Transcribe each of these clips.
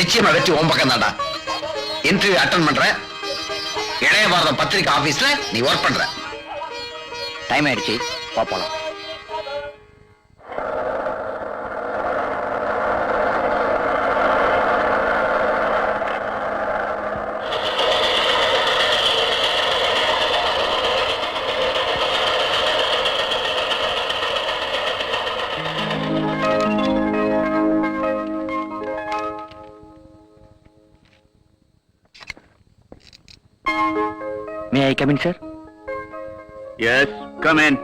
நிச்சயமா வெற்றி உன் பக்கம் தான்டா. இன்டர்வியூ அட்டெண்ட் பண்ற, இளைய பாரதம் பத்திரிகை ஆபீஸ்ல நீ ஒர்க் பண்ற. டைம் ஆயிடுச்சு, போலாம். May I come in, sir? Yes, come in.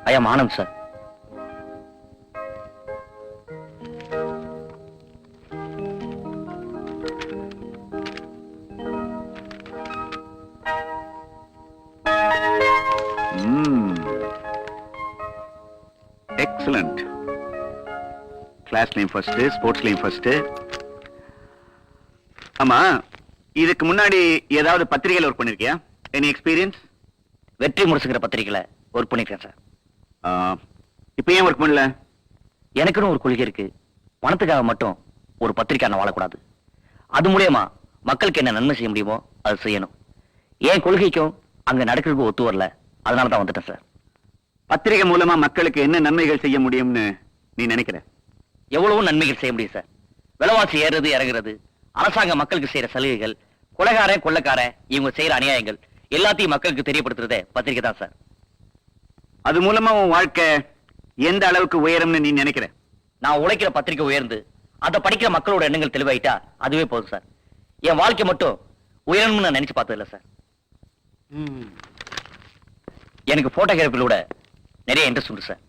I am Anand, sir. Excellent. Class name first, sports name first. ஆமா, இதுக்கு முன்னாடி ஏதாவது பத்திரிகையில ஒர்க் பண்ணிருக்கியா? Any experience? வெற்றி முரசுங்கிற பத்திரிகையில ஒர்க் பண்ணிருக்கேன் சார். இப்ப ஏன் ஒர்க் பண்ணல? எனக்குன்னு ஒரு கொள்கை இருக்கு. பணத்துக்காக மட்டும் ஒரு பத்திரிக்கை வாழக்கூடாது. அது மூலியமா மக்களுக்கு என்ன நன்மை செய்ய முடியுமோ அது செய்யணும். என் கொள்கைக்கும் அங்க நடக்கிறதுக்கு ஒத்து வரல, அதனால தான் வந்துட்டேன் சார். பத்திரிகை மூலமா மக்களுக்கு என்ன நன்மைகள் செய்ய முடியும்னு நீ நினைக்கிற? எவ்வளவு நன்மைகள் செய்ய முடியும் சார். விலைவாசி ஏறுறது இறங்குறது, அரசாங்க மக்களுக்கு செய்யற சலுகைகள், கொலைகாரன் கொள்ளைக்காரன் இவங்க செய்யற அநியாயங்கள் எல்லாத்தையும் மக்களுக்கு தெரியப்படுத்துறதே பத்திரிகை தான் சார். அது மூலமா உன் வாழ்க்கை எந்த அளவுக்கு உயரும்னு நீ நினைக்கிற? நான் உழைக்கிற பத்திரிகை உயர்ந்து அதை படிக்கிற மக்களோட எண்ணங்கள் தெளிவாயிட்டா அதுவே போதும் சார். என் வாழ்க்கை மட்டும் உயரணும்னு நான் நினைச்சு பார்த்ததில்ல சார். எனக்கு போட்டோகிராஃபிலோட நிறைய இன்ட்ரெஸ்ட் உண்டு சார்.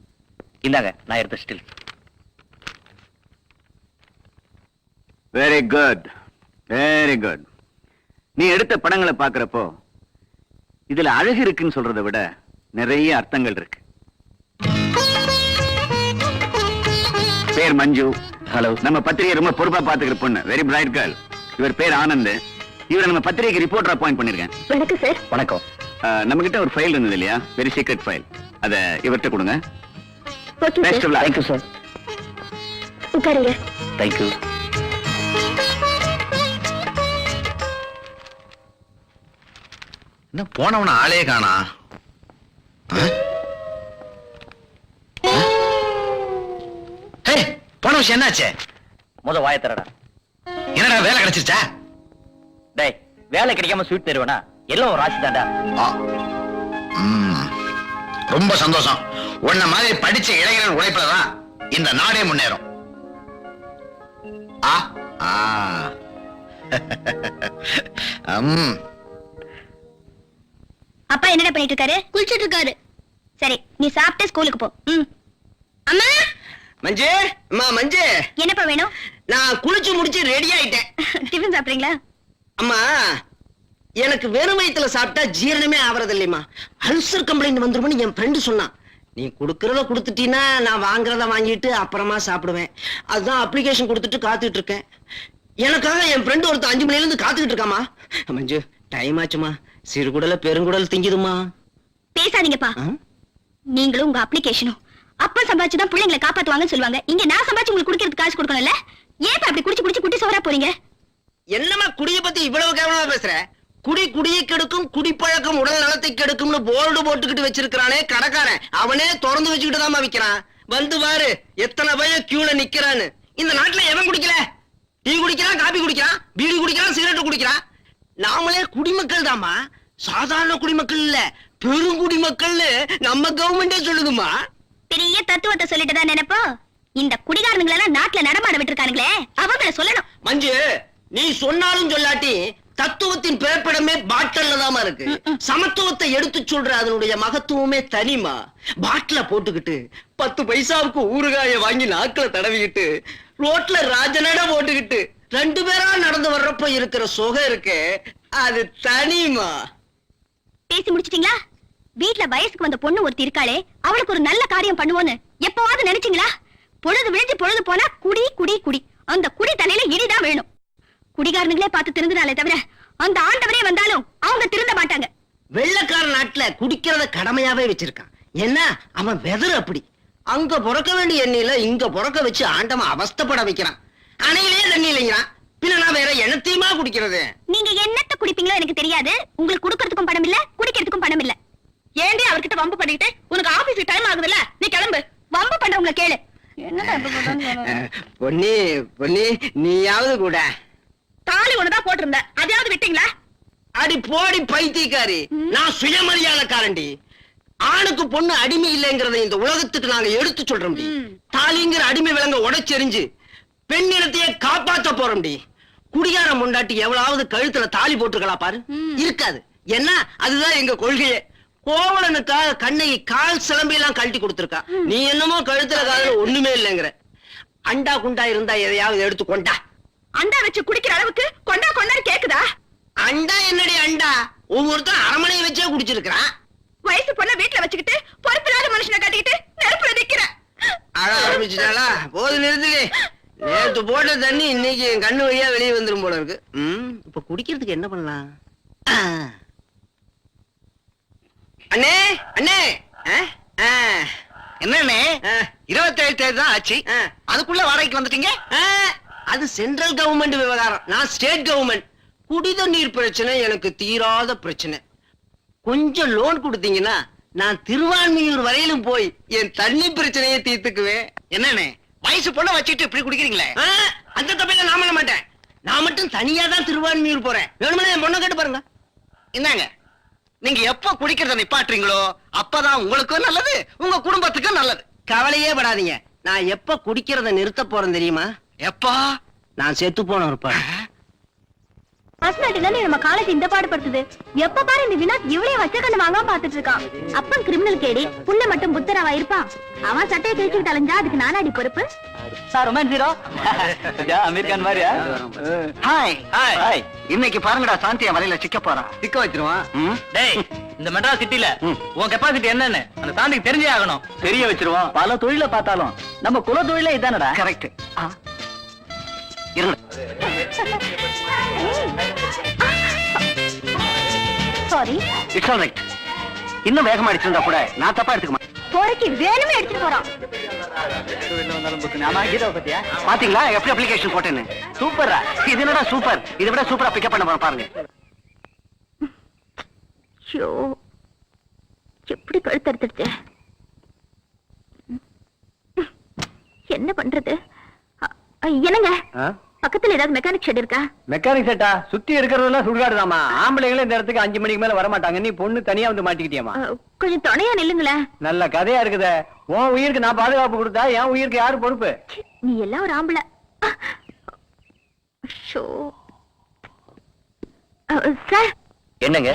இந்தாங்க நான் எடுத்த still. Very good, very good. நீ எடுத்த படங்களை பாக்குறப்போ இதுல அழகு இருக்குன்னு சொல்றதை விட நிறைய அர்த்தங்கள் இருக்கு. பேர் மஞ்சு. ஹலோ. நம்ம பத்திரிகை ரொம்ப பொறுப்பா பாத்துக்கிற பொண்ணு, வெரி பிரைட் கேர்ள். இவர் பேர் ஆனந்த். இவரை நம்ம பத்திரிகைக்கு ரிப்போர்ட்டர் அப்பாயிண்ட் பண்ணிருக்கேன். வணக்கம் சார். வணக்கம். நம்ம கிட்ட ஒரு ஃபைல் இருந்தது இல்லையா, வெரி சீக்ரெட் ஃபைல், அத இவர்கிட்ட கொடுங்க. Best of luck. Thank you sir. உட்காருங்க. தேங்க்யூ. என்ன போனவன ஆளே காணா? போன விஷயம் என்னாச்சு? முத வாய தரடா. என்னடா வேலை கிடைச்சிருச்சா? டேய், வேலை கிடைக்காம ஸ்வீட் தருவேனா? எல்லாம் ஒரு ராசி தாண்டா. ரொம்ப சந்தோஷம். உன்ன மாதிரி படிச்ச இளைஞர்கள் உழைப்புலதான் இந்த நாடே முன்னேறும். அப்பா என்னடா பண்ணிட்டு இருக்காரு? குளிச்சிட்டு இருக்காரு. சரி, நீ சாப்பிட்டு ஸ்கூலுக்கு போ. அம்மா. மஞ்சு, அம்மா மஞ்சு. என்னப்பா வேணும்? நான் குளிச்சு முடிச்சு ரெடி ஆயிட்டேன். டிஃபன் சாப்பிடுறீங்களா? அம்மா, எனக்கு வெறும் வயித்துல சாப்பிட்டா ஜீரணமே ஆவறது இல்லையம்மா. அல்சர் கம்ப்ளைண்ட் வந்துருமோன்னு என் ஃப்ரெண்டு சொன்னான். நீ கொடுக்கறத கொடுத்துட்டீன்னா நான் வாங்குறத வாங்கிட்டு அப்புறமா சாப்பிடுவேன். அதுதான் அப்ளிகேஷன் கொடுத்துட்டு காத்துட்டு இருக்கேன். எனக்காக என் ஃப்ரெண்டு ஒருத்தர் 5 மணில இருந்து காத்துக்கிட்டு இருக்காமா. மஞ்சு, டைம் ஆச்சுமா. சிறுகுடல பெருங்குடல் திங்குதுமா. பேசாதீங்கப்பா. நீங்களும் உங்க அப்ளிகேஷனும் அப்பா சம்பாதிச்சுதான் பிள்ளைங்களை காப்பாத்துவாங்கன்னு சொல்லுவாங்க. இங்க நான் சம்பாதிச்சு உங்களுக்கு குடிக்கிறதுக்கு காசு கொடுக்கணும்ல. ஏன் அப்படி குடிச்சு குடிச்சு குட்டி சவரா போறீங்க? என்னமா குடிய பத்தி இவ்வளவு கேவலமா பேசுற? குடி குடியை கெடுக்கும், குடிப்பழக்கம் உடல் நலத்தை கெடுக்கும்னு போர்டு போட்டுக்கிட்டு வச்சிருக்கானே கடைக்காரன், அவனே திறந்து வச்சுக்கிட்டு தான் விக்கிறான். வந்து பாரு எத்தனை பையன் கியூல நிக்கிறான்னு. இந்த நாட்டுல எவன் குடிக்கல? டீ குடிக்கிறான், காபி குடிக்கிறான், பீடி குடிக்கிறான், சிகரெட் குடிக்கிறான். நாமளே குடிமக்கள் தாமா, சாதாரண குடிமக்கள் இல்ல, பெருங்குடிமக்கள்னு நம்ம கவர்மெண்டே சொல்லுதுமா. பெரிய தத்துவத்தை சொல்லிட்டு தான் நினைப்போ. இந்த குடிகாரனுங்களை எல்லாம் நாட்டுல நடமாட விட்டுருக்கானுங்களே, அவங்கள சொல்லணும். மஞ்சு, நீ சொன்னாலும் சொல்லாட்டி தத்துவத்தின் பிறப்பிடமே பாட்டில்ல தாமா இருக்கு. சமத்துவத்தை எடுத்து சொல்ற அதனுடைய மகத்துவமே தனிமா. பாட்டில போட்டுக்கிட்டு 10 பைசாவுக்கு ஊறுகாய வாங்கி நாக்குல தடவிக்கிட்டு ரோட்ல ராஜனட போட்டுக்கிட்டு 2 பேரா நடந்து வர்றப்ப இருக்கிற சுகம் இருக்கு, அது தனிமா. பேசி முடிச்சிட்டீங்களா? வீட்டுல வயசுக்கு வந்த பொண்ணு ஒருத்தி இருக்காளே, அவளுக்கு ஒரு நல்ல காரியம் பண்ணுவோன்னு எப்பவாவது நினைச்சீங்களா? பொழுது விழிஞ்சு பொழுது போனா குடி குடி குடி. அந்த குடி தலையில இடிதான் வேணும். குடிகாரனுங்களே பார்த்து திருந்தினாலே தவிர அந்த ஆண்டவரே வந்தாலும் அவங்க திருந்த மாட்டாங்க. வெள்ளக்கார நாட்டுல குடிக்கிறத கடமையாவே வச்சிருக்கான். என்ன அவன் வெதர் அப்படி. அங்க பிறக்க வேண்டிய எண்ணெயில இங்க பிறக்க வச்சு ஆண்டவன் அவஸ்தைப்பட வைக்கிறான். அணையிலே தண்ணி இல்லைங்கிறான். பின்ன நான் வேற எண்ணத்தையுமா குடிக்கிறது? நீங்க என்னத்த குடிப்பீங்களோ எனக்கு தெரியாது. உங்களுக்கு குடுக்கறதுக்கும் பணம் இல்ல, குடிக்கிறதுக்கும் பணம் இல்ல. ஏண்டி அவர்கிட்ட வம்பு பண்ணிட்டு உனக்கு ஆபீஸ் டைம் ஆகுதுல்ல, நீ கிளம்பு. வம்பு பண்றவங்கள கேளு. பொன்னி பொன்னி, நீயாவது கூட தாலி ஒண்ணுதான் போட்டிருந்த, அதையாவது விட்டீங்களா? அடி போடி பைத்தியக்காரி, நான் சுயமரியாதைக்காரண்டி. ஆணுக்கு பொண்ணு அடிமை இல்லைங்கிறத இந்த உலகத்துக்கு நாங்க எடுத்து சொல்றோம். தாலிங்கிற அடிமை விலங்க உடைச்செறிஞ்சு பெண் இனத்தையே காப்பாத்த போறோம்டி. குடிகார முண்டாட்டி எவ்வளவு கழுத்துல தாலி போட்டுருக்கலாம் பாரு, இருக்காது. என்ன, அதுதான் எங்க கொள்கையே. கோவலனுக்காக கண்ணகி கால் சிலம்பையெல்லாம் கழட்டி கொடுத்திருக்கா. நீ என்னமோ கழுத்துல காதுல ஒண்ணுமே இல்லைங்கிற. அண்டா குண்டா இருந்தா எதையாவது எடுத்து கொண்டா. அண்டா வச்சு குடிக்கிற அளவுக்கு கொண்டா கொண்டாரு கேக்குதா? அண்டா என்னடி அண்டா, ஒவ்வொருத்தரும் அரமனையை வச்சே குடிச்சிருக்கான். வயசு பொண்ண வீட்டுல வச்சுக்கிட்டு பொறுப்பில்லாத மனுஷனை கட்டிக்கிட்டு நெருப்புல நிக்கிற. அழ ஆரம்பிச்சுட்டாளா? போது நிறுத்துவே. நேத்து போட்ட தண்ணி இன்னைக்கு என் கண்ணு வழியா வெளியே வந்துரும் போல இருக்கு. இப்ப குடிக்கிறதுக்கு என்ன பண்ணலாம்? அண்ணே அண்ணே, என்னண்ணே 27 தேதி தான் ஆச்சு, அதுக்குள்ள வாடகைக்கு வந்துட்டீங்க? அது சென்ட்ரல் கவர்மெண்ட் விவகாரம், நான் ஸ்டேட் கவர்மெண்ட். குடிதண்ணீர் பிரச்சனை எனக்கு தீராத பிரச்சனை. கொஞ்சம் லோன் கொடுத்தீங்கன்னா நான் திருவான்மியூர் வரையிலும் போய் என் தண்ணி பிரச்சனையை தீர்த்துக்குவேன். என்னண்ணே வயசு பொண்ண வச்சுட்டு இப்படி குடிக்கிறீங்களே? அந்த தப்பையில நான் பண்ண மாட்டேன். நான் மட்டும் தனியா தான் திருவான்மியூர் போறேன். வேணும்னா என் பொண்ணை கேட்டு பாருங்க. என்னங்க, நீங்க எப்ப குடிக்கிறத நிப்பாட்டுறீங்களோ அப்பதான் உங்களுக்கும் நல்லது, உங்க குடும்பத்துக்கும் நல்லது. கவலையே படாதீங்க. நான் எப்ப குடிக்கிறத நிறுத்த போறேன் தெரியுமா? எப்பா? நான் செத்து போன இருப்பேன். பர்சனாலிட்டினால நம்ம காலேஜ் இந்த பாடுபடுத்துது. எப்ப பாரு இந்த வினோத் இவ்வளவு வச்ச கண்ணு வாங்காம பாத்துட்டு இருக்கான். அப்பன் கிரிமினல் கேடி, புள்ள மட்டும் புத்தராவா இருப்பான். அவன் சட்டையை கிழிச்சுட்டு அலைஞ்சா அதுக்கு நானாடி பொறுப்பு? Sir romance hero Aamir Khan மாதிரியா? Hi hi. இன்னைக்கு பாருங்கடா, சாந்தியா வலையில சிக்க போறான். சிக்க வச்சிருவான். டேய், இந்த மெட்ராஸ் சிட்டில உன் கெப்பாசிட்டி என்னன்னு அந்த சாந்திக்கு தெரிஞ்சே ஆகணும். தெரிய வச்சிருவோம். பல தொழில பார்த்தாலும் நம்ம குல தொழிலே இதானடா. கரெக்ட். இருங்க, சாரி. It's all right. இன்னும் வேகமா அடிச்சிருந்தா கூட நான் தப்பா எடுத்துக்க மாட்டேன். போறக்கு வேணுமே எடுத்துட்டு போறான். பாத்தீங்களா எப்படி அப்ளிகேஷன் போட்டேன்னு? சூப்பரா. இது என்னடா சூப்பர், இதை விட சூப்பரா பிக்கப் பண்ண போறேன் பாருங்க. ஐயோ, எப்படி கழுத்தறுத்துடுச்சு. என்ன பண்றது? என்னங்க, பக்கத்துல ஏதாவது மெக்கானிக் ஷெட் இருக்கா? மெக்கானிக் செட்டா? சுத்தி இருக்கிறதெல்லாம் சுடுகாடுதாமா. ஆம்பளைங்களும் இந்த இடத்துக்கு 5 மணிக்கு மேல வர மாட்டாங்க. நீ பொண்ணு தனியா வந்து மாட்டிக்கிட்டியாமா? கொஞ்சம் துணையா நில்லுங்களேன். நல்ல கதையா இருக்குதே. உன் உயிருக்கு நான் பாதுகாப்பு கொடுத்தா என் உயிருக்கு யாரு பொறுப்பு? நீ எல்லாம் ஒரு ஆம்பளை. சார், என்னங்க?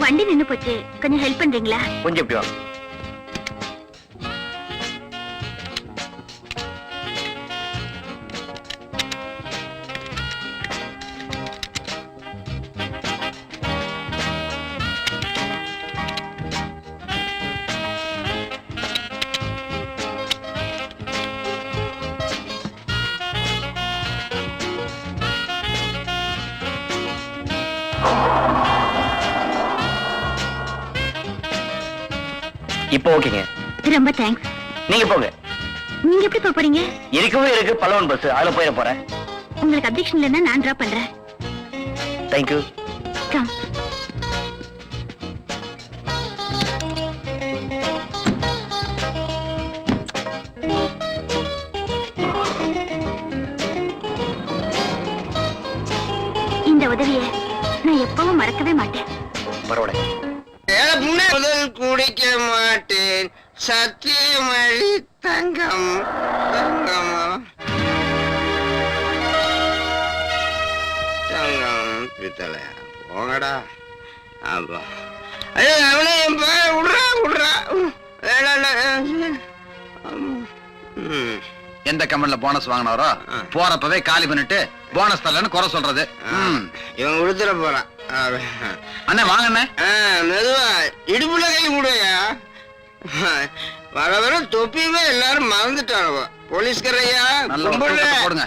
வண்டி நின்னு போச்சு, கொஞ்சம் ஹெல்ப் பண்றீங்களா? கொஞ்சம் எப்படி வாங்க. இப்போ ஓகேங்க. ரொம்ப தேங்க்ஸ். நீங்க போங்க. நீங்க எப்படி போக போறீங்க? இருக்கவே இருக்கு பலவன் பஸ், அதுல போயிட போறேன். உங்களுக்கு அப்ஜெக்ஷன் இல்லைன்னா நான் டிராப் பண்றேன். தேங்க்யூ. கம். இந்த உதவியை நான் எப்பவும் மறக்கவே மாட்டேன். பரவாயில்ல. முதல் குடிக்க மாட்டேன், சத்தியமழி தங்கம் தங்கம் தங்கம் பித்தளையா போங்கடா. அப்பா ஐயோ, அவனே விடுறா விடுறா. எந்த கம்பெனில போனஸ் வாங்கினாரோ போறப்பவே காலி பண்ணிட்டு போனஸ் தரலன்னு குறை சொல்றது. இவன் உடுத்துற போறான். அண்ணே வாங்க அண்ணே. மெதுவா இடுப்புல கை கூடயா. வர வர தொப்பியுமே எல்லாரும் மறந்துட்டானவ. போலீஸ்காரையா நல்ல ஒரு தூக்கத்தை போடுங்க.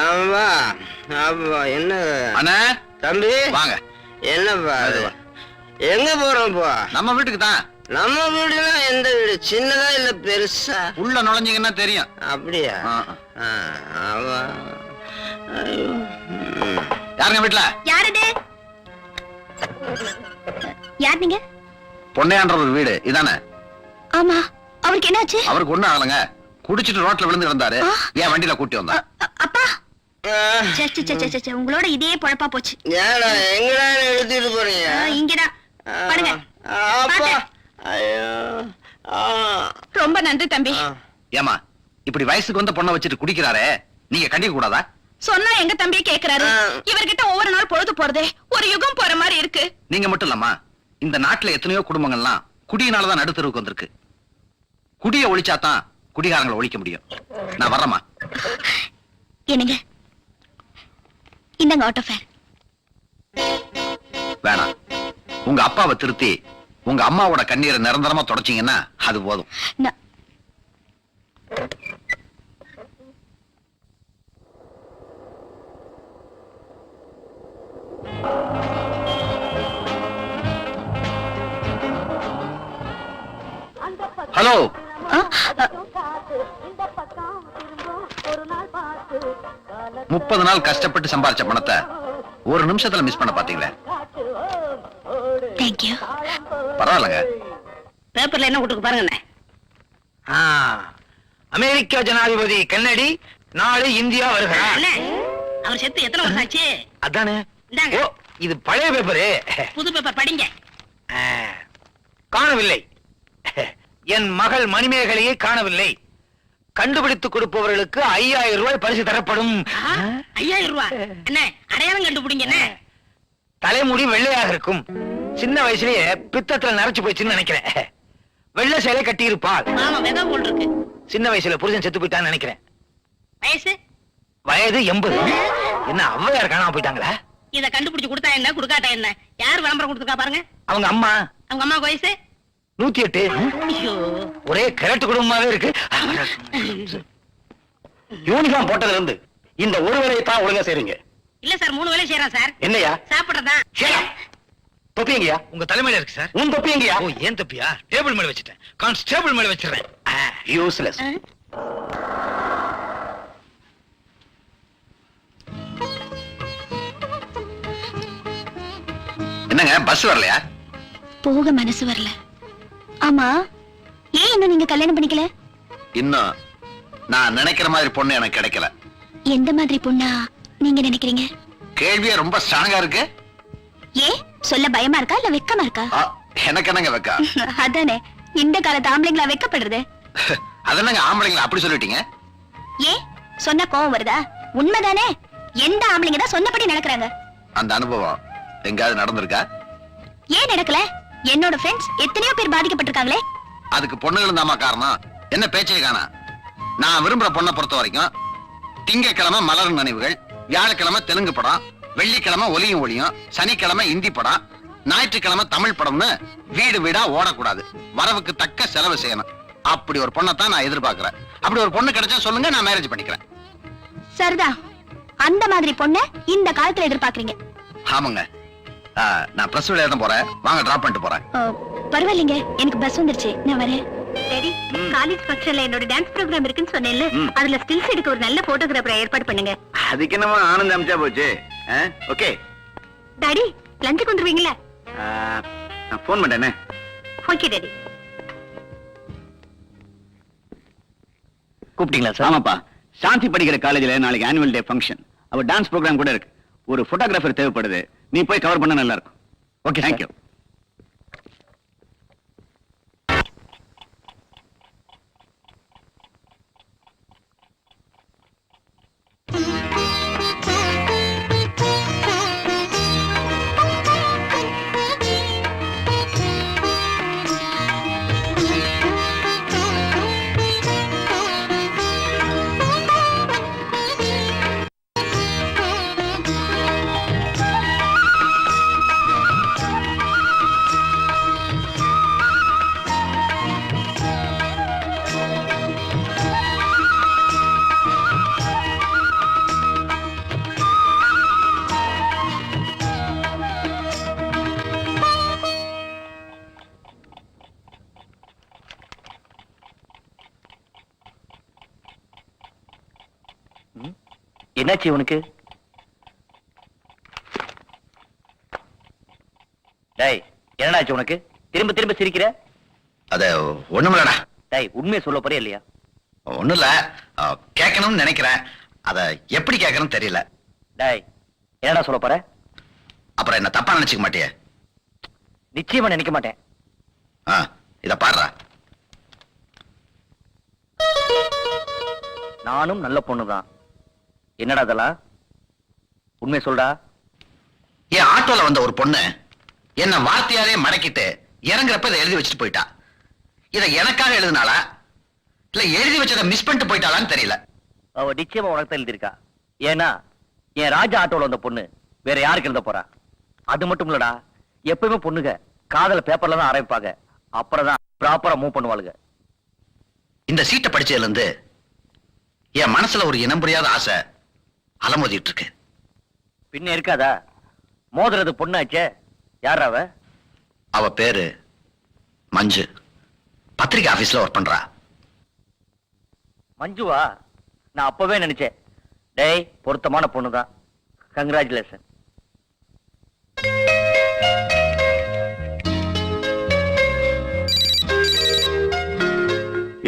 ஆமா ஆமா. என்ன அண்ணே தம்பி வாங்க. என்னப்பா எங்க போறோம்? இப்போ நம்ம வீட்டுக்கு தான். நம்ம வீடுனா எந்த வீடு, சின்னதா இல்ல பெருசா? உள்ள நுழைஞ்சீங்கன்னா தெரியும். அப்படியா? ஆ. ஐயோ. யாருங்க வீட்டுல? யாரது? யார் நீங்க? பொன்னையான்ற ஒரு வீடு இதானே? ஆமா, அவருக்கு என்னாச்சு? அவருக்கு ஒண்ணும் ஆகலங்க. குடிச்சிட்டு ரோட்ல விழுந்து இருந்தாரு. ஏன் வண்டியில கூட்டி வந்தா? அப்பா, சே, சே, சே, சே, சே, உங்களோட இதே பொழப்பா போச்சு. ஏடா எங்கடா எடுத்துட்டு போறீங்க? இங்கதான் பாருங்க. அப்பா. ஐயோ. ரொம்ப நன்றி தம்பி. ஏமா இப்படி வயசுக்கு வந்த பொண்ணை வச்சுட்டு குடிக்கிறாரே, நீங்க கண்டிக்க கூடாதா? சொன்னா எங்க தம்பியை கேக்குறாரு. இவர்கிட்ட ஒவ்வொரு நாள் பொழுது போறதே ஒரு யுகம் போற மாதிரி இருக்கு. நீங்க மட்டும் இல்லம்மா, இந்த நாட்டுல எத்தனையோ குடும்பங்கள்லாம் குடியினாலதான் நடுத்தருவுக்கு வந்திருக்கு. குடிய ஒழிச்சாதான் குடிகாரங்களை ஒழிக்க முடியும். நான் வர்றேம்மா. என்னங்க, இந்தாங்க ஆட்டோ ஃபேர். வேணாம், உங்க அப்பாவை திருத்தி உங்க அம்மாவோட கண்ணீரை நிரந்தரமா தொடச்சீங்கன்னா அது போதும். ஹலோ, 30 நாள் கஷ்டப்பட்டு சம்பாரிச்ச பணத்தை ஒரு நிமிஷத்துல மிஸ் பண்ண பாத்தீங்களே. தேங்க்யூ. பரவாயில்லங்க. பேப்பர்ல என்ன கொடுத்து பாருங்க. அமெரிக்கா ஜனாதிபதி கென்னடி நாளை இந்தியா வருகிறார். அவர் செத்து எத்தனை வருஷம் ஆச்சு? அதானே. இந்தாங்க. ஓ, இது பழைய பேப்பரு. புது பேப்பர் படிங்க. காணவில்லை. என் மகள் மணிமேகலையை காணவில்லை. கண்டுபிடித்து கொடுப்பவர்களுக்கு 5000 ரூபாய் பரிசு தரப்படும். 5000 ரூபாய் என்ன அடையாளம் கண்டுபிடிங்க. என்ன தலைமுடி வெள்ளையாக இருக்கும். சின்ன வயசுலயே பித்தத்துல நரைச்சு போயிடுச்சுன்னு நினைக்கிறேன். வெள்ளை சேலை கட்டி இருப்பாள். மாமா வெதா போல் இருக்கு. சின்ன வயசுல புருஷன் செத்து போயிட்டான்னு நினைக்கிறேன். வயசு வயது 80. என்ன ஔவையார் காணாம போயிட்டாங்களா? இத கண்டுபிடிச்சு கொடுத்தா என்ன கொடுக்காட்டா என்ன? யார் விளம்பரம் கொடுத்துருக்கா பாருங்க. அவங்க அம்மா. அவங்க அம்மா வயசு 108. ஐயோ, ஒரே கரெக்ட் குடும்பமாவே இருக்கு. யூனிஃபார்ம் போட்டதுல இருந்து இந்த ஒரு வேலையை தான் ஒழுங்கா செய்றீங்க. இல்ல சார் 3 வேளை செய்யறோம் சார். என்னையா? சாப்பிடுறதா? தொப்பி எங்கயா? உங்க தலைமையில இருக்கு சார். உன் தொப்பி எங்கயா? ஓ, ஏன் தப்பியா? டேபிள் மேல வச்சிட்டேன். கான்ஸ்டேபிள் மேல வச்சிடுறேன். யூஸ்லெஸ். என்னங்க பஸ் வரலையா? போக மனசு வரல. ஆமா, ஏன் இன்னும் நீங்க கல்யாணம் பண்ணிக்கல? இன்னும் நான் நினைக்கிற மாதிரி பொண்ணு எனக்கு கிடைக்கல. எந்த மாதிரி பொண்ணா நீங்க நினைக்கிறீங்க? கேள்வியே ரொம்ப ஸ்ட்ராங்கா இருக்கு. ஏன் சொல்ல பயமா இருக்கா இல்ல வெக்கமா இருக்கா? எனக்கு என்னங்க வெக்கா? அதானே, இந்த காலத்து ஆம்பளைங்களா வெக்கப்படுறது. அதென்னங்க ஆம்பளைங்களா அப்படி சொல்லிட்டீங்க? ஏன் சொன்னா கோவம் வருதா? உண்மைதானே, எந்த ஆம்பளைங்க தான் சொன்னபடி நடக்கிறாங்க. அந்த அனுபவம் எங்காவது நடந்திருக்கா? ஏன் நடக்கல? என்னோட ஃப்ரெண்ட்ஸ் எத்தனையோ பேர் பாதிக்கப்பட்டிருக்காங்களே. அதுக்கு பொண்ணுகளும் தாமா காரணம். என்ன பேச்சே காணா. நான் விரும்புற பொண்ணை பொறுத்த வரைக்கும் திங்கக்கிழமை மலரும் நினைவுகள், வியாழக்கிழமை தெலுங்கு படம், வெள்ளிக்கிழமை ஒலியும் ஒளியும், சனிக்கிழமை இந்தி படம், ஞாயிற்றுக்கிழமை தமிழ் படம்னு வீடு வீடா ஓடக்கூடாது. வரவுக்கு தக்க செலவு செய்யணும். அப்படி ஒரு பொண்ணத்தான் நான் எதிர்பார்க்கிறேன். அப்படி ஒரு பொண்ணு கிடைச்சா சொல்லுங்க, நான் மேரேஜ் பண்ணிக்கிறேன். சரிதான், அந்த மாதிரி பொண்ணு இந்த காலத்துல எதிர்பார்க்கறீங்க. ஆமாங்க. நான் பிளஸ் 2 எழுத போறேன். வாங்க டிராப் பண்ணிட்டு போறேன். பரவாயில்லைங்க, எனக்கு பஸ் வந்துருச்சு, நான் வரேன். சரி, காலேஜ் ஃபங்க்ஷன்ல என்னோட டான்ஸ் ப்ரோகிராம் இருக்குன்னு சொன்னேன்ல, அதுல ஸ்டில்ஸ் எடுக்க ஒரு நல்ல போட்டோகிராஃபரை ஏற்பாடு பண்ணுங்க. அதுக்கு என்னமா ஆனந்த் அமிச்சா போச்சு. ஓகே டாடி, லஞ்சுக்கு வந்துருவீங்களா? நான் போன் பண்ணேனே. Okay daddy. கூப்பிட்டீங்களா சார்? ஆமாப்பா, சாந்தி படிக்கிற காலேஜ்ல நாளைக்கு ஆனுவல் டே ஃபங்க்ஷன். அவ டான்ஸ் ப்ரோகிராம் கூட இருக்கு. ஒரு போட்டோகிராஃபர் தேவைப்படுது. நீ போய் கவர் பண்ண நல்லா இருக்கும். Okay, thank you. என்னாச்சு இவனுக்கு? டேய், என்னடாச்சு உனக்கு? திரும்ப திரும்ப சிரிக்கிற? அத ஒண்ணுமில்லடா. டேய், உண்மையை சொல்ல போறியா இல்லையா? ஒண்ணும் இல்ல, கேட்கணும்னு நினைக்கிறேன். அத எப்படி கேட்கணும்னு தெரியல. டேய், என்னடா சொல்ல போற? அப்புறம் என்ன தப்பா நினைச்சுக்க மாட்டியே? நிச்சயமா நினைக்க மாட்டேன். இத பாருடா. நானும் நல்ல பொண்ணுதான். என்னடா அதெல்லாம்? உண்மை சொல்டா. என் ஆட்டோல வந்த ஒரு பொண்ணு என்ன வார்த்தையாலே மடக்கிட்டு இறங்குறப்ப இதை எழுதி வச்சுட்டு போயிட்டா. இதை எனக்காக எழுதினாளா இல்ல எழுதி வச்சதை மிஸ் பண்ணிட்டு போயிட்டாளான்னு தெரியல. அவ நிச்சயமா உனக்கு தான் எழுதியிருக்கா. ஏன்னா என் ராஜா ஆட்டோல வந்த பொண்ணு வேற யாருக்கு எழுத போறா? அது மட்டும் இல்லடா, எப்பவுமே பொண்ணுங்க காதல பேப்பர்ல தான் ஆரம்பிப்பாங்க, அப்புறம் தான் ப்ராப்பரா மூவ் பண்ணுவாளுங்க. இந்த சீட்டை படிச்சதுல இருந்து என் மனசுல ஒரு இனம் புரியாத ஆசை அலமோதிட்டு இருக்கு. பின்ன இருக்காதா? மோதுறது பொண்ணாச்சே. யார் அவ? அவ பேரு மஞ்சு. பத்திரிகை ஆபீஸ்ல ஒர்க் பண்றா. மஞ்சுவா? நான் அப்பவே நினைச்சேன். டேய், பொருத்தமான பொண்ணுதான். Congratulation.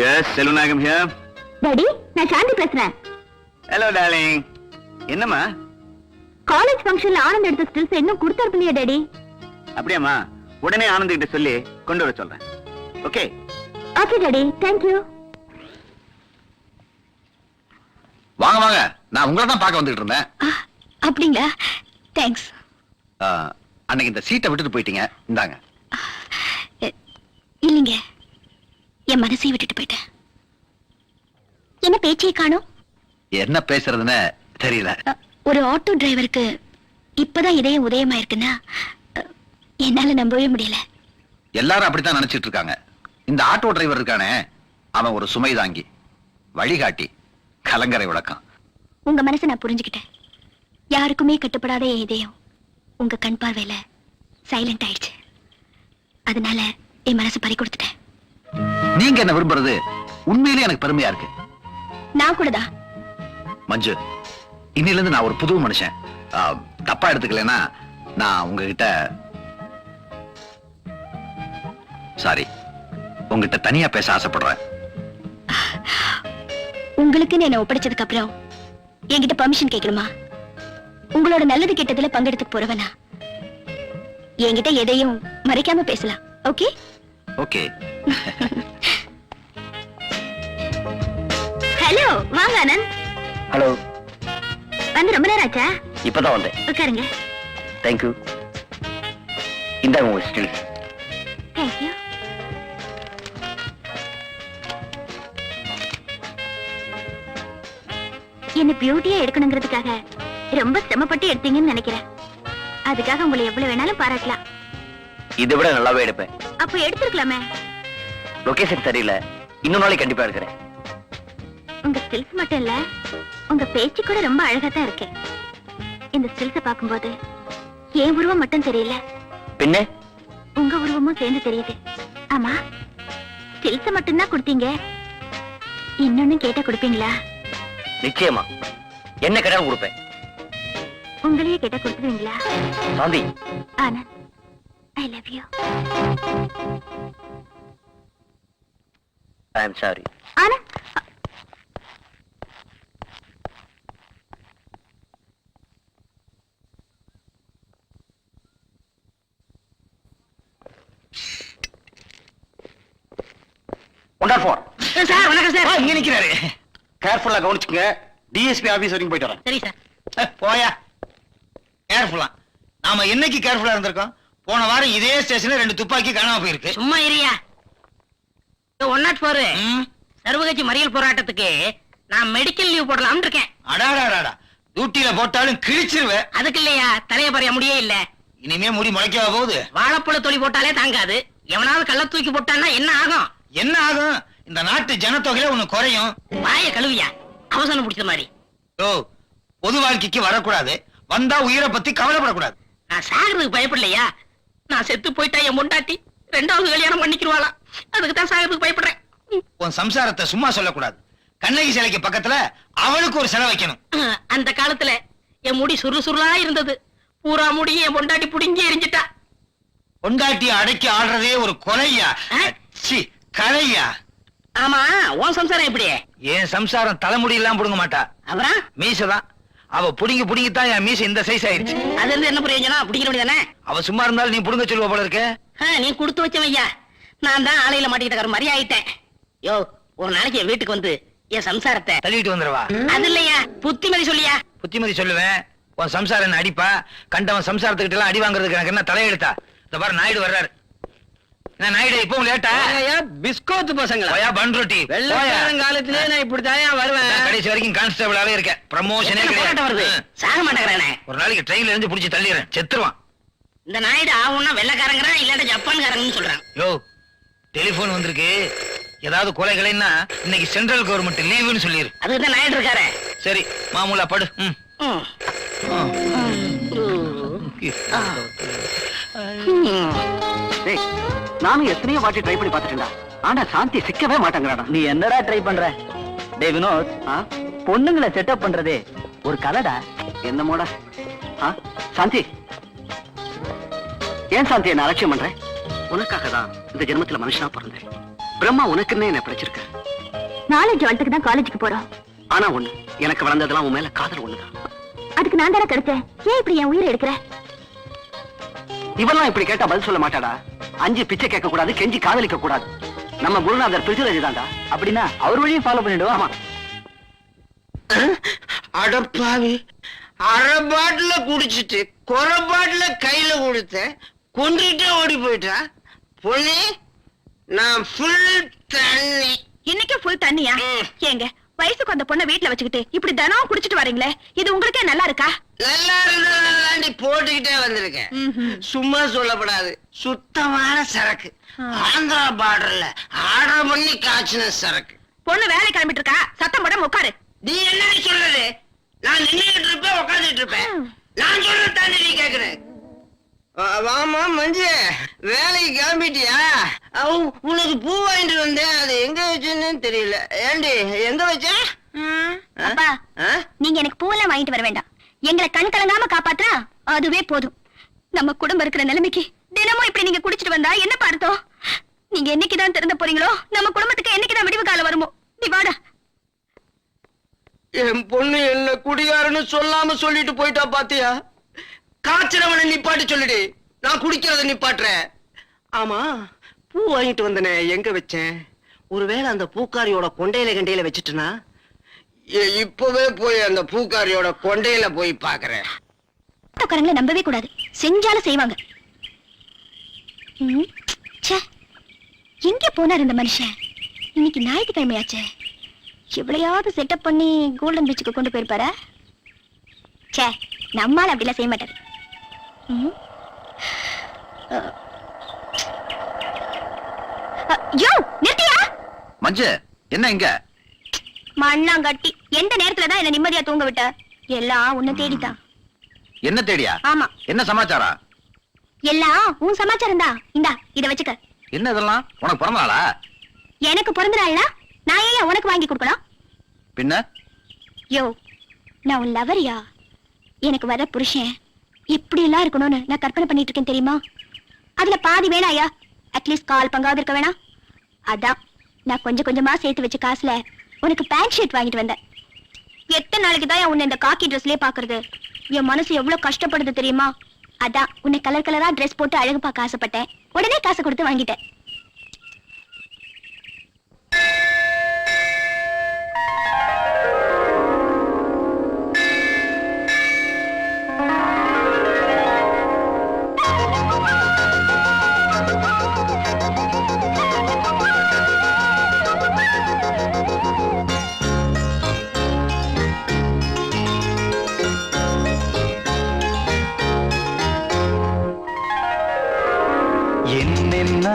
Yes, Selvanayagam here. Daddy, நான் சாந்தி பேசுறேன். Hello, darling. என்னம்மா? காலேஜ் ஃபங்க்ஷன்ல ஆனந்த் எடுத்த ஸ்டில்ஸ் இன்னும் கொடுத்தறப்பலையா டாடி? அப்படியாம்மா? உடனே ஆனந்த் கிட்ட சொல்லி கொண்டு வர சொல்றேன். Okay? Okay daddy, thank you. வாங்க வாங்க, நான் உங்களை தான் பார்க்க வந்துட்டு இருந்தேன். அப்படிங்களா? தேங்க்ஸ். அன்னைக்கு இந்த சீட்டை விட்டுட்டு போயிட்டீங்க, இந்தாங்க. இல்லைங்க, என் மனசையும் விட்டுட்டு போயிட்டேன். என்ன பேச்சையே காணோம்? என்ன பேசுறதுன்னு தெரியல. ஒரு ஆட்டோ டிரைவருக்கு இப்பதான் இதயம் உதயமாயிருக்குன்னா என்னால நம்பவே முடியல. எல்லாரும் அப்படித்தான் நினைச்சிட்டு இருக்காங்க. இந்த ஆட்டோ டிரைவர் இருக்கானே, அவன் ஒரு சுமை தாங்கி, வழிகாட்டி, கலங்கரை விளக்கம். உங்க மனசை நான் புரிஞ்சுக்கிட்டேன். யாருக்குமே கட்டுப்படாத என் இதயம் உங்க கண் பார்வையில சைலண்ட் ஆயிடுச்சு. அதனால என் மனசை பறி கொடுத்துட்டேன். நீங்க என்ன விரும்புறது உண்மையிலேயே எனக்கு பெருமையா இருக்கு. நான் கூடதான். மஞ்சு, இன்னில இருந்து நான் ஒரு புது மனுஷன். தப்பா எடுத்துக்கலன்னா நான் உங்ககிட்ட சாரி, உங்ககிட்ட தனியா பேச ஆசைப்படுறேன். உங்களுக்குன்னு என்ன ஒப்படைச்சதுக்கு அப்புறம் என்கிட்ட பர்மிஷன் கேட்கணுமா? உங்களோட நல்லது கெட்டதுல பங்கெடுத்து போறவனா என்கிட்ட எதையும் மறைக்காம பேசலாம். ஓகே? ஓகே. ஹலோ, வாங்க ஆனந்த். ஹலோ. வந்து ரொம்ப நேரம் ஆச்சா? இப்பதான் வந்தேன். உட்காருங்க. தேங்க்யூ. இந்தாங்க உங்க ஸ்டில். தேங்க்யூ. என்ன பியூட்டியா எடுக்கணுங்கிறதுக்காக ரொம்ப சிரமப்பட்டு எடுத்தீங்கன்னு நினைக்கிறேன். அதுக்காக உங்களை எவ்வளவு வேணாலும் பாராட்டலாம். இதை விட நல்லாவே எடுப்பேன். அப்ப எடுத்துருக்கலாமே. லொகேஷன் சரியில்லை, இன்னொரு நாளைக்கு கண்டிப்பா எடுக்கிறேன். உங்க ஸ்டில்ஸ் மட்டும் இல்ல, உங்க பேச்சு கூட ரொம்ப அழகா தான் இருக்கு. இந்த ஸ்டில்ஸ பாக்கும்போது என் உருவம் மட்டும் தெரியல, பின்ன உங்க உருவமும் சேர்ந்து தெரியுது. ஆமா, ஸ்டில்ஸ மட்டும்தான் கொடுத்தீங்க, இன்னொன்னு கேட்டா கொடுப்பீங்களா? நிச்சயமா. என்ன கேட்டாலும் கொடுப்பேன். உங்களையே கேட்டா கொடுத்துருவீங்களா? Shanthi. Anand, I love you. I am sorry. Anand, sir வணக்கம் சார். இங்க நிக்கிறாரு. கேர்ஃபுல்லா கவனிச்சுங்க. டிஎஸ்பி ஆபீஸ் வரைக்கும் போயிட்டு வரேன். சரி சார். போயா. கேர்ஃபுல்லா. நாம என்னைக்கு கேர்ஃபுல்லா இருந்திருக்கோம்? போன வாரம் இதே ஸ்டேஷன்ல 2 துப்பாக்கி காணாம போயிருக்கு. சும்மா இரியா. 104 ம். சர்வகட்சி மறியல் போராட்டத்துக்கு நான் மெடிக்கல் லீவ் போடலாம்னு இருக்கேன். அடாடாடாடா. டியூட்டில போட்டாலும் கிழிச்சிருவேன். அதுக்கு இல்லையா, தலைய பறைய முடியே இல்ல. இனிமே முடி முளைக்கவா போகுது? வாழைப்பழ தொலி போட்டாலே தாங்காது. எவனாவது கள்ள தூக்கி போட்டான்னா என்ன ஆகும்? என்ன ஆகும்? இந்த நாட்டு ஜனத்தொகையில ஒண்ணு குறையும். வாய கழுவியா, அவசரம் பிடிச்ச மாதிரி. ஓ, பொது வாழ்க்கைக்கு வரக்கூடாது, வந்தா உயிரை பத்தி கவலைப்படக்கூடாது. நான் சாகிறதுக்கு பயப்படலையா? நான் செத்து போயிட்டா என் பொண்டாட்டி 2வது கல்யாணம் பண்ணிக்கிடுவாளா? அதுக்கு தான் சாகிறதுக்கு பயப்படுறேன். உன் சம்சாரத்தை சும்மா சொல்லக்கூடாது. கண்ணகி சிலைக்கு பக்கத்துல அவளுக்கு ஒரு சிலை வைக்கணும். அந்த காலத்துல என் முடி சுருளா இருந்தது. பூரா முடி என் பொண்டாட்டி புடிங்கி எரிஞ்சிட்டா. பொண்டாட்டிய அடக்கி ஆடுறதே ஒரு கொலையா, ச்சீ, கலையா. ஆமா, உன் சம்சாரம் எப்படி? என் சம்சாரம் தலைமுடி எல்லாம் புடுங்க மாட்டா, அப்புறம் மீசதான். அவ புடுங்கித்தான் என் மீச இந்த சைஸ் ஆயிடுச்சு. அதுல இருந்து என்ன பிரயோஜனம்? பிடிக்கிற முடியாதானே? அவ சும்மா இருந்தாலும் நீ புடுங்க சொல்லுவ போல இருக்க. நீ கொடுத்து வச்சவையா, நான் தான் ஆலையில மாட்டிக்கிட்ட மாதிரி ஆயிட்டேன். யோ, ஒரு நாளைக்கு என் வீட்டுக்கு வந்து என் சம்சாரத்தை தள்ளிட்டு வந்துருவா. அது இல்லையா, புத்திமதி சொல்லியா? புத்திமதி சொல்லுவேன். உன் சம்சாரம் என்ன அடிப்பா? கண்டவன் சம்சாரத்துக்கிட்ட எல்லாம் அடி வாங்குறதுக்கு எனக்கு என்ன தலையெடுத்தா? இந்த பாரு, நாயுடு வர்றாரு. என்ன நாயுடு, இப்பவும் லேட்டா? பிஸ்கோத்து பசங்களா? போயா, பன் ரொட்டி. காலத்திலே நான் இப்படித்தான் வருவேன். நான் கடைசி வரைக்கும் கான்ஸ்டபிளாவே இருக்கேன். ப்ரமோஷனே எத்தனை போராட்டம் வருது? சாக மாட்டேங்கிறானே. ஒரு நாளைக்கு ட்ரெயின்ல இருந்து புடிச்சு தள்ளிடுறேன், செத்துருவான். இந்த நாயுடு ஆவுன்னா வெள்ளக்காரங்கிறான், இல்லாட்ட ஜப்பான்காரங்கன்னு சொல்றான். யோ, டெலிபோன் வந்திருக்கு. ஏதாவது கொலைகளைன்னா இன்னைக்கு சென்ட்ரல் கவர்மெண்ட் லீவுன்னு சொல்லிரு. அதுக்கு தான் நாயுடு இருக்காரு. சரி, மாமூலா படு. நானும் எத்தனையோ வாட்டி ட்ரை பண்ணி பார்த்துட்டேன்டா. ஆனா சாந்தி சிக்கவே மாட்டேங்கிறாடா. நீ என்னடா ட்ரை பண்ற? டேய் வினோத், பொண்ணுங்களை செட்டப் பண்றதே ஒரு கலடா. என்னமோடா? சாந்தி, ஏன் சாந்தி என்ன அலட்சியம் பண்ற? உனக்காக தான் இந்த ஜென்மத்துல மனுஷனா பிறந்தேன். பிரம்மா உனக்குன்னே என்ன பிடிச்சிருக்க. நாலேஜ் வளர்த்துக்கு தான் காலேஜுக்கு போறோம். ஆனா ஒண்ணு, எனக்கு வளர்ந்ததெல்லாம் உன் மேல காதல் ஒண்ணுதான். அதுக்கு நான் தானே கிடைச்சேன். ஏன் இப்படி என் உயிரை எடுக்கிற? இவெல்லாம் இப்படி கேட்டா பதில் சொல்ல மாட்டாடா. 5 பிச்சை கேட்க கூடாது, கெஞ்சி காதலிக்க கூடாது. நம்ம குருநாதர் பிரிச்சுராஜ் தான்டா. அப்படின்னா அவர் வழியும் ஃபாலோ பண்ணிடுவோம். ஆமா. அடப்பாவி, அரை பாட்டில குடிச்சிட்டு குறை பாட்டில கையில கொடுத்த கொண்டுட்டே ஓடி போயிட்டா. பொண்ணு, நான் ஃபுல் தண்ணி. இன்னைக்கு ஃபுல் தண்ணியா? ஏங்க, வயசுக்கு அந்த பொண்ணை வீட்டுல வச்சுக்கிட்டு இப்படி தினம் குடிச்சிட்டு வரீங்களே, இது உங்களுக்கே நல்லா இருக்கா? நல்லா இருந்தாண்டி போட்டுக்கிட்டே வந்திருக்கேன். சும்மா சொல்லப்படாது, சுத்தமான சரக்கு. ஆந்திரா பார்டர்ல ஆர்டர் பண்ணி காய்ச்சின சரக்கு. பொண்ணு வேலை கிளம்பிட்டு இருக்கா, சத்தம் போட உட்காரு. நீ என்ன சொல்றது? நான் நின்னுட்டு இருப்பேன், உட்காந்துட்டு இருப்பேன். நான் சொல்றது தானே நீ கேக்குற. வாமா மஞ்சு, வேலைக்கு கிளம்பிட்டியா? உனக்கு பூ வாங்கிட்டு வந்தேன், அது எங்க வச்சுன்னு தெரியல. ஏண்டி, எங்க வச்ச? அப்பா, நீங்க எனக்கு பூவெல்லாம் வாங்கிட்டு வர வேண்டாம். எங்களை கண் கலங்காம காப்பாத்துறா அதுவே போதும். நம்ம குடும்பம் இருக்கிற நிலைமைக்கு தினமும் இப்படி நீங்க குடிச்சிட்டு வந்தா என்ன பார்த்தோம்? நீங்க என்னைக்குதான் திறந்த போறீங்களோ, நம்ம குடும்பத்துக்கு என்னைக்குதான் விடிவு காலம் வருமோ. நீ வாடா. என் பொண்ணு என்ன குடியாருன்னு சொல்லாம சொல்லிட்டு போயிட்டா பாத்தியா? காய்ச்சறவனை நிப்பாட்டி சொல்லிடு, நான் குடிக்கிறத நிப்பாட்டுறேன். ஆமா, பூ வாங்கிட்டு வந்தனே, எங்க வச்சேன்? ஒருவேளை அந்த பூக்காரியோட கொண்டையில கண்டையில வச்சுட்டுனா? இப்பவே போய் அந்த பூக்காரியோட கொண்டையில போய் பாக்குறேன். ஆட்டோக்காரங்களை நம்பவே கூடாது, செஞ்சாலும் செய்வாங்க. எங்க போனார் இந்த மனுஷன்? இன்னைக்கு ஞாயிற்றுக்கிழமையாச்சே, எவ்வளையாவது செட்டப் பண்ணி கோல்டன் பீச்சுக்கு கொண்டு போயிருப்பாரா? சே, நம்மால அப்படிலாம் செய்ய மாட்டாரு. யோ, நிறுத்தியா? மஞ்சு, என்ன இங்க? மண்ணாங்கட்டி, எந்த நேரத்துலதான் என்ன நிம்மதியா தூங்க விட்ட? எல்லாம் உன்னை தேடிதான். என்ன தேடியா? ஆமா. என்ன சமாச்சாரம்? எல்லாம் உன் சமாச்சாரம் தான். இந்தா, இத வச்சுக்க. என்ன இதெல்லாம்? உனக்கு பிறந்த நாளா? எனக்கு பிறந்த நாள்னா நான் ஏன் உனக்கு வாங்கி கொடுக்கணும்? பின்ன? யோ, நான் உன் லவரியா? எனக்கு வர புருஷன் இப்படி எல்லாம் இருக்கணும்னு நான் கற்பனை பண்ணிட்டு இருக்கேன் தெரியுமா? அதுல பாதி வேணாயா, அட்லீஸ்ட் கால் பங்காவது இருக்க வேணாம். அதான் நான் கொஞ்சம் கொஞ்சமா சேர்த்து வச்ச காசுல உனக்கு பேண்ட் ஷர்ட் வாங்கிட்டு வந்தேன். எத்தனை நாளைக்கு தான் உன்னை இந்த காக்கி ட்ரெஸ்லயே பாக்குறது? என் மனசு எவ்வளவு கஷ்டப்படுது தெரியுமா? அதான் உன்னை கலர் கலரா ட்ரெஸ் போட்டு அழகு பார்க்க ஆசைப்பட்டேன். உடனே காசு கொடுத்து வாங்கிட்டேன். என்னென்ன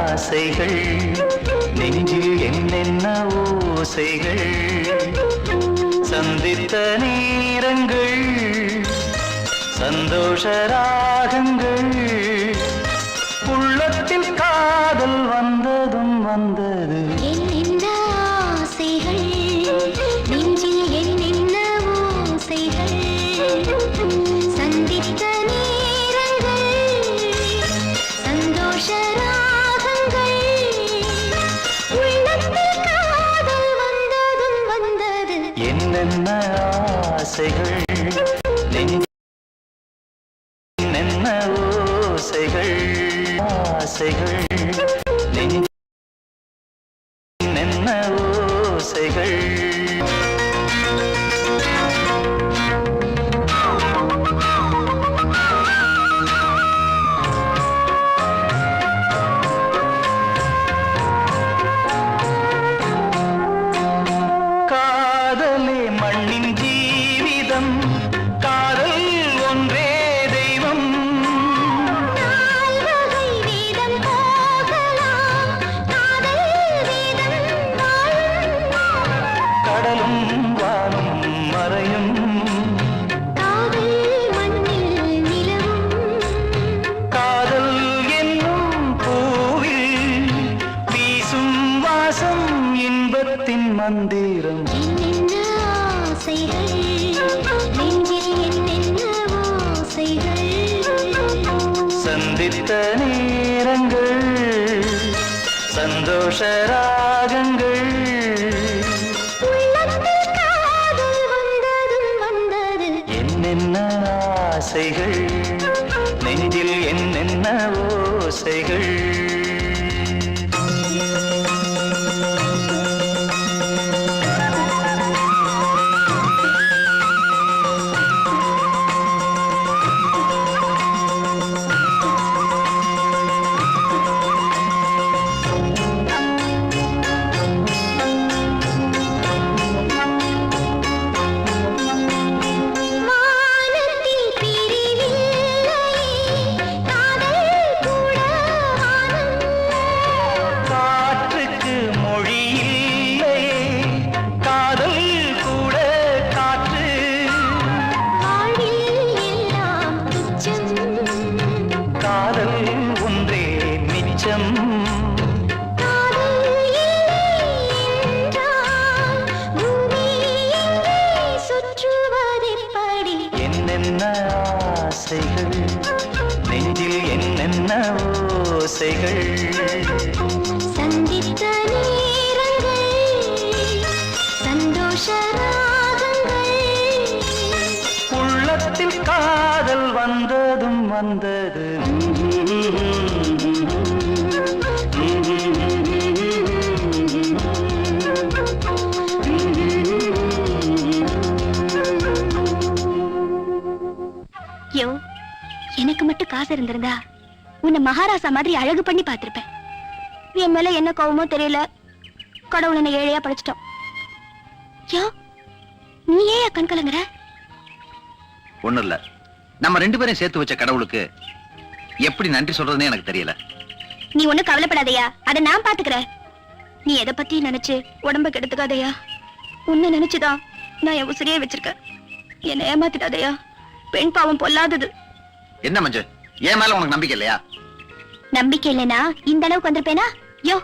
ஆசைகள் நெஞ்சில், என்னென்ன ஓசைகள், சந்தித்த நேரங்கள், சந்தோஷ ராகங்கள், உள்ளத்தில் காதல் வந்ததும் வந்தது. என்னென்ன ஆசைகள் ஆசைகள் நெஞ்சில் என்ன ஓசைகள் ஆசைகள் நெஞ்சில் என்ன ஓசைகள் காதலே மண்ணின் ஜீவிதம் காதல் ஒன்றே தெய்வம் நால்வகை வேதம் போகலாம் காதல் வேதம் வாழும் கடலும் வானும் மறையும் காதல் மண்ணில் நிலவும் காதல் என்னும் பூவில் வீசும் வாசம் இன்பத்தின் மந்திரம் என்னென்ன ஆசைகள் நெஞ்சில் என்னென்ன ஓசைகள் சந்தித்த நேரங்கள் சந்தோஷ ராகங்கள் உள்ளத்தில் காதல் வந்ததும் வந்தது என்னென்ன ஆசைகள் நெஞ்சில் என்னென்ன ஓசைகள் வானத்தில் பிரிவில்லையே காதல் கூட வானம் காற்றுக்கு மொழி இல்லையே காதல் கூட காற்று வாழ்வில் எல்லாம் துச்சம் காதல் ஒன்றே மிச்சம் காதல் இல்லை என்றால் பூமி எங்கே சுற்றுவதெப்படி என்னென்ன ஆசைகள் நெஞ்சில் என்னென்ன ஓசைகள் சந்தித்த நேரங்கள் சந்தோஷ ராகங்கள் உள்ளத்தில் காதல் வந்ததும் வந்தது யோ எனக்கு மட்டும் காசு இருந்திருந்தா உன்னை மகாராசா மாதிரி அழகு பண்ணி பார்த்திருப்பேன். என் மேல என்ன கோவமோ தெரியல, கடவுள் என்ன ஏழையா படைச்சிட்டோம். யோ நீ ஏன் கண் கலங்குற? ஒண்ணும் இல்ல, நம்ம ரெண்டு பேரும் சேர்த்து வச்ச கடவுளுக்கு எப்படி நன்றி சொல்றதுன்னு எனக்கு தெரியல. நீ ஒண்ணும் கவலைப்படாதயா, அதை நான் பாத்துக்கிறேன். நீ எதை பத்தி நினைச்சு உடம்ப கெடுத்துக்காதயா. உன்னை நினைச்சுதான் நான் என் உசிரியே வச்சிருக்கேன். என்னை ஏமாத்திடாதயா, பெண் பாவம் பொல்லாதது. என்ன மஞ்சு, என் மேல உனக்கு நம்பிக்கை இல்லையா? நம்பிக்கை இல்லைனா இந்த அளவுக்கு வந்திருப்பேனா? யோ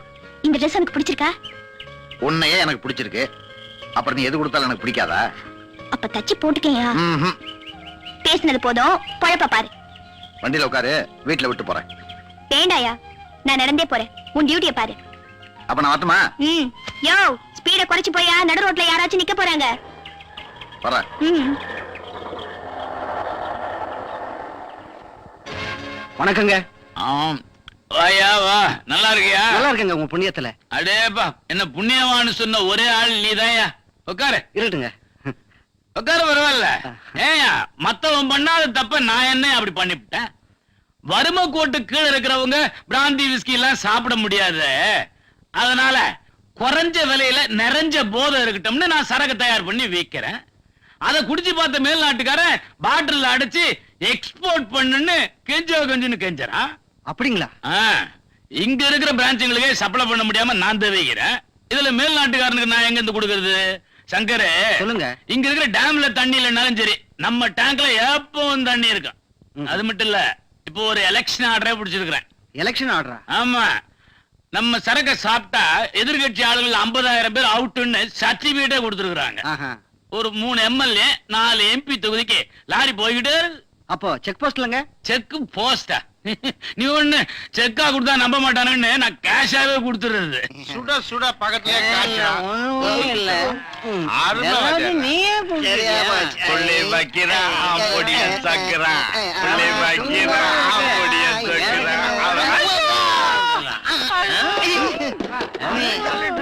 இந்த ட்ரெஸ் எனக்கு பிடிச்சிருக்கா? உன்னையே எனக்கு பிடிச்சிருக்கு, அப்புறம் நீ எது கொடுத்தாலும் எனக்கு பிடிக்காதா? அப்ப தச்சு போட்டுக்கேயா. ம்ஹும். பேசினது போதும், பழப்ப பாரு. வண்டியில உட்காரு, வீட்டுல விட்டு போறேன். வேண்டாயா, நான் நடந்தே போறேன். உன் டியூட்டிய பாரு. அப்ப நான் வரட்டுமா? யோ ஸ்பீட குறைச்சு போயா, நடு ரோட்ல யாராச்சும் நிக்க போறாங்க. வரேன். வணக்கங்க. ஆம். வாயா வா, நல்லா இருக்கியா? நல்லா இருக்கங்க உங்க புண்ணியத்துல. அடேப்பா, என்ன புண்ணியவான்னு சொன்ன ஒரே ஆள் நீதாயா. உட்காரு இருக்கட்டுங்க. உட்காரு, பரவாயில்ல. ஏயா மத்தவன் பண்ணாத தப்ப நான் என்ன அப்படி பண்ணிவிட்டேன்? வறுமை கோட்டு கீழே இருக்கிறவங்க பிராந்தி விஸ்கி எல்லாம் சாப்பிட முடியாது. அதனால குறைஞ்ச விலையில நிறைஞ்ச போதை இருக்கட்டும்னு நான் சரக்கு தயார் பண்ணி விக்கிறேன். அதை குடிச்சு பார்த்த மேல்நாட்டுக்காரன் பாட்டில் அடைச்சு எக்ஸ்போர்ட் பண்ணுன்னு கெஞ்சுன்னு கெஞ்சறான். அப்படிங்களா? இங்க இருக்கிற பிரான்ச்சுகளுக்கே சப்ளை பண்ண முடியாம நான் தவிக்கிறேன். இதுல மேல்நாட்டுக்காரனுக்கு நான் எங்க இருந்து கொடுக்கறது? சங்கரே சொல்லுங்க. இங்க இருக்கிற டேம்ல தண்ணி இல்லைனாலும் சரி, நம்ம டேங்க்ல எப்பவும் தண்ணி இருக்கும். அது மட்டும் இல்ல, இப்போ ஒரு எலெக்ஷன் ஆர்டரே பிடிச்சிருக்கிறேன். எலெக்ஷன் ஆர்டரா? ஆமா, நம்ம சரக்க சாப்பிட்டா எதிர்கட்சி ஆளுகள் 50,000 பேர் அவுட்னு சர்டிபிகேட்டே கொடுத்துருக்காங்க. ஒரு 3 எம்எல்ஏ 4 எம்பி தொகுதிக்கு லாரி போய்கிட்டு. அப்போ செக் போஸ்ட்லங்க? செக் போஸ்டா? நீ ஒண்ணு செக்கா கொடுத்தா நம்ப மாட்டானுன்னு நான் கேஷாவே கொடுத்துறது. சுட சுட பக்கத்திலே காய்ச்சா ஒண்ணும் இல்ல. ஏதாவது நீயே குடிக்கிறியா? புள்ளி வைக்கிறா அப்படியே சக்கரா, புள்ளி வைக்கிறா அப்படியே சக்கரா.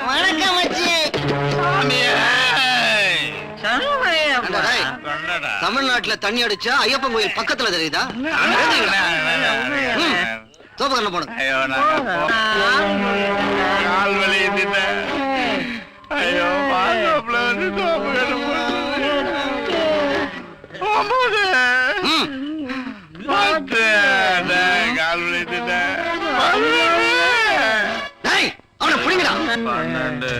வணக்கம் மச்சி. தமிழ்நாட்டுல தண்ணி அடிச்சா ஐயப்பன் கோயில் பக்கத்துல தெரியுதா? சோபகரண போடுங்க. ஐயோ கால் வலியுதுல. ஐயோ பாசாப்ல வந்து கால் வலியுதுல. அவனை புடிங்கடா. 12.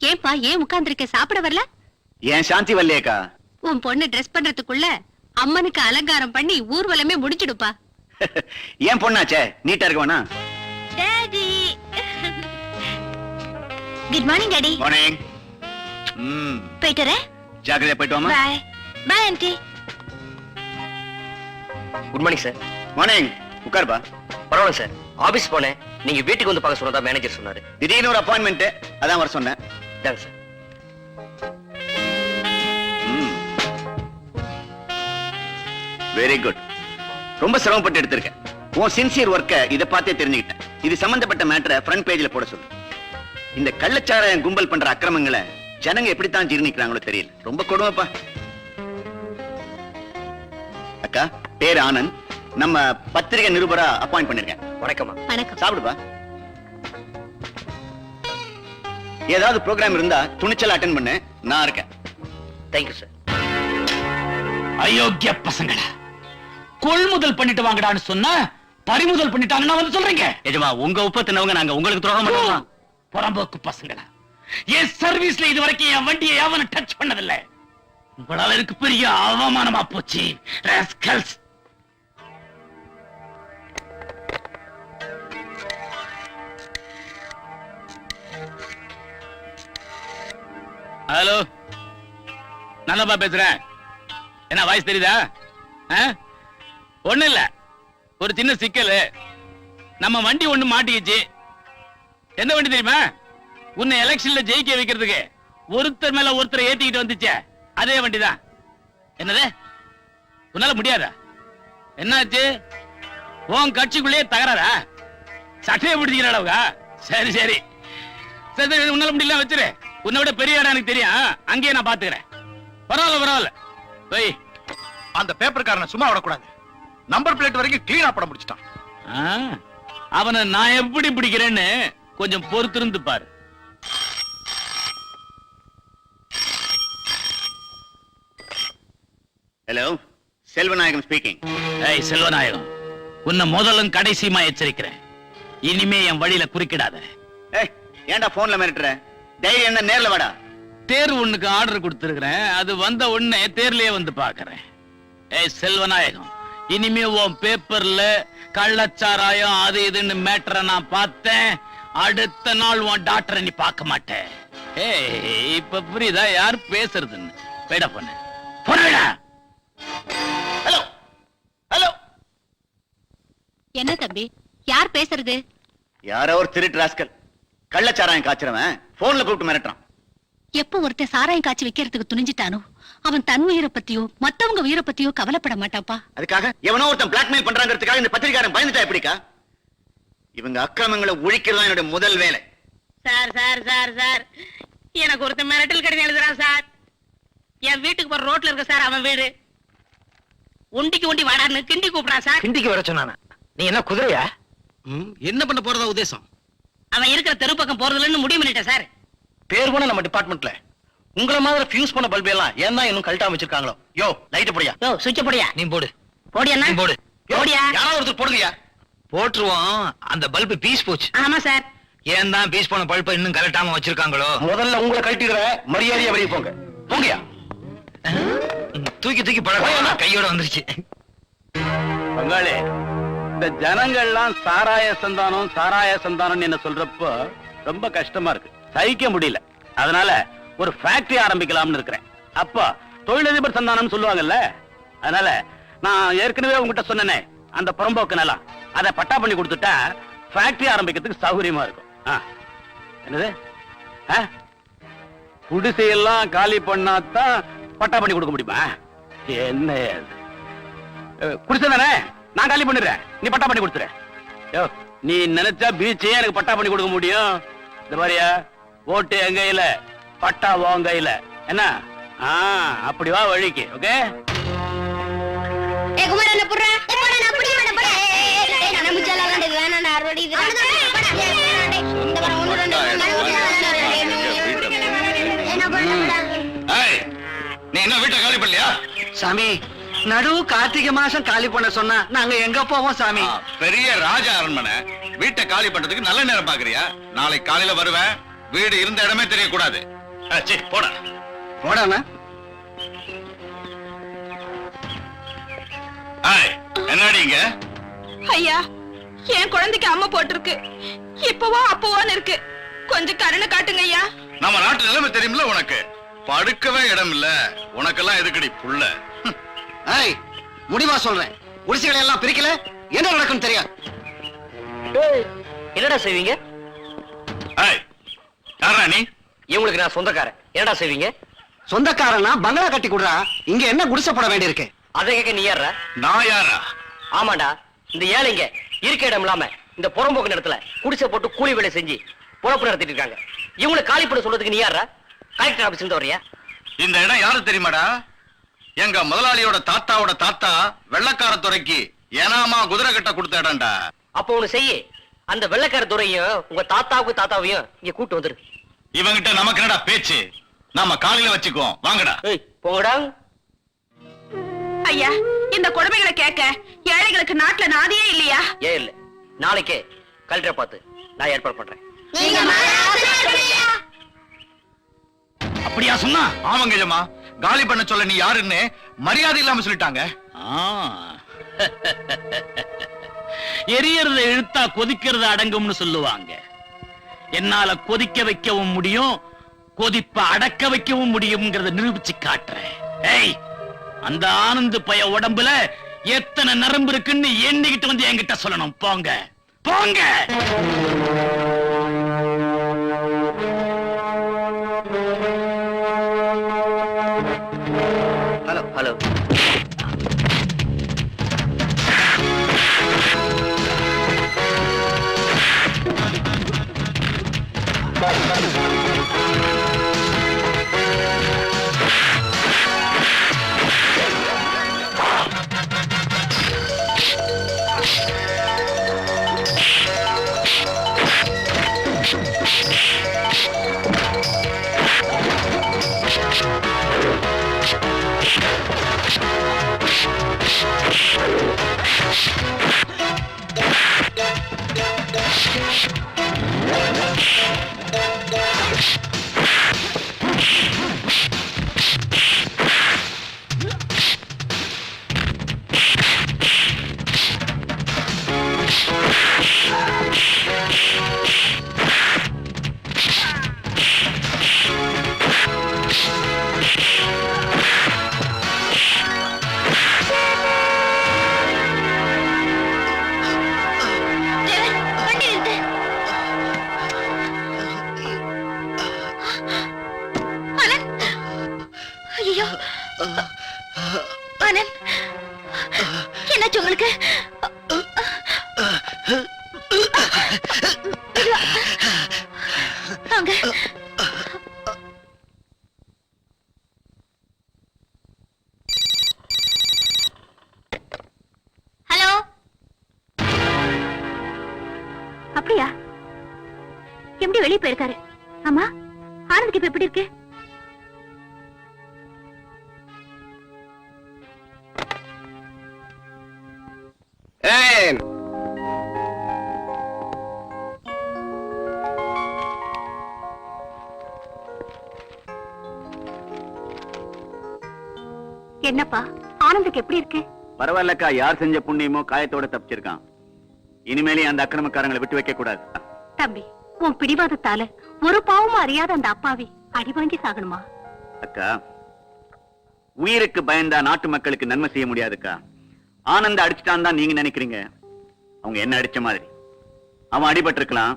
ஏன்பா ஏன் உட்கார்ந்திருக்க? சாப்பிட வரல? ஏன் சாந்தி வரலையேக்கா? உன் பொண்ணு ட்ரெஸ் பண்றதுக்குள்ள அம்மனுக்கு அலங்காரம் பண்ணி ஊர்வலமே முடிச்சிடுப்பா. ஏன் பொண்ணாச்சே, நீட்டா இருக்க வேணா? Daddy good morning daddy. Morning. போயிட்டு வரேன். ஜாக்கிரதையா போயிட்டு வாமா. Bye bye aunty. Good morning sir. Morning. உட்காருப்பா. பரவாயில்ல சார், ஆபீஸ் போனேன், நீங்க வீட்டுக்கு வந்து பார்க்க சொன்னதா மேனேஜர் சொன்னாரு. திடீர்னு ஒரு அப்பாயின்மெண்ட், அதான் வர சொன்னேன். இதாங்க சார். Very good. ரொம்ப சிரமப்பட்டு எடுத்திருக்கேன். உன் சின்சியர் ஒர்க்க இத பார்த்தே தெரிஞ்சுக்கிட்டேன். இது சம்பந்தப்பட்ட மேட்டரை ஃப்ரண்ட் பேஜ்ல போட சொல்லு. இந்த கள்ளச்சாராயம் கும்பல் பண்ற அக்கிரமங்களை ஜனங்க எப்படித்தான் ஜீர்ணிக்கிறாங்களோ தெரியல. ரொம்ப கொடுமைப்பா. அக்கா, பேர் ஆனந்த். நம்ம பத்திரிகை நிருபரா அப்பாயிண்ட் பண்ணிருக்கேன். வணக்கம்மா. வணக்கம். சாப்பிடுப்பா. ஏதாவது ப்ரோக்ராம் இருந்தா துணிச்சல் அட்டென்ட் பண்ணு, நான் இருக்கேன். Thank you sir. அயோக்கிய பசங்களா, கொள்முதல் பண்ணிட்டு வாங்கடான்னு சொன்னா பறிமுதல் பண்ணிட்டாங்கன்னா வந்து சொல்றீங்க. எஜமா, உங்க உப்ப தின்னவங்க நாங்க உங்களுக்கு துரோகம் பண்ணலாம். புறம்போக்கு பசங்களா, என் சர்வீஸ்ல இது வரைக்கும் என் வண்டியை எவனும் டச் பண்ணதில்லை. உங்களால எனக்கு பெரிய அவமானமா போச்சு. ராஸ்கல்ஸ். ஹலோ, நல்லப்பா பேசுறேன். என்ன வாய்ஸ் தெரியுதா? ஒண்ணு இல்ல, ஒரு சின்ன சிக்கல். நம்ம வண்டி ஒண்ணு மாட்டிக்கிச்சு. எந்த வண்டி தெரியுமா? உன்னை எலெக்ஷன்ல ஜெயிக்க வைக்கிறதுக்கு ஒருத்தர் மேல ஒருத்தரை ஏத்திக்கிட்டு வந்துச்சே, அதே வண்டிதான். என்னது, உன்னால முடியாதா? என்னாச்சு? உன் கட்சிக்குள்ளேயே தகராறா? சட்டையை பிடிச்சிக்கிற அளவுக்கா? சரி சரி சரி, உன்னால முடியல வச்சிரு. உன்னை விட பெரிய இடம் எனக்கு தெரியும், அங்கேயே நான் பாத்துக்கிறேன். பரவாயில்ல பரவாயில்ல. போய் அந்த பேப்பர்காரனை சும்மா விடக்கூடாது. நம்பர் பிளேட் வரைக்கும் கிளீனா படம் முடிச்சிட்டான். அவனை நான் எப்படி பிடிக்கிறேன்னு கொஞ்சம் பொறுத்திருந்து பாரு. Hello, Selvanayagam speaking. ஏய் செல்வநாயகம், உன்னை முதலும் கடைசியுமா எச்சரிக்கிறேன். இனிமே என் வழியில குறுக்கிடாத. ஏய், ஏன்டா போன்ல மிரட்டுற? தைரியம் என்ன, நேர்ல வாடா. தேர்வு ஒண்ணுக்கு ஆர்டர் கொடுத்திருக்கிறேன். அது வந்த உடனே தேர்லயே வந்து பாக்குறேன். ஏய் செல்வநாயகம், இனிமே உன் பேப்பர்ல கள்ளச்சாராயம் அது இதுன்னு மேட்டரை நான் பார்த்தேன், அடுத்த நாள் உன் டாக்டரை நீ பார்க்க மாட்டேன். ஏய் இப்ப புரியுதா யார் பேசுறதுன்னு? போயிட பொண்ணு பொண்ணு. ஹலோ ஹலோ, என்ன தம்பி, யார் பேசுறது? யாரோ ஒரு திருட்டு ராஸ்கல் கள்ளச்சாராயம் காய்ச்சறவன் போன்ல கூப்பிட்டு மிரட்டுறான். எப்ப ஒருத்தன் சாராயம் காய்ச்சி வைக்கிறதுக்கு துணிஞ்சிட்டானோ அவன் தன் உயிரை பத்தியோ மத்தவங்க உயிரை பத்தியோ கவலைப்பட மாட்டாப்பா. அதுக்காக எவனோ ஒருத்தன் பிளாக்மெயில் பண்றாங்கிறதுக்காக இந்த பத்திரிகாரன் பயந்துட்டா எப்படிக்கா? இவங்க அக்கிரமங்களை ஒழிக்கிறதா என்னுடைய முதல் வேலை. சார் சார் சார் சார், எனக்கு ஒருத்தன் மிரட்டல் கடிதம் எழுதுறான் சார். என் வீட்டுக்கு போற ரோட்ல இருக்க சார் அவன் வீடு. உண்டிக்கு உண்டி வாடான்னு கிண்டி கூப்பிடுறான் சார். கிண்டிக்கு வர சொன்னானா? நீ என்ன குதிரையா? என்ன பண்ண போறதா உத்தேசம்? அவன் இருக்கிற தெரு பக்கம் போறதுலன்னு முடிவு பண்ணிட்டேன் சார். பேர் போன நம்ம டிபார்ட்மெண்ட்ல உங்கள மாதிரி ஃபியூஸ் பண்ண பல்பு எல்லாம் ஏன் தான் இன்னும் கழட்டாம வச்சிருக்காங்களோ? யோ லைட் போடியா. யோ சுவிட்ச் போடியா. நீ போடு. போடியா நீ போடு. போடியா. யாராவது ஒருத்தர் போடுங்கயா. போட்டுருவோம். அந்த பல்பு பீஸ் போச்சு. ஆமா சார். ஏன் தான் பீஸ் போன பல்பை இன்னும் கலட்டாம வச்சிருக்காங்களோ? முதல்ல உங்களை கழட்டிடுற, மரியாதையா வெளியே போங்க. போங்கயா. தூக்கி தூக்கி பழக கையோட வந்துருச்சு. பங்காளி, இந்த ஜனங்கள்லாம் சாராய சந்தானம் என்ன சொல்றப்போ ரொம்ப கஷ்டமா இருக்கு, சகிக்க முடியல. அதனால ஒரு ஃபேக்டரி ஆரம்பிக்கலாம்னு இருக்கிறேன். அப்போ தொழிலதிபர் சந்தானம் சொல்லுவாங்கல்ல, அதனால நான் ஏற்கனவே உங்ககிட்ட சொன்னேனே அந்த புறம்போக்கு நிலம், அதை பட்டா பண்ணி கொடுத்துட்டா ஃபேக்டரி ஆரம்பிக்கிறதுக்கு சௌகரியமா இருக்கும். என்னது குடிசையெல்லாம் காலி பண்ணாதான் பட்டா பண்ணி கொடுக்க முடியுமா? என்ன குடிசை தானே, நான் காலி பண்ணிடுறேன், நீ பட்டா பண்ணி கொடுத்துற. யோ, நீ நினைச்சா பீச்சே எனக்கு பட்டா பண்ணி கொடுக்க முடியும். இந்த மாதிரியா ஓட்டு என் கையில, பட்டா உன் கையில. என்ன அப்படி வா வழிக்கு. ஓகே, நீ என்ன வீட்டை காலி பண்ணலையா? சாமி, நடு கார்த்திகை மாசம் காலி பண்ண சொன்னா நாங்க எங்க போவோம் சாமி? பெரிய ராஜ அரண்மனை, வீட்டை காலி பண்றதுக்கு நல்ல நேரம் பாக்குறியா? நாளைக்கு காலையில வருவேன், வீடு இருந்த இடமே தெரியக்கூடாது. போட போடாம என்னடிங்க? ஐயா, என் குழந்தைக்கு அம்மா போட்டிருக்கு, இப்பவோ அப்பவோன்னு இருக்கு, கொஞ்சம் கருணை காட்டுங்க ஐயா. நம்ம நாட்டு நிலைமை தெரியுமில்ல உனக்கு, படுக்கவே இடம் இல்ல, உனக்கெல்லாம் எதுக்கடி புள்ள? முடிவா சொல்றேன், குடிசைகளை எல்லாம் பிரிக்கல என்ன நடக்கும் தெரியாது. என்னடா செய்வீங்க? யாரா நீ? இவங்களுக்கு நான் சொந்தக்காரன். என்னடா செய்வீங்க? சொந்தக்காரனா பங்களா கட்டி கொடுறா, இங்க என்ன குடிசை போட வேண்டி இருக்கு? அதை கேட்க நீ யாரா? நான் யாரா? ஆமாண்டா, இந்த ஏழைங்க இருக்க இடம் இல்லாம இந்த புறம்போக்கு இடத்துல குடிசை போட்டு கூலி வேலை செஞ்சு பொழப்பு நடத்திட்டு இருக்காங்க. இவங்களை காலி பண்ண சொல்றதுக்கு நீ யாரா? கலெக்டர் ஆபீஸ் இருந்து வர்றியா? இந்த இடம் யாரு தெரியுமாடா? எங்க முதலாளியோட தாத்தாவோட தாத்தா வெள்ளக்கார துறைக்கு ஏனாமா குதிரை கட்ட கொடுத்த இடம்டா. அப்ப ஒண்ணு செய்ய, அந்த வெள்ளக்கார துறையும் உங்க தாத்தாவையும் இங்க கூட்டு வந்துரு. இவங்கிட்ட நமக்கு என்னடா பேச்சு? நாம காலையில வச்சுக்குவோம், வாங்கடா. போங்கடா. ஐயா, இந்த கொடுமைகளை கேட்க ஏழைகளுக்கு நாட்டுல நாதியே இல்லையா? ஏன் இல்ல, நாளைக்கே கலெக்டரை பார்த்து நான் ஏற்பாடு பண்றேன். அப்படியா சொன்னா? ஆமாங்க ஜமா, காலி பண்ண சொல்ல நீ யாருன்னு மரியாதை இல்லாம சொல்லிட்டாங்க. எரியறத இழுத்தா கொதிக்கிறது அடங்கும்னு சொல்லுவாங்க. என்னால கொதிக்க வைக்கவும் முடியும், கொதிப்ப அடக்க வைக்கவும் முடியும்ங்கறத நிரூபிச்சு காட்டுறேன். ஏய், அந்த ஆனந்த் பய உடம்புல எத்தனை நரம்பு இருக்குன்னு எண்ணிக்கிட்டு வந்து என்கிட்ட சொல்லணும். போங்க போங்க. Hello hello. என்னாச்சு உங்களுக்கு? வாங்க. ஹலோ. அப்படியா? எப்படி வெளியே போயிருக்காரு? ஆமா, ஆனந்துக்கு இப்ப எப்படி இருக்கு? என்னப்பா, ஆனந்துக்கு எப்படி இருக்கு? பரவாயில்லக்கா, யார் செஞ்ச புண்ணியமோ காயத்தோட தப்பிச்சிருக்கான். இனிமேலே அந்த அக்கிரமக்காரங்களை விட்டு வைக்க கூடாது. தம்பி, உன் பிடிவாதத்தால ஒரு பாவமும் அறியாத அந்த அப்பாவி அடி வாங்கி சாகணுமா? அக்கா, உயிருக்கு பயந்தா நாட்டு மக்களுக்கு நன்மை செய்ய முடியாதுக்கா. ஆனந்த அடிச்சுட்டான் தான் நீங்க நினைக்கிறீங்க. அவங்க என்ன அடிச்ச மாதிரி. அவன் அடிபட்டு இருக்கலாம்,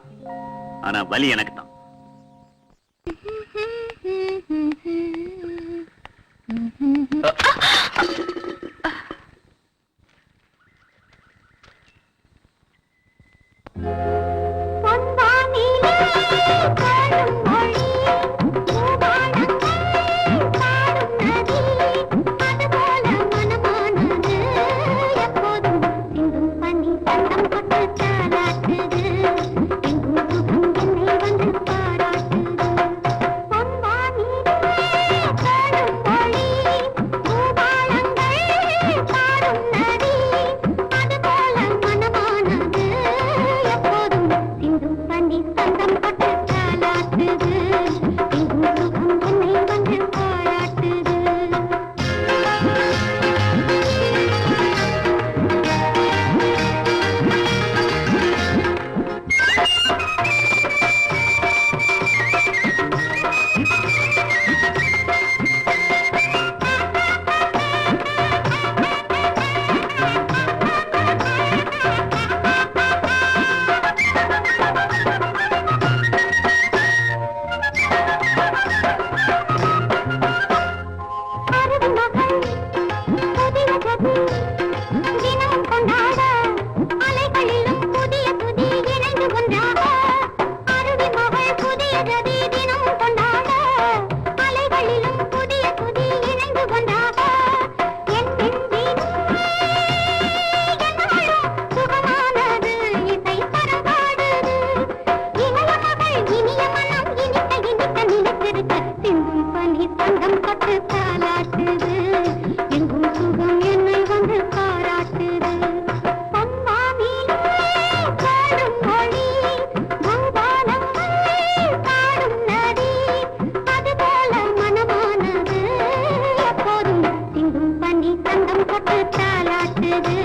ஆனா வலி எனக்கு தான். பாராட்டுது,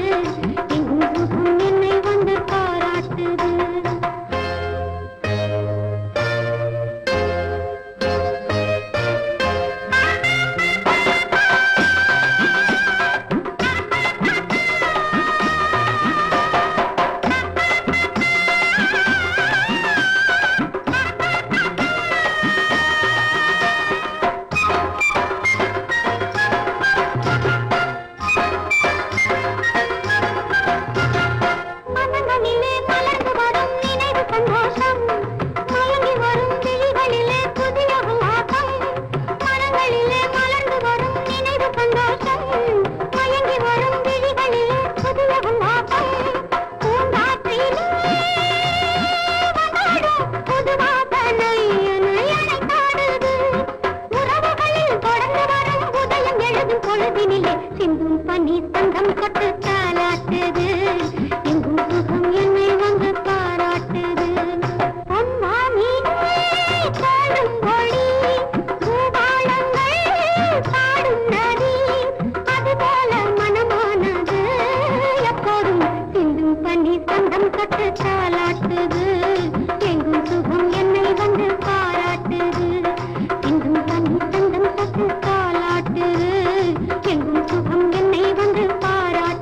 எங்கும் சுகம் என்னை வந்து பாராட்டுது.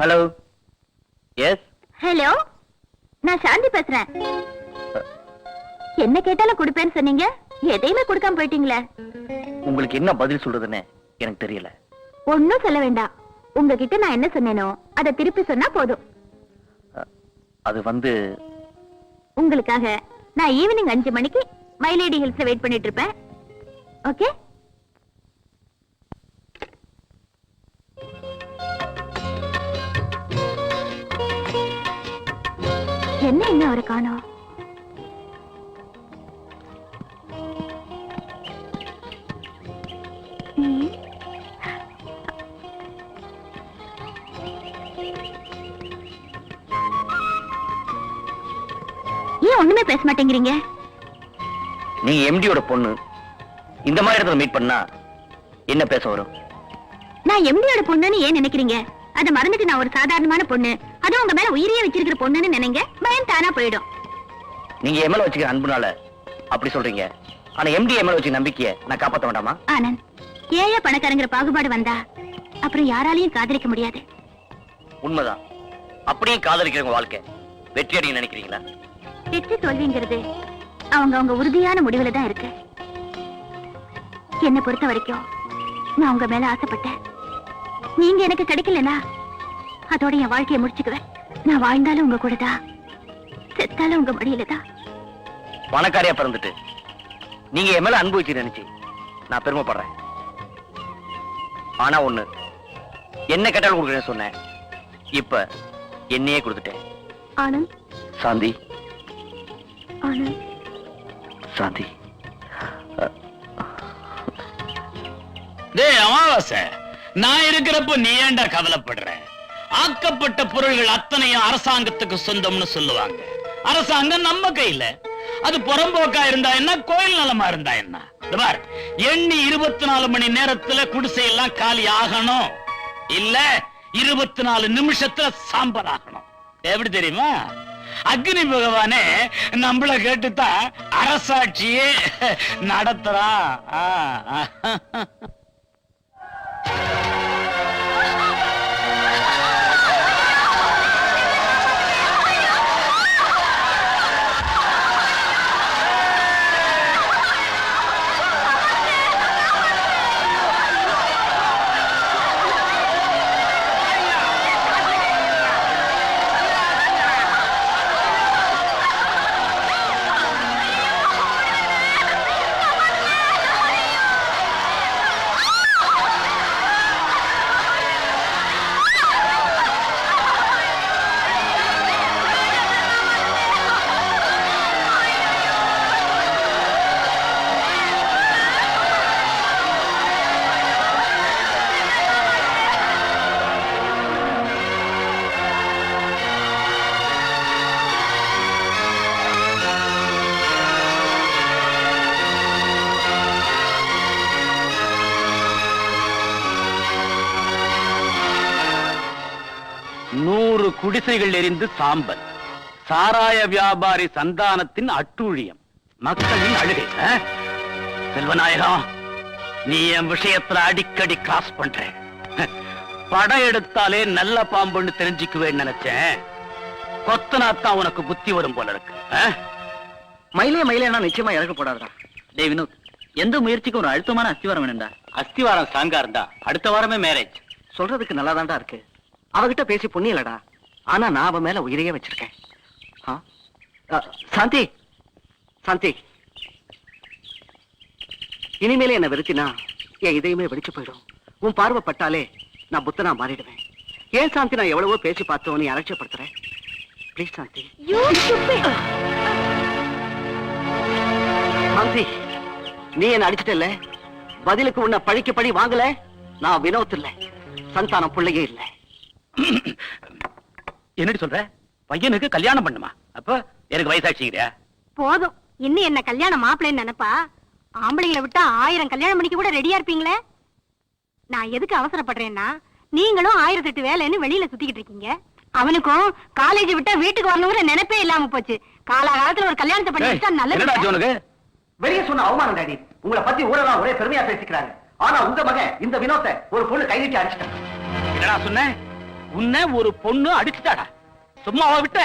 Hello, S. ஹலோ, நான் சாந்தி பேசுறேன். என்ன கேட்டாலும் கொடுப்பேன்னு சொன்னீங்க, எதையுமே கொடுக்காம போயிட்டீங்களே. உங்களுக்கு என்ன பதில் சொல்றதுன்னு எனக்கு தெரியல. ஒன்னும் சொல்ல வேண்டாம். உங்ககிட்ட நான் என்ன சொன்னேனோ அதை திருப்பி சொன்னா போதும். அது வந்து உங்களுக்காக நான் ஈவினிங் 5 மணிக்கு மைலேடி ஹில்ஸ்ல வெயிட் பண்ணிட்டு இருப்பேன். ஓகே? என்ன இன்னும் அவரை காணோம்? ம். ஏன் ஒண்ணுமே பேச மாட்டேங்கிறீங்க? நீங்க எம்டியோட பொண்ணு, இந்த மாதிரி இடத்துல மீட் பண்ணா என்ன பேச வரும்? நான் எம்டியோட பொண்ணுன்னு ஏன் நினைக்கிறீங்க? அதை மறந்துட்டு நான் ஒரு சாதாரணமான பொண்ணு, அதுவும் உங்க மேல உயிரியே வச்சிருக்கிற பொண்ணுன்னு நினைங்க, பயம் தானா போயிடும். நீங்க எம்எல்ஏ வச்சுக்கிற அன்புனால அப்படி சொல்றீங்க. ஆனா எம்டி எம்எல்ஏ வச்சு நம்பிக்கையை நான் காப்பாத்த வேண்டாமா? ஆனந்த், ஏழை பணக்காரங்கிற பாகுபாடு வந்தா அப்புறம் யாராலையும் காதலிக்க முடியாது. உண்மைதான். அப்படியே காதலிக்கிறவங்க வாழ்க்கை வெற்றி அடைய நினைக்கிறீங்களா? வெற்றி தோல்விங்கிறது அவங்க உறுதியான முடிவுல தான் இருக்கு. என்னை பொறுத்த வரைக்கும் நான் உங்க மேல ஆசைப்பட்டேன். நீங்க எனக்கு கிடைக்கலனா அதோட என் வாழ்க்கையை முடிச்சுக்குவேன். நான் வாழ்ந்தாலும் உங்க கூட தான், செத்தாலும் உங்க மடியில தான். பணக்காரியா பிறந்துட்டு நீங்க என் மேல அன்பு வச்சு நினைச்சு நான் பெருமைப்படுறேன். ஆனா ஒண்ணு, என்ன கேட்டாலும் கொடுக்குறேன்னு சொன்னேன். இப்ப என்னையே கொடுத்துட்டேன். ஆனந்த், சாந்தி, ஆனந்த், சாந்தி. டேய் அமாவாசை, நான் இருக்கிறப்ப நீ ஏன்டா கவலைப்படுற? ஆக்கப்பட்ட பொருள்கள் அத்தனையும் அரசாங்கத்துக்கு சொந்தம்னு சொல்லுவாங்க. அரசாங்கம் நம்ம கையில. அது புறம்போக்கா இருந்தா என்ன, கோயில் நலமா இருந்தா என்ன? பார், எண்ணி 24 மணி நேரத்துல குடிசையெல்லாம் காலி ஆகணும். இல்ல 24 நிமிஷத்துல சாம்பல் ஆகணும். எப்படி தெரியுமா? அக்னி பகவானே நம்மள கேட்டுதான் அரசாட்சியே நடத்துறான். குடிசைகள் எரிந்து சாம்பல். சாராய வியாபாரி சந்தானத்தின் அட்டூழியம். மக்களின் அழுகை. செல்வநாயகம், நீ என் விஷயத்துல அடிக்கடி கிராஸ் பண்ற. படம் எடுத்தாலே நல்ல பாம்புன்னு தெரிஞ்சுக்குவேன்னு நினைச்சேன். கொத்தனாத்தான் உனக்கு புத்தி வரும் போல இருக்கு. மயிலேனா நிச்சயமா இறக்க போடாதா? டேய் வினோத், எந்த முயற்சிக்கும் ஒரு அழுத்தமான அஸ்திவாரம் வேணும்டா. அஸ்திவாரம் ஸ்ட்ராங்கா இருந்தா அடுத்த வாரமே மேரேஜ். சொல்றதுக்கு நல்லாதான்டா இருக்கு. அவகிட்ட பேசி புண்ணியலடா. ஆனா நான் அவன் மேல உயிரையே வச்சிருக்கேன். சாந்தி, சாந்தி, இனிமேலே என்ன வெறுத்தினா என் இதயமே வெடிச்சு போயிடும். உன் பார்வை பட்டாலே நான் புத்தனா மாறிடுவேன். ஏன் சாந்தி, நான் எவ்வளவோ பேசி பார்த்தோம், நீ அலட்சியப்படுத்துறேன். ப்ளீஸ் சாந்தி. சாந்தி, நீ என்ன அடிச்சிட்டல, பதிலுக்கு உன்னை பழிக்கு பழி வாங்கல. நான் வினோத் இல்ல, சந்தானம் பிள்ளையே இல்ல. என்னடி சொல்ற? பையனுக்கு கல்யாணம் பண்ணுமா? அப்ப எனக்கு வயசாச்சுக்கிறியா? போதும், இன்னும் என்ன கல்யாணம் மாப்பிள்ளைன்னு நினைப்பா? ஆம்பளைங்களை விட்டா 1000 கல்யாணம் பண்ணிக்க கூட ரெடியா இருப்பீங்களே. நான் எதுக்கு அவசரப்படுறேன்னா, நீங்களும் 1008 வேலைன்னு வெளியில சுத்திக்கிட்டு இருக்கீங்க. அவனுக்கும் காலேஜ் விட்டா வீட்டுக்கு வரணுங்கிற நினைப்பே இல்லாம போச்சு. காலகாலத்துல ஒரு கல்யாணத்தை பண்ணி நல்லது. வெளியே சொன்ன அவமானம் டாடி. உங்களை பத்தி ஊரெல்லாம் ஒரே பெருமையா பேசிக்கிறாங்க. ஆனா உங்க மகன் இந்த வினோத்தை ஒரு பொண்ணு கைவிட்டு அடிச்சிட்டான். என்னடா சொன்ன? உன்னை ஒரு பொண்ணு அடிச்சுட்டாடா, சும்மாவா விட்ட?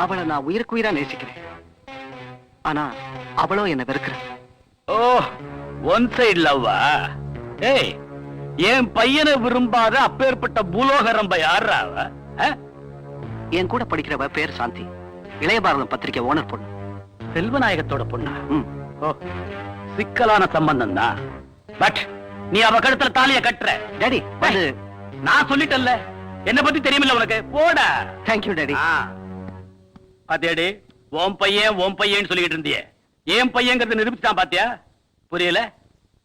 அவளை நான் உயிருக்கு உயிரா நேசிக்கிறேன். ஆனா அவளும் என்ன வெறுக்கிறேன். ஓ, ஒன் சைடு லவ்வா? ஏய், என் பையனை விரும்பாத அப்பேற்பட்ட பூலோக ரம்ப யாரா அவ? என் கூட படிக்கிறவ பேர் சாந்தி, இளைய பாரதம் பத்திரிகை ஓனர் பொண்ணு. செல்வநாயகத்தோட பொண்ணா? ஓ, சிக்கலான சம்பந்தம் தான். பட் நீ அவ கழுத்துல தாலிய கட்டுற. டாடி அது நான் சொல்லிட்டேன்ல, என்ன பத்தி தெரியுமில்ல உனக்கு? போடா. Thank you daddy. பாத்தியாடி, ஓம் பையன் சொல்லிட்டு இருந்தியே, ஏன் பையங்கிறத நிரூபிச்சான் பாத்தியா? புரியல?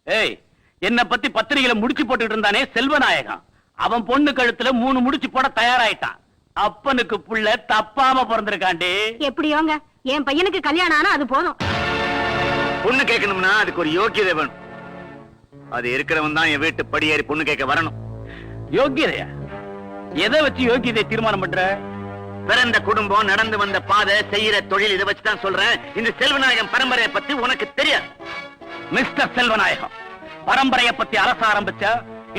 ஏய், என்ன பத்தி பத்திரிகையில முடிச்சு போட்டுட்டு இருந்தானே செல்வநாயகம், அவன் பொண்ணு கழுத்துல 3 முடிச்சு போட தயாராயிட்டான். அப்பனுக்கு புள்ள தப்பாம பிறந்திருக்காண்டி. எப்படியோங்க என் பையனுக்கு கல்யாணம் ஆனா அது போதும். பொண்ணு கேட்கணும்னா அதுக்கு ஒரு யோக்கியதை வேணும். அது இருக்கிறவன் தான் என் வீட்டு படியேறி பொண்ணு கேட்க வரணும். யோக்கியதையா? எதை வச்சு யோக்கியதை தீர்மானம் பண்ற? பிறந்த குடும்பம், நடந்து வந்த பாதை, செய்யற தொழில், இதை வச்சுதான் சொல்றேன். இந்த செல்வநாயகம் பரம்பரையை பத்தி உனக்கு தெரியாது. மிஸ்டர் செல்வநாயகம், பரம்பரையை பத்தி அரச ஆரம்பிச்ச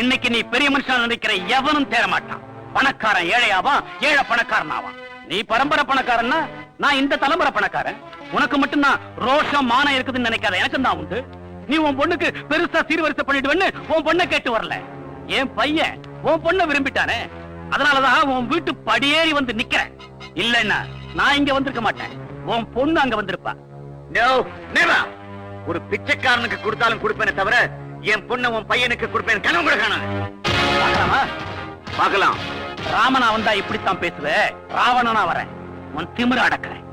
இன்னைக்கு நீ பெரிய மனுஷன் நினைக்கிற எவனும் தேர மாட்டான். பணக்காரன் ஏழையாவான், ஏழை பணக்காரன் ஆவான். நீ பரம்பரை பணக்காரன்னா நான் இந்த தலைமுறை பணக்காரன். உனக்கு மட்டும் நான் ரோஷம் மானம் இருக்குதுன்னு நினைக்காத, எனக்கு தான் உண்டு. நீ உன் பொண்ணுக்கு பெருசா சீர்வரிசை பண்ணிடுவேன்னு உன் பொண்ணை கேட்டு வரல. என் பையன் உன் பொண்ணை விரும்பிட்டானே, அதனாலதான் உன் வீட்டு படியேறி வந்து நிக்கிறேன். இல்லன்னா நான் இங்க வந்திருக்க மாட்டேன், உன் பொண்ணு அங்க வந்திருப்பா. No, never. ஒரு பிச்சைக்காரனுக்கு கொடுத்தாலும் கொடுப்பேனே தவிர என் பொண்ணை உன் பையனுக்கு கொடுப்பேன் கனவு கூட காணாது. பார்க்கலாமா? பார்க்கலாம். ராமனா வந்தா இப்படித்தான் பேசுவேன், ராவணனா வரேன், உன் திமிர அடக்கிறேன்.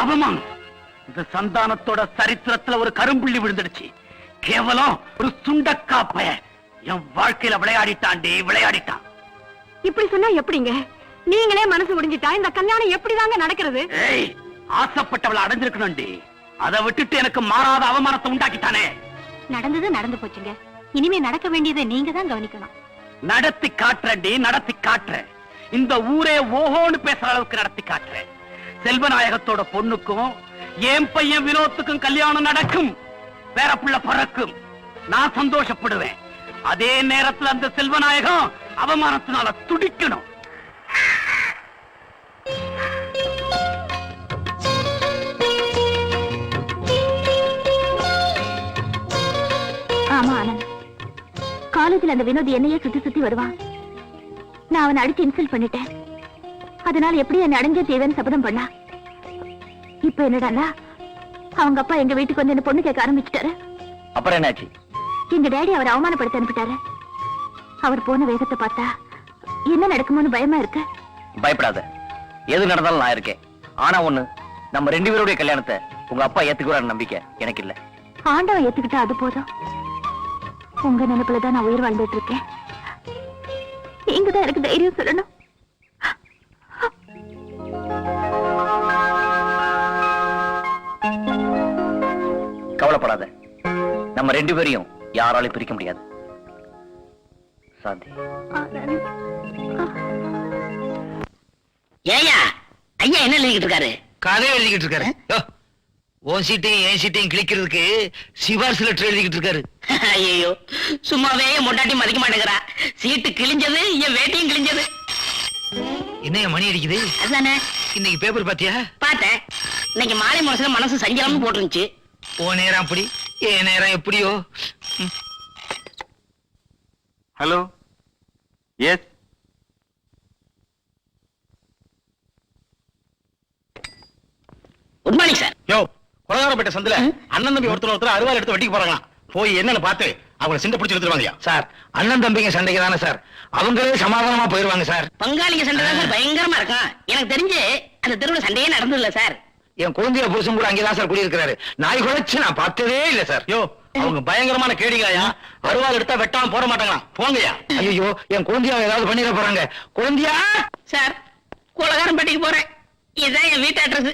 அவமானம். இந்த சந்தானத்தோட சரித்திரத்துல ஒரு கரும்புள்ளி விழுந்துடுச்சு. கேவலம் ஒரு சுண்டக்காப்பைய என் வாழ்க்கையில விளையாடிட்டாண்டி, விளையாடிட்டான். இப்படி சொன்னா எப்படிங்க? நீங்களே மனசு முடிஞ்சிட்டா இந்த கல்யாணம் எப்படிதாங்க நடக்கிறது? ஏய், ஆசைப்பட்டவளை அடைஞ்சிருக்கணும்டி, அதை விட்டுட்டு எனக்கு மாறாத அவமானத்தை உண்டாக்கிட்டானே. நடந்தது நடந்து போச்சுங்க, இனிமே நடக்க வேண்டியதை நீங்க தான் கவனிக்கணும். நடத்தி காட்டுறேன்டி, நடத்தி காட்டுறேன். இந்த ஊரே ஓஹோன்னு பேசுற அளவுக்கு நடத்தி காட்டுறேன். செல்வநாயகத்தோட பொண்ணுக்கும் என் பையன் வினோத்துக்கும் கல்யாணம் நடக்கும், வேற புள்ள பறக்கும். நான் சந்தோஷப்படுவேன். அதே நேரத்துல அந்த செல்வநாயகம் அவமானத்தினால துடிக்கணும். ஆமா ஆனந்த், காலேஜ்ல அந்த வினோத் என்னையே சுத்தி சுத்தி வருவான். நான் அவனை அடிச்சு இன்சல்ட் பண்ணிட்டேன். அதனால எப்படி என்னை அடைஞ்சே தேவைன்னு சபதம் பண்ணா. இப்ப என்னடான்னா அவங்க அப்பா எங்க வீட்டுக்கு வந்து என்ன பொண்ணு கேட்க ஆரம்பிச்சுட்டாரு. அப்புறம் என்னாச்சு? எங்க டேடி அவரை அவமானப்படுத்த அனுப்பிட்டாரு. அவர் போன வேகத்தை பார்த்தா என்ன நடக்குமோன்னு பயமா இருக்கு. பயப்படாத, எது நடந்தாலும் நான் இருக்கேன். ஆனா ஒண்ணு, நம்ம 2 பேருடைய கல்யாணத்தை உங்க அப்பா ஏத்துக்குவாரு நம்பிக்கை எனக்கு இல்ல. ஆண்டவன் ஏத்துக்கிட்டா அது போதும். உங்க நினைப்புலதான் நான் உயிர் வாழ்ந்துட்டு இருக்கேன். நீங்க தான் எனக்கு தைரியம் சொல்லணும். கவலைப்படாத, நம்ம 2 பேரையும் யாராலையும் பிரிக்க முடியாது. சாந்தி, ஏயா ஐயா என்ன எழுதிக்கிட்டு இருக்காரு? கதை எழுதிக்கிட்டு இருக்காரு. யோ, உன் சீட்டையும் என் சீட்டையும் கிழிக்கிறதுக்கு சிபாரிசு லெட்டர் எழுதிக்கிட்டு இருக்காரு. ஐயோ, சும்மாவே மொண்டாட்டி மதிக்க மாட்டேங்கிறா. சீட்டு கிழிஞ்சது, என் வேட்டையும் கிழிஞ்சது. என்ன மணி அடிக்குது? அதுதானே. இன்னைக்கு பேப்பர் பாத்தியா? பார்த்தேன். இன்னைக்கு மாலை முரசுல மனசு சஞ்சலம்னு போட்டுருந்துச்சு. ஓ நேரம் அப்படி, என் நேரம் எப்படியோ. Hello, yes. Good morning sir. யோ, கொலகாரப்பட்ட சந்தில அண்ணன் தம்பி ஒருத்தர் அருவாள் எடுத்து வெட்டிக்கு போறாங்களாம். போய் என்னன்னு பார்த்து அவங்களை சிண்டை பிடிச்சு எடுத்துருவாங்க. சார், அண்ணன் தம்பிங்க சண்டைக்கு தானே சார், அவங்களே சமாதானமா போயிருவாங்க சார். பங்காளிங்க சண்டை தான் சார் பயங்கரமா இருக்கும். எனக்கு தெரிஞ்சு அந்த தெருவுல சண்டையே நடந்தது இல்ல சார். என் குழந்தைய புருஷன் கூட அங்கேதான் சார் குடியிருக்கிறாரு. நாய் குலைச்சு நான் பார்த்ததே இல்ல சார். யோ, அவங்க பயங்கரமான கேடிகாயா, அருவாள் எடுத்தா வெட்டாம போட மாட்டாங்களாம். போங்கயா. ஐயோ, என் குழந்தையா ஏதாவது பண்ணிட போறாங்க. குழந்தையா சார், கொலகாரம்பட்டிக்கு போறேன். இதுதான் என் வீட்டு அட்ரஸ்.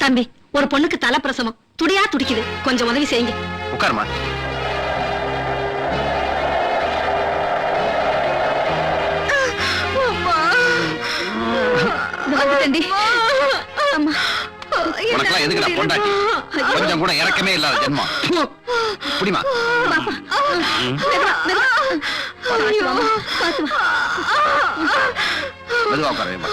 தம்பி, ஒரு பொண்ணுக்கு தலை பிரசவம், துடியா துடிக்குது, கொஞ்சம் உதவி செய்யுங்க. உட்காருமா. வந்துட்டேன்டி. அம்மா, உனக்கெல்லாம் எதுக்குடா பொண்டாட்டி? கொஞ்சம் கூட இறக்கமே இல்லாத ஜென்மம். புடிமா. மெதுவா உட்காருமா.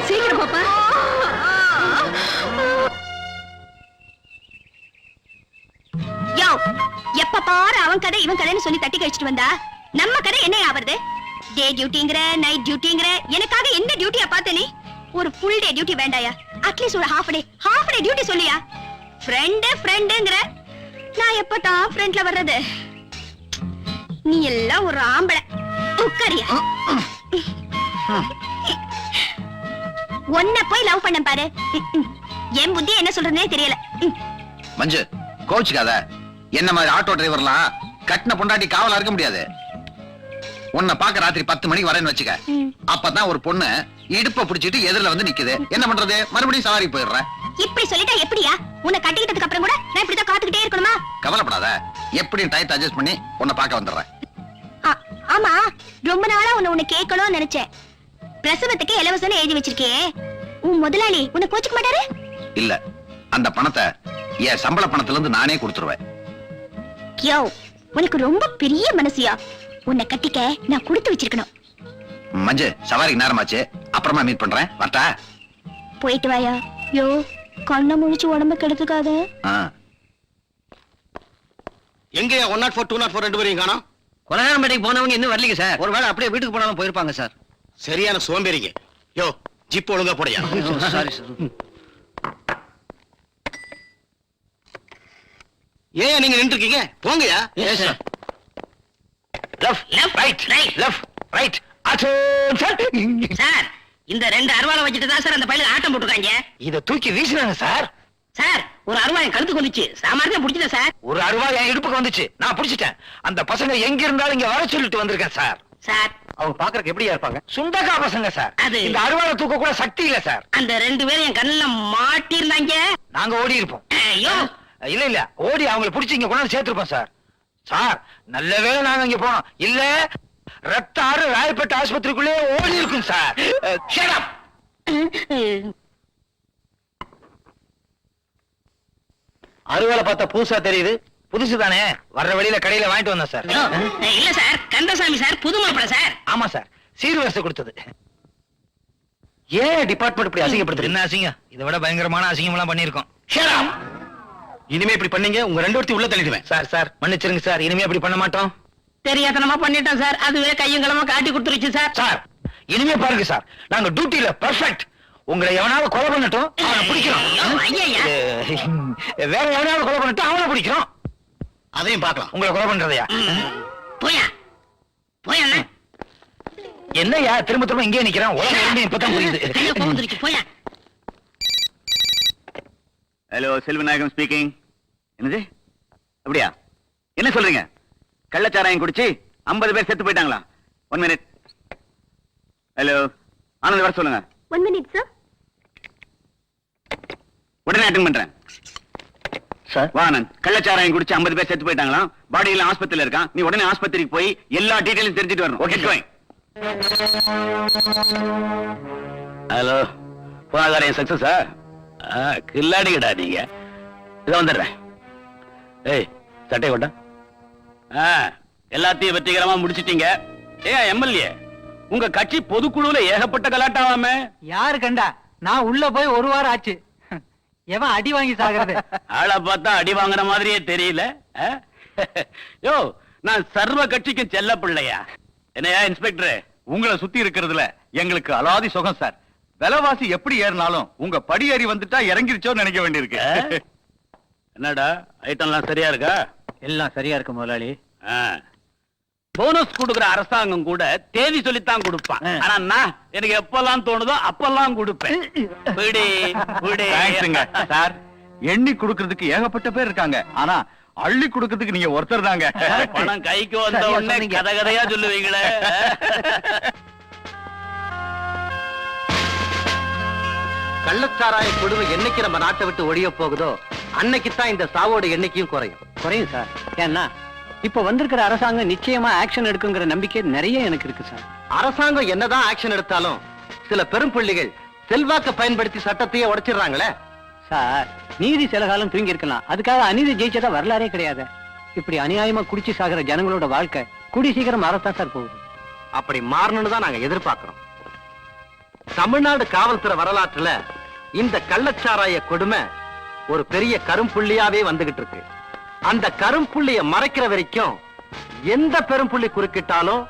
சீக்கிரம் பாப்பா. யோ, எப்ப பாரு அவன் கடை இவன் கடைன்னு சொல்லி தட்டி கழிச்சிட்டு வந்தா நம்ம கடை என்ன ஆவறது? டே டியூட்டிங்கற, நைட் டியூட்டிங்கற, எனக்காக என்ன டியூட்டியா பார்த்த நீ? ஒரு ஃபுல் டே டியூட்டி வேண்டாயா? அட்லீஸ்ட் ஒரு ஹாஃப் டே டியூட்டி சொல்லியா? ஃப்ரெண்டுங்கற, நான் எப்பதான் ஃப்ரெண்ட்ல வர்றது? நீ எல்லாம் ஒரு ஆம்பளை. உட்காரியா? ஒன்ன போய் லவ் பண்ண பாரு. என் புத்தி என்ன சொல்றதுனே தெரியல. மஞ்சு, கோச்சுக்காத. என்ன மாதிரி ஆட்டோ டிரைவர்லாம் கட்டின பொண்டாட்டி காவலா இருக்க முடியாது. உன்னை பாக்க ராத்திரி 10 மணிக்கு வரேன்னு வச்சுக்க. அப்பதான் ஒரு பொண்ணு இடுப்ப பிடிச்சிட்டு எதிரில வந்து நிக்குது. என்ன பண்றது? மறுபடியும் சவாரி போயிடுறேன். இப்படி சொல்லிட்டா எப்படியா? உன்னை கட்டிக்கிட்டதுக்கு அப்புறம் கூட நான் இப்படிதான் காத்துக்கிட்டே இருக்கணுமா? கவலைப்படாத, எப்படியும் டயத்தை அட்ஜஸ்ட் பண்ணி உன்னை பார்க்க வந்துடுறேன். ஆமா, ரொம்ப நாளா உன்னை கேட்கணும்னு நினைச்சேன். பிரசவத்துக்கு இலவசம்னு எழுதி வச்சிருக்கே, உன் முதலாளி உன்னை கோச்சுக்க மாட்டாரு? இல்ல, அந்த பணத்தை என் சம்பள பணத்துல இருந்து நானே கொடுத்துருவேன். யோ, உனக்கு ரொம்ப பெரிய மனசியா? உன்னை கட்டிக்க நான் கொடுத்து வச்சிருக்கணும். மஞ்சு, சவாரிக்கு நேரமாச்சு, அப்புறமா மீட் பண்றேன். வரட்டா? போயிட்டு வாயா. யோ, கண்ணை முழிச்சு உடம்ப கெடுத்துக்காத. எங்கயா 104 204 ரெண்டு பேரையும் காணோம்? கொலகாரம்பேட்டைக்கு போனவங்க இன்னும் வரலீங்க சார். ஒருவேளை அப்படியே வீட்டுக்கு போனாலும் போயிருப்பாங்க சார். சரியான சோம்பேறிங்க. யோ, ஜிப் ஒழுங்கா போடையா. Sorry sir. ஏன் நீங்க நின்று இருக்கீங்க? போங்கயா. Yes sir. Left right left right. Sir, இந்த 2 அருவாளை வச்சுட்டு தான் சார் அந்த பையல ஆட்டம் போட்டுருக்காங்க. இத தூக்கி வீசினாங்க சார். சார், ஒரு அருவா என் கழுத்துக்கு வந்துச்சு. சாமானியா புடிச்சிட்டேன் சார். ஒரு அருவா என் இடுப்புக்கு வந்துச்சு, நான் புடிச்சிட்டேன். அந்த பசங்க எங்க இருந்தாலும் இங்க வர சொல்லிட்டு வந்திருக்கேன் சார். சார், அவங்க பாக்குறதுக்கு எப்படியா இருப்பாங்க? சுண்டக்கா பசங்க சார். அது- இந்த அருவாளை தூக்க கூட சக்தி இல்ல சார். அந்த 2 பேரும் என் கண்ணுல மாட்டிருந்தாங்க. நாங்க ஓடி இருப்போம். ஐயோ, இல்ல ஓடி அவங்களை புடிச்சு இங்க கொண்டாந்து சேர்த்திருப்போம் சார். சார், நல்ல வேளை நாங்க இங்க போனோம். இல்ல ரத்த ஆறு ராயப்பேட்டை ஆஸ்பத்திரிக்குள்ளே ஓடி இருக்கும் சார். Shut up. அருவாளை பார்த்தா புதுசா தெரியுது. புதுசு தானே, வர்ற வழியில கடையில வாங்கிட்டு வந்தோம் சார். இல்ல சார், கந்தசாமி சார், புது மாப்பிள சார். ஆமா சார், சீர்வரிசை கொடுத்தது. ஏன் டிபார்ட்மெண்ட் இப்படி அசிங்கப்படுத்துது? என்ன அசிங்கம்? இதை விட பயங்கரமான அசிங்கம் எல்லாம் பண்ணிருக்கோம். இனிமே இப்படி பண்ணீங்க, உங்க 2 பேர்த்தையும் உள்ள தள்ளிடுவேன். சார் மன்னிச்சிருங்க சார், இனிமே அப்படி பண்ண மாட்டோம். தெரியாதனமா பண்ணிட்டேன் சார். அதுவே கையும் களமா காட்டி கொடுத்துருச்சு சார். சார், இனிமே பாருங்க சார், நாங்க டியூட்டில பெர்ஃபெக்ட். உங்களை எவனாவது கொலை பண்ணட்டும், அவனை பிடிக்கிறோம். ஐயா, வேற எவனாவது கொலை பண்ணட்டும், அவனை பிடிக்கிறோம். அதையும் பார்க்கலாம். உங்களை கொலை பண்றதையா? போயா போயா அண்ணா. என்னையா திரும்ப திரும்ப இங்கே நிக்கிறான்? உலகம் இப்பதான் புரியுது. கையில கோவம் வந்துருச்சு. போயா. Hello, Selvanayagam speaking. என்னது? அப்படியா? என்ன சொல்றீங்க? கள்ளச்சாராயம் குடிச்சு 50 பேர் செத்து போயிட்டாங்களா? 1 மினிட். ஹலோ, ஆனந்த் வர சொல்லுங்க. 1 minute sir. உடனே அட்டெண்ட் பண்றேன். சார், வா ஆனந்த். கள்ளச்சாராயம் குடிச்சு 50 பேர் செத்து போயிட்டாங்களா? பாடி எல்லாம் ஆஸ்பத்திரியில இருக்கான். நீ உடனே ஆஸ்பத்திரிக்கு போய் எல்லா டீடைலும் தெரிஞ்சுட்டு வரணும். Okay going. ஹலோ, போகாதாரியம் சக்சஸா? கில்லாடிங்கடா நீங்க. இதை வந்துடுறேன். ஏய், சட்டை கொண்டா. எல்லாத்தையும் வெற்றிகரமா முடிச்சிட்டீங்க. எம்எல்ஏ, உங்க கட்சி பொதுக்குழுல ஏகப்பட்ட கலாட்டாவாமே. யாரு கண்டா? நான் உள்ள போய் 1 வாரம் ஆச்சு. எவன் அடி வாங்கி சாகிறது? ஆளை பார்த்தா அடி வாங்குற மாதிரியே தெரியல. யோ, நான் சர்வ கட்சிக்கும் செல்ல பிள்ளையா? என்னையா இன்ஸ்பெக்டர், உங்களை சுத்தி இருக்கிறதுல எங்களுக்கு அலாதி சுகம் சார். விலைவாசி எப்படி ஏறினாலும் உங்க படி ஏறி வந்துட்டா இறங்கிருச்சோன்னு நினைக்க வேண்டியிருக்கு. என்னடா ஐட்டம்லாம் சரியா இருக்கா? எல்லாம் சரியா இருக்கு முதலாளி. போனஸ் கொடுக்கிற அரசாங்கம் கூட தேதி சொல்லித்தான் கொடுப்பான். ஆனா நான் எனக்கு எப்பெல்லாம் தோணுதோ அப்பெல்லாம் கொடுப்பேன். விடு, விடு. தேங்க்ஸுங்க சார். எண்ணி கொடுக்கிறதுக்கு ஏகப்பட்ட பேர் இருக்காங்க, ஆனா அள்ளி கொடுக்கிறதுக்கு நீங்க ஒருத்தர் தாங்க. பணம் கைக்கு வந்த உடனே கதை கதையா சொல்லுவீங்களே. கள்ளச்சாராய கொடுமை என்னைக்கு நம்ம நாட்டை விட்டு ஒழிய போகுதோ அன்னைக்கு தான் இந்த சாவோட எண்ணிக்கையும் குறையும் சார். ஏன்னா இப்ப வந்திருக்கிற அரசாங்கம் நிச்சயமா ஆக்ஷன் எடுக்குங்கிற நம்பிக்கை நிறைய எனக்கு இருக்கு சார். அரசாங்கம் என்னதான் ஆக்ஷன் எடுத்தாலும் சில பெரும் புள்ளிகள் செல்வாக்க பயன்படுத்தி சட்டத்தையே உடைச்சிடுறாங்களே. சார், நீதி சில காலம் தூங்கி இருக்கலாம், அதுக்காக அநீதி ஜெயிச்சதா வரலாறே கிடையாது. இப்படி அநியாயமா குடிச்சு சாகுற ஜனங்களோட வாழ்க்கை கூடி சீக்கிரம் மாறத்தான் சார் போகுது. அப்படி மாறணும்னு தான் நாங்க எதிர்பார்க்கிறோம். தமிழ்நாடு காவல்துறை வரலாற்றுல இந்த கள்ளச்சாராய கொடுமை ஒரு பெரிய கரும்புள்ளியாவே வந்துகிட்டு இருக்கு. அந்த கரும்புள்ளிய மறைக்கிற வரைக்கும் எந்த பெரும்புள்ளி குறுக்கிட்டாலும்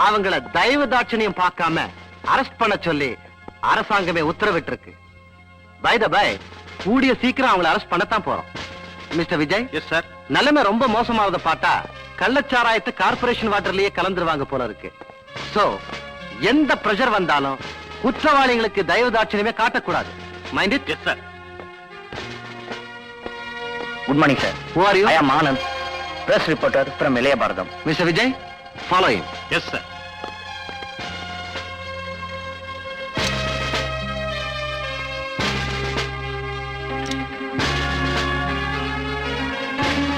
அவங்கள தயவு தாட்சணியம் பார்க்காம அரெஸ்ட் பண்ண சொல்லி அரசாங்கமே உத்தரவிட்டு இருக்கு. பை த பை, கூடிய சீக்கிரம் அவங்களை அரெஸ்ட் பண்ணத்தான் போறோம். மிஸ்டர் விஜய். Yes sir. நிலைமை ரொம்ப மோசமாவத பார்த்தா கள்ளச்சாராயத்தை கார்பரேஷன் வாட்டர்லயே கலந்துருவாங்க போல இருக்கு. சோ எந்த பிரஷர் வந்தாலும் குற்றவாளிகளுக்கு தயவு தாட்சணியமே காட்டக்கூடாது. Mind it? Yes sir. Good morning sir. Who are you? I am Anand, press reporter from Ilaya Bharatham. Mister Vijay, follow him. Yes sir.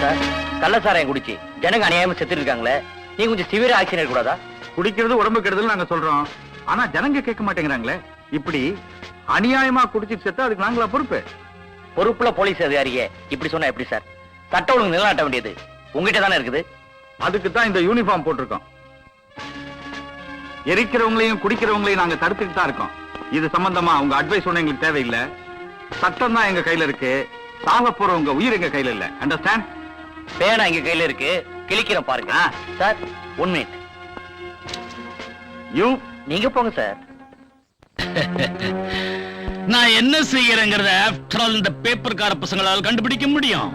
Sir, கள்ளச்சாராயம் குடிச்சு ஜனங்க அநியாயமா செத்துட்டு இருக்காங்களே, நீ கொஞ்சம் சிவியர் ஆக்ஷன் எடுக்கூடாதா? குடிக்கிறது உடம்பு கெடுதல் நாங்க சொல்றோம், ஆனா ஜனங்க கேட்க மாட்டேங்கிறாங்களே. இப்படி அநியாயமா குடிச்சிட்டு செத்தா அதுக்கு நாங்களா பொறுப்பு? பொறுப்புல போலீஸ் அதிகாரியே இப்படி சொன்னா எப்படி சார்? சட்ட ஒழுங்கு நிலைநாட்ட வேண்டியது உங்ககிட்ட தானே இருக்குது. அதுக்கு தான் இந்த யூனிஃபார்ம் போட்டிருக்கோம். எரிக்கிறவங்களையும் குடிக்கிறவங்களையும் நாங்க தடுத்துட்டு தான் இருக்கோம். இது சம்பந்தமா உங்க அட்வைஸ் ஒண்ணு எங்களுக்கு தேவையில்லை. சட்டம் தான் எங்க கையில இருக்கு. சாக போறவங்க உயிர் எங்க கையில இல்ல. அண்டர்ஸ்டாண்ட்? பேனா எங்க கையில இருக்கு, கிழிக்கிறோம் பாருங்க. Sir, 1 minute. யூ நீங்க போங்க சார். நான் என்ன செய்யறேங்கிறத ஆஃப்டர் ஆல் இந்த பேப்பர்கார பசங்களால் கண்டுபிடிக்க முடியும்.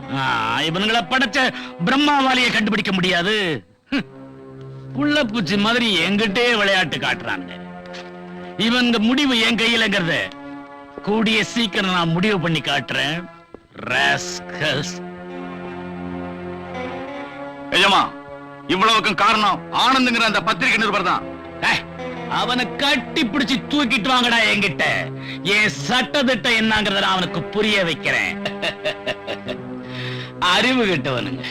இவனுங்களை படைச்ச பிரம்மாவாலிய கண்டுபிடிக்க முடியாது. புள்ள பூச்சி மாதிரி எங்கிட்டே விளையாட்டு காட்டுறாங்க. இவங்க முடிவு என் கையிலங்கிறத கூடிய சீக்கிரம் நான் முடிவு பண்ணி காட்டுறேன். ராஸ்கல்ஸ். எஜமா, இவ்வளவுக்கும் காரணம் ஆனந்துங்கிற அந்த பத்திரிகை நிருபர் தான். அவனை கட்டி பிடிச்சு தூக்கிட்டு வாங்கடா என்கிட்ட. என் சட்டத்திட்டம் என்னங்கறத நான் அவனுக்கு புரிய வைக்கிறேன். அறிவு கெட்டவனுங்க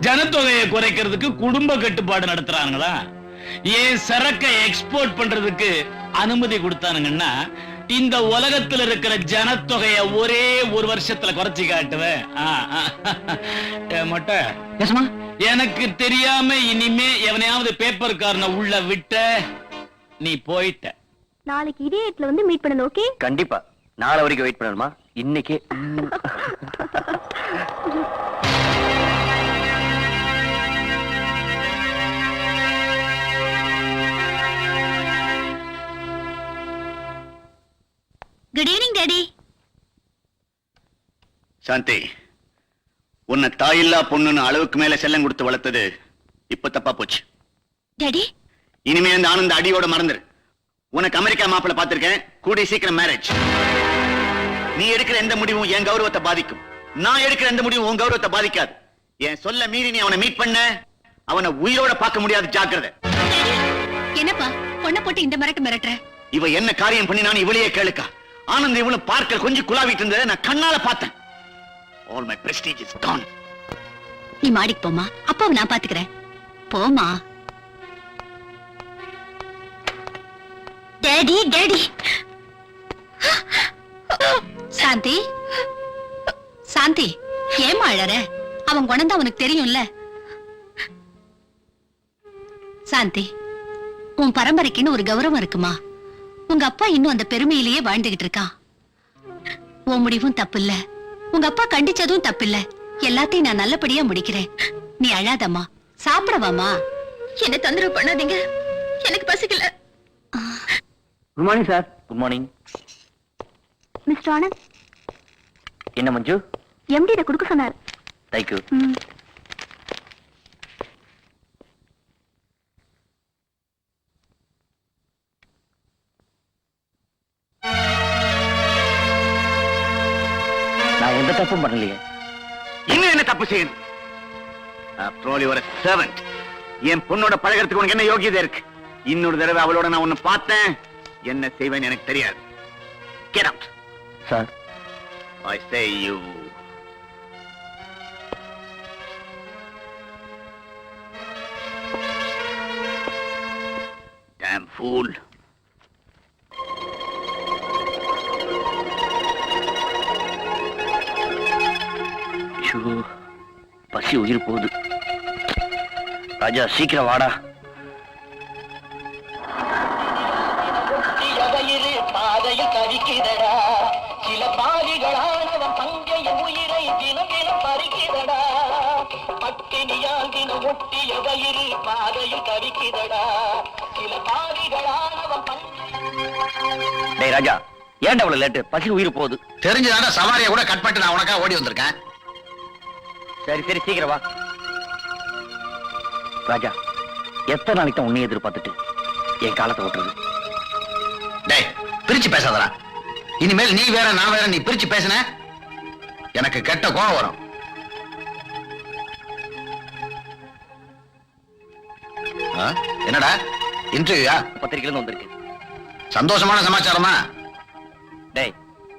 ஜனத்தொகையை குறைக்கிறதுக்கு குடும்ப கட்டுப்பாடு நடத்துறாங்களா? என் சரக்கை எக்ஸ்போர்ட் பண்றதுக்கு அனுமதி கொடுத்தானுங்கன்னா இந்த உலகத்துல இருக்கிற ஜனத்தொகையை ஒரே ஒரு வருஷத்துல குறைச்சி காட்டுவேன். எனக்கு தெரியாம இனிமே எவனையாவது பேப்பர்காரனை உள்ள விட்ட நீ போயிட்ட. நாளைக்கு இதே இடத்துல வந்து மீட் பண்ணணும். ஓகே? கண்டிப்பா. நாளை வரைக்கும் வெயிட் பண்ணணுமா? இன்னைக்கு குட் ஈவினிங் டாடி. சாந்தி, உன்னை தாயில்லா பொண்ணுன்னு அளவுக்கு மேல செல்லம் கொடுத்து வளர்த்தது இப்ப தப்பா போச்சு. டாடி, இனிமே அந்த ஆனந்த அடியோட மறந்துரு. உனக்கு அமெரிக்கா மாப்பிள்ள பார்த்திருக்கேன். கூடிய சீக்கிரம் மேரேஜ். நீ எடுக்கிற எந்த முடிவும் என் கௌரவத்தை பாதிக்கும். நான் எடுக்கிற எந்த முடிவும் உன் கௌரவத்தை பாதிக்காது. என் சொல்ல மீறி நீ அவனை மீட் பண்ண, அவனை உயிரோட பார்க்க முடியாது. ஜாக்கிரதை. என்னப்பா பொண்ணை போட்டு இந்த மிரட்டு மிரட்டுற? இவ என்ன காரியம் பண்ணினான்னு இவளையே கேளுக்கா. ஆனந்த் இவளும் பார்க்க கொஞ்சம் குலாவிட்டு இருந்ததை நான் கண்ணால பார்த்தேன். All my prestige is gone. நீ மாடிக்கு போமா, அப்பாவை நான் பாத்துக்கிறேன். போமா. Daddy daddy. சாந்தி சாந்தி, ஏமா அழற? அவன் குணம் தான் உனக்கு தெரியும்ல. சாந்தி, உன் பரம்பரைக்குன்னு ஒரு கௌரவம் இருக்குமா? உங்க அப்பா இன்னும் அந்த பெருமையிலேயே வாழ்ந்துகிட்டு இருக்கான். உன் முடிவும் தப்பு இல்ல, உங்க அப்பா கண்டிச்சதும் தப்பு இல்ல. எல்லாத்தையும் நான் நல்லபடியா முடிக்கிறேன். நீ அழாதம்மா, சாப்பிடவாமா. என்ன தொந்தரவு பண்ணாதீங்க, எனக்கு பசிக்கல. Good morning sir. Good morning. Mister Anand, என்ன மஞ்சு? எம்டி இத கொடுக்க சொன்னார். தேங்க்யூ. நான் எந்த தப்பும் பண்ணலையே. இன்னும் என்ன தப்பு செய்யணும்? After all, you are a servant. என் பொண்ணோட பழகிறதுக்கு உனக்கு என்ன யோகியதை இருக்கு? இன்னொரு தடவை அவளோட நான் உன்னை பார்த்தேன், என்ன செய்வேன்னு எனக்கு தெரியாது. Get out. Sir, I say you. Damn fool. Show, பசி உயிர் போகுது. ராஜா சீக்கிரம் வாடா. பாதையில் கடிக்கிறடா சில பாவிகளானவன் தங்கைய உயிரை தினம் தினம் பறிக்கிறடா பட்டினியால் தினம் ஒட்டிய வயிறு பாதையில் கடிக்கிறடா சில பாவிகளானவன் டேய் ராஜா, ஏன்டா அவ்வளவு லேட்டு? பசி உயிர் போகுது. தெரிஞ்சுதானே சவாரியை கூட கட் பண்ணிட்டு நான் உனக்கா ஓடி வந்திருக்கேன். சரி சரி சீக்கிரம் வா. ராஜா, எத்தனை நாளைக்கு தான் உன்னை எதிர்பார்த்துட்டு என் காலத்தை ஓட்டுறது? டேய், பிரிச்சு பேசாதடா. இனிமேல் நீ வேற நான் வேற நீ பிரிச்சு பேசின எனக்கு கெட்ட கோவம் வரும். என்னடா இன்டர்வியூயா? பத்திரிக்கையில வந்திருக்கு. சந்தோஷமான சமாச்சாரமா? டேய்,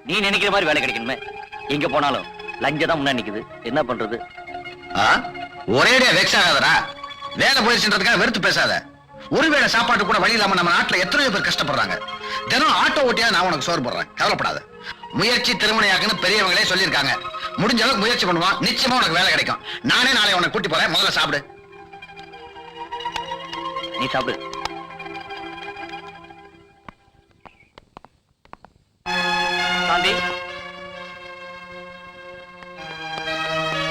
நீ நினைக்கிற மாதிரி வேலை கிடைக்கணுமே. எங்க போனாலும் லஞ்ச தான் முன்னாடி நிக்குது. என்ன பண்றது? ஒரேடியா வெக்ஸ் ஆகாதடா. வேலை போயிடுச்சுன்றதுக்காக வெறுத்து பேசாத. ஒருவேளை சாப்பாட்டு கூட வழி இல்லாம நம்ம நாட்டுல எத்தனையோ பேர் கஷ்டப்படுறாங்க. தினம் ஆட்டோ ஓட்டியா நான் உனக்கு சோறு போடுறேன், கவலைப்படாத. முயற்சி திருமணையாக்குன்னு பெரியவங்களே சொல்லியிருக்காங்க. முடிஞ்ச அளவுக்கு முயற்சி பண்ணுவான், நிச்சயமா உனக்கு வேலை கிடைக்கும். நானே நாளை உனக்கு கூட்டி போறேன். முதல்ல சாப்பிடு. நீ சாப்பிடு. சாந்தி,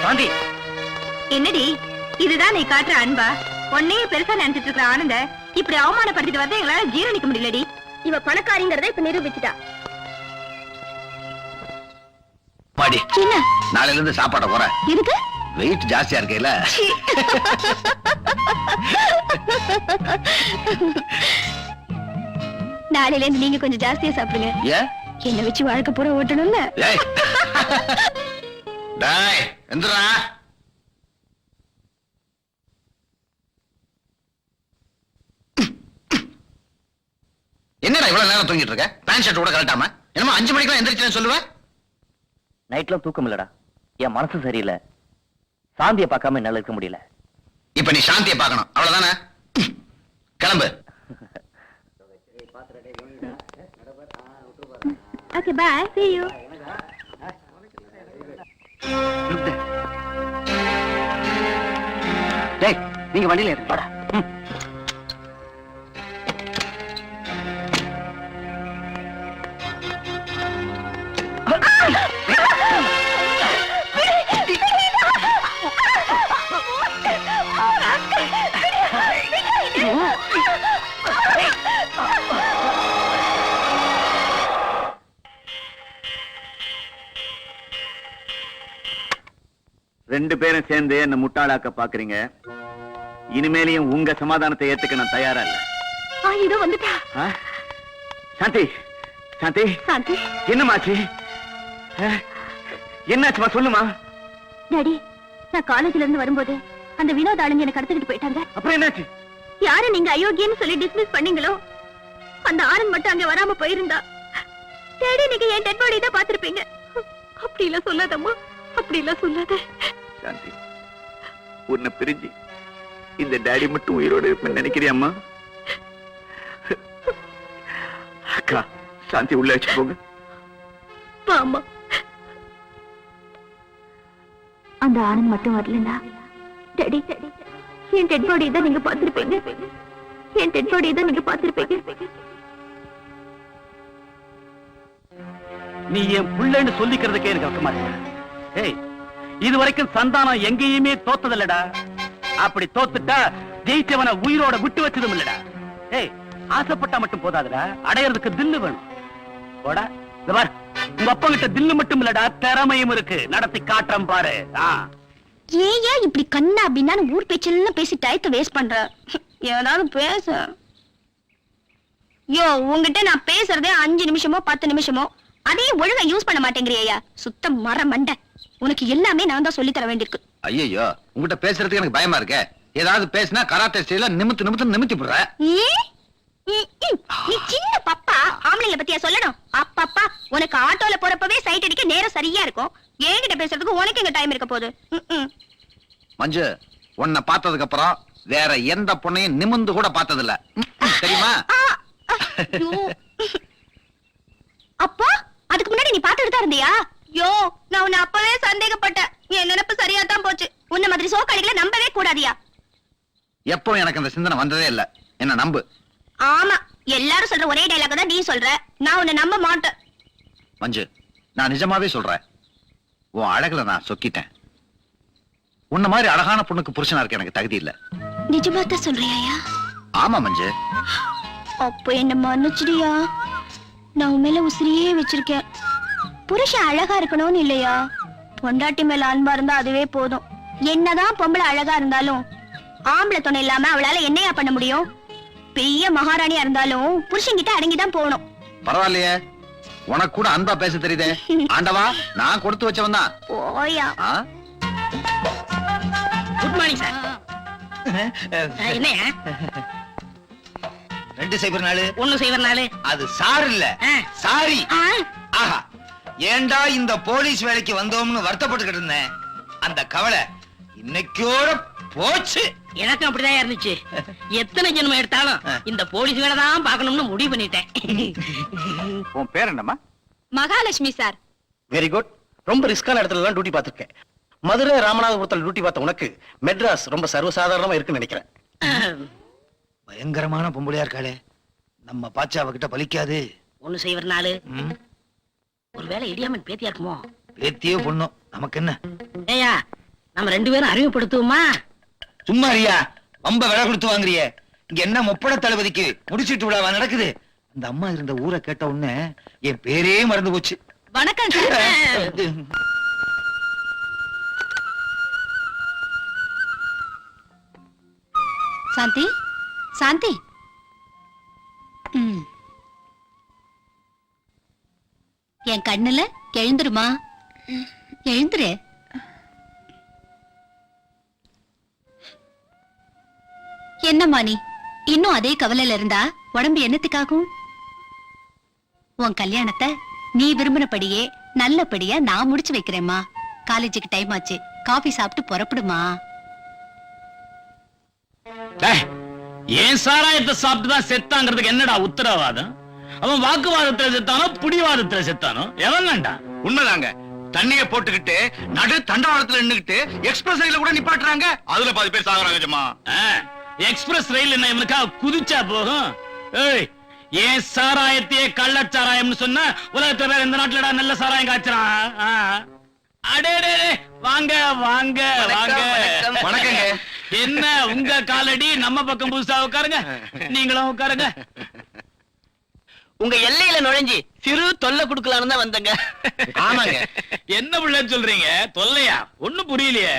சாந்தி. என்னடி இதுதான் நீ காட்டுற அன்பா? உன்னையே பெருசா நினைச்சிட்டு இருக்கிற ஆனந்த இப்படி அவமானப்படுத்திட்டு வந்து எங்களால ஜீரணிக்க முடியலடி. இவ பணக்காரிங்கிறத இப்ப நிரூபிச்சுட்டா. பாடி, என்ன நாளையில இருந்து சாப்பாட போறேன். எதுக்கு? வெயிட் ஜாஸ்தியா இருக்கேல. நாளையில இருந்து நீங்க கொஞ்சம் ஜாஸ்தியா சாப்பிடுங்க. ஏன்? என்ன வச்சு வாழ்க்கை பூரா ஓட்டணும்ல. டேய், டேய் எந்திரா. என்னடா இவ்வளவு நேரம் தூங்கிட்டு இருக்க? பேண்ட் ஷர்ட் கூட கழட்டாம என்னமோ 5 மணிக்கெல்லாம் எந்திரிச்சேன்னு சொல்லுவேன். நைட்லாம் தூக்கம் இல்லடா. என் மனசு சரியில்லை. சாந்தியை பார்க்காம என்னால இருக்க முடியல. இப்ப நீ சாந்தியை பார்க்கணும், அவ்வளவுதானே? கிளம்பு. Okay bye, see you. டேய், நீங்க வண்டியில ஏறு. வாடா. ரெண்டு பேரும் சேர்ந்து என்ன முட்டாளாக்க பாக்குறீங்க. இனிமேலையும் உங்க சமாதானத்தை ஏத்துக்க நான் தயாரா இல்ல. இதோ வந்துட்டா. சாந்தி, சாந்தி, சாந்தி. என்னமாச்சு? என்னாச்சுமா சொல்லுமா. டாடி, நான் காலேஜ்ல இருந்து வரும்போது அந்த வினோத் ஆளுங்க எனக்கு கடத்திட்டு போயிட்டாங்க. அப்புறம் என்னாச்சு? யாரு நீங்க அயோக்கியன்னு சொல்லி டிஸ்மிஸ் பண்ணீங்களோ அந்த ஆனந்த் மட்டும் அங்க வராம போயிருந்தா டாடி நீங்க என் டெட் பாடி தான் பாத்திருப்பீங்க. அப்படி இல்ல சொல்லாதம்மா, அப்படி இல்ல சொல்லாத. சாந்தி, உன்னை பிரிஞ்சு இந்த டாடி மட்டும் உயிரோடு இருப்பேன்னு நினைக்கிறியம்மா? அக்கா, சாந்தி உள்ள வச்சு போங்க. அம்மா, அந்த ஆனந்த் மட்டும் வரலனா டாடி என் டெட் பாடி தான் நீங்க பாத்திருப்பீங்க. என் டெட் பாடி தான் நீங்க பாத்திருப்பீங்க. நீ என் புள்ளன்னு சொல்லிக்கிறதுக்கே எனக்கு வெக்கமா இருக்கு. ஏய், இது வரைக்கும் சந்தானம் எங்கேயுமே தோத்ததில்லடா. அப்படி தோத்துட்டா ஜெயிச்சவனை உயிரோட விட்டு வச்சதும் இல்லடா. ஏய், ஆசைப்பட்டா மட்டும் போதாதுடா, அடையறதுக்கு தில்லு வேணும். போடா, இந்த பார், உங்க அப்பா கிட்ட தில்லு மட்டும் இல்லடா, திறமையும் இருக்கு. நடத்தி காட்டுறேன் பாரு. ஏன் இப்படி கண்ணா அப்படின்னா ஊர் பேச்செல்லாம் பேசி டயத்தை வேஸ்ட் பண்ற? ஏதாவது பேச. யோ, உங்ககிட்ட நான் பேசுறதே 5 நிமிஷமோ 10 நிமிஷமோ, அதையும் ஒழுங்கா யூஸ் பண்ண மாட்டேங்கிறியா? சுத்த மர மண்டை. உனக்கு எல்லாமே நான் தான் சொல்லி தர வேண்டியிருக்கு. ஐயோ, உங்ககிட்ட பேசுறதுக்கு எனக்கு பயமா இருக்கே. ஏதாவது பேசினா கராத்தே ஸ்டைல்ல நிமித்தி போடுற. நீ சின்ன பப்பா, ஆம்பளைங்கள பத்தியா சொல்லணும்? அப்பப்பா, உனக்கு ஆட்டோல போறப்பவே சைட் அடிக்க நேரம் சரியா இருக்கும். என்கிட்ட பேசுறதுக்கு உனக்கு எங்க டைம் இருக்க போகுது? மஞ்சு, உன்னை பார்த்ததுக்கு அப்புறம் வேற எந்த பொண்ணையும் நிமிந்து கூட பார்த்தது இல்ல, தெரியுமா? அப்பா, அதுக்கு முன்னாடி நீ பாத்துட்டு தான் இருந்தியா? யோ, நான் உன்னை அப்பவே சந்தேகப்பட்டேன். என் நினைப்பு சோக்காளிகளை நம்பவே கூடாதியா. எப்போ எனக்கு அந்த சிந்தனை வந்ததே இல்ல. என்ன நம்பு. ஆமா, எல்லாரும் சொல்ற ஒரே டைலாக் தான் நீ சொல்ற. நான் உன்னை நம்ப மாட்டேன். மஞ்சு, நான் நிஜமாவே சொல்றேன். உன் அழகுல நான் சொக்கிட்டேன். உன்ன மாதிரி அழகான பொண்ணுக்கு புருஷனா இருக்க எனக்கு தகுதி இல்ல. நிஜமா தான் சொல்றியாயா? ஆமா மஞ்சு. அப்ப என்ன மன்னிச்சிடியா. நான் உன் மேல உசிரியே வச்சிருக்கேன். புருஷன் அழகா இருக்கணும்னு இல்லையா, பொண்டாட்டி மேல அன்பா இருந்தா அதுவே போதும். என்னதான் பொம்பளை அழகா இருந்தாலும் ஆம்பளை துணை இல்லாம அவளால என்னையா பண்ண முடியும்? பெரிய மகாராணியா இருந்தாலும் புருஷன் கிட்ட அடங்கிதான் போகணும். பரவாயில்லையே, உனக்கு கூட அன்பா பேச தெரியுதே. ஆண்டவா, நான் கொடுத்து வச்சவன் தான். ஓயா. Good morning sir. என்னையா 204 104? அது சார் இல்ல, சாரி. ஆஹா, ஏண்டா இந்த போலீஸ் வேலைக்கு வந்தோம்னு வருத்தப்பட்டுக்கிட்டு இருந்தேன். அந்த கவலை இன்னைக்கோட போச்சு. எனக்கும் அப்படிதான் இருந்துச்சு. எத்தனை ஜென்மம் எடுத்தாலும் இந்த போலீஸ் வேலை தான் பார்க்கணும்னு முடிவு பண்ணிட்டேன். உன் பேர் என்னம்மா? மகாலட்சுமி சார். Very good. ரொம்ப ரிஸ்கான இடத்துல எல்லாம் டியூட்டி பார்த்திருக்கேன். மதுரை ராமநாதபுரத்தில் டியூட்டி பார்த்த உனக்கு மெட்ராஸ் ரொம்ப சர்வசாதாரணமா இருக்குன்னு நினைக்கிறேன். பயங்கரமான பொம்பளையா இருக்காளே, நம்ம பாச்சா அவகிட்ட பலிக்காது. 104. ஒருவேளை இடியாமன் பேத்தியா இருக்குமோ? பேத்தியே பொண்ணும், நமக்கு என்ன? ஏயா, நம்ம 2 பேரும் அறிமுகப்படுத்துவோமா? சும்மா ரியா, ரொம்ப விலை கொடுத்து வாங்குறிய. இங்க என்ன முப்பட தளபதிக்கு முடிச்சிட்டு விழாவா நடக்குது? அந்த அம்மா இருந்த ஊரை கேட்ட உடனே என் பேரே மறந்து போச்சு. வணக்கம் சார். சாந்தி, சாந்தி. என் கண்ணுல எழுந்துருமா, எழுந்துரு. என்னம்மா நீ இன்னும் அதே கவலையில இருந்தா உடம்பு என்னத்துக்காகும்? உன் கல்யாணத்தை நீ விரும்பினபடியே நல்லபடியா நான் முடிச்சு வைக்கிறேம்மா. காலேஜுக்கு டைம் ஆச்சு, காபி சாப்பிட்டு புறப்படுமா. ஏன் சாராயத்தை சாப்பிட்டு தான் செத்தாங்கிறதுக்கு என்னடா உத்தரவாதம்? அவன் வாக்குவாதத்துல செத்தானோ புடிவாதத்துல செத்தானோ எவன்டா? உண்மைதாங்க. தண்ணிய போட்டுக்கிட்டு நடு தண்டவாளத்துல நின்னுக்கிட்டு எக்ஸ்பிரஸ் ரயில கூட நிப்பாட்டுறாங்க. அதுல 10 பேர் சாகுறாங்க ஜம்மா. எக்ஸ்பிரஸ் ரயில் என்ன இவனுக்கா குதிச்சா போகும்? ஏய், ஏன் சாராயத்தையே கள்ளச்சாராயம்னு சொன்னா உலகத்துல வேற இந்த நாட்டுலடா நல்ல சாராயம் காய்ச்சறான். அடே வாங்க வாங்க வாங்க. வணக்கங்க. என்ன உங்க காலடி நம்ம பக்கம் புதுசா உட்காருங்க. நீங்களும் உட்காருங்க. உங்க எல்லையில நுழைஞ்சி சிறு தொல்லை கொடுக்கலான்னு தான் வந்தங்க. ஆமாங்க. என்ன பிள்ளைன்னு சொல்றீங்க? தொல்லையா? ஒண்ணும் புரியலையே.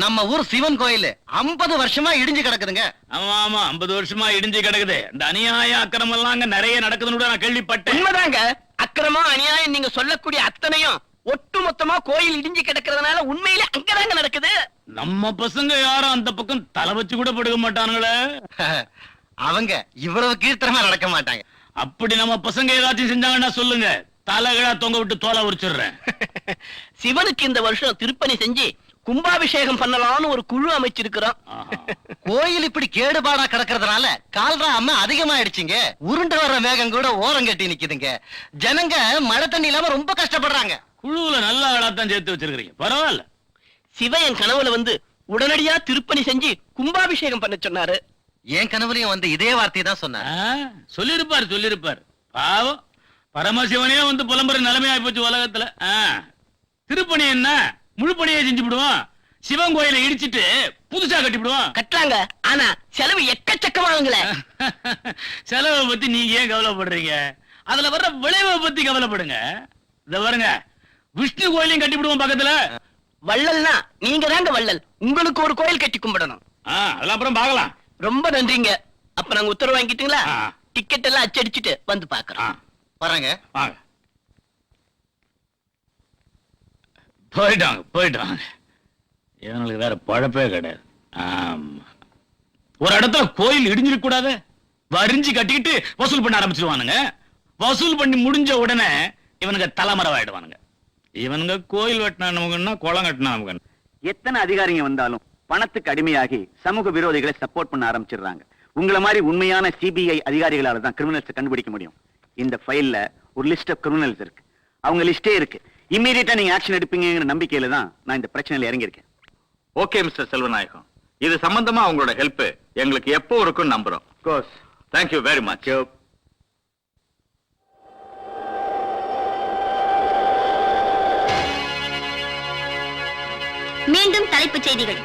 நம்ம ஊர் சிவன் கோயில் 50 வருஷமா இடிஞ்சு கிடக்குதுங்க. ஆமா ஆமா, 50 வருஷமா இடிஞ்சு கிடக்குது. இந்த அநியாய அக்கிரமம் எல்லாம் அங்க நிறைய நடக்குதுன்னு கூட நான் கேள்விப்பட்டேன். உண்மைதாங்க. அக்கிரமம் அநியாயம் நீங்க சொல்லக்கூடிய அத்தனையும் ஒட்டு மொத்தமா கோயில் இடிஞ்சு கிடக்கிறதுனால உண்மையிலே அங்கதாங்க நடக்குது. நம்ம பசங்க யாரும் அந்த பக்கம் தலை வச்சு கூட படுக்க மாட்டானுங்களே. அவங்க இவ்வளவு கீர்த்தனமா நடக்க மாட்டாங்க. அப்படி நம்ம பசங்க ஏதாச்சும் செஞ்சாங்கன்னா சொல்லுங்க, தலைகளா தொங்க விட்டு தோலை உரிச்சிடுறேன். சிவனுக்கு இந்த வருஷம் திருப்பணி செஞ்சு கும்பாபிஷேகம் பண்ணலாம்னு ஒரு குழு அமைச்சிருக்கிறோம். கோயில் இப்படி கேடுபாடா கிடக்கிறதுனால கால்ரா அம்மா அதிகமாயிடுச்சுங்க. உருண்டு வர்ற வேகம் கூட ஓரம் கட்டி நிக்குதுங்க. ஜனங்க மழை தண்ணி இல்லாம ரொம்ப கஷ்டப்படுறாங்க. குழுவுல நல்ல ஆளாத்தான் சேர்த்து வச்சிருக்கீங்க, பரவாயில்ல. சிவன் என் கனவுல வந்து உடனடியா திருப்பணி செஞ்சு கும்பாபிஷேகம் பண்ண சொன்னாரு. என் கனவுலயும் வந்து இதே வார்த்தை தான் சொன்னாரு. சொல்லிருப்பார். பாவம், பரமசிவனே வந்து புலம்புற நிலைமையாய் போச்சு உலகத்துல. திருப்பணி என்ன முழு பணியை செஞ்சு விடுவோம். சிவன் கோயிலை இடிச்சிட்டு புதுசா கட்டி விடுவோம். கட்டுறாங்க, ஆனா செலவு எக்கச்சக்கமாகுங்களே. செலவை பத்தி நீங்க ஏன் கவலைப்படுறீங்க? அதுல வர்ற விளைவை பத்தி கவலைப்படுங்க. இத பாருங்க, விஷ்ணு கோயிலையும் கட்டி விடுவோம் பக்கத்துல. வள்ளல்னா நீங்க தாங்க வள்ளல். உங்களுக்கு ஒரு கோயில் கட்டி கும்பிடணும். அதெல்லாம் அப்புறம் பார்க்கலாம். ரொம்ப நன்றிங்க. அப்ப நாங்க உத்தரவு வாங்கிட்டீங்களா? டிக்கெட் எல்லாம் அச்சடிச்சுட்டு வந்து பாக்குறோம். வராங்க. வாங்க. போயிட்டாங்க. இவங்களுக்கு வேற பழப்பே கிடையாது. ஒரு இடத்துல கோயில் இடிஞ்சிருக்க கூடாது, வரிஞ்சு கட்டிட்டு வசூல் பண்ண ஆரம்பிச்சிருவானுங்க. வசூல் பண்ணி முடிஞ்ச உடனே இவனுங்க தலைமறைவாயிடுவானுங்க. இவனுங்க கோயில் வெட்டினா நமக்குன்னா குளம் கட்டினா நமக்கு. எத்தனை அதிகாரிங்க வந்தாலும் பணத்துக்கு அடிமையாகி சமூக விரோதிகளை சப்போர்ட் பண்ண ஆரம்பிச்சிடுறாங்க. உங்களை மாதிரி உண்மையான சிபிஐ அதிகாரிகளால தான் கிரிமினல்ஸ் கண்டுபிடிக்க முடியும். இந்த ஃபைல்ல ஒரு லிஸ்ட் ஆஃப் கிரிமினல்ஸ் இருக்கு. அவங்க லிஸ்டே இருக்கு. இம்மீடியட்டா நீங்க ஆக்ஷன் எடுப்பீங்கிற நம்பிக்கையில தான் நான் இந்த பிரச்சனையில இறங்கியிருக்கேன். ஓகே மிஸ்டர் செல்வநாயகம், இது சம்பந்தமா உங்களோட ஹெல்ப் எங்களுக்கு எப்போ இருக்கும்னு நம்புறோம். Course. Thank you very much. மீண்டும் தலைப்புச் செய்திகள்.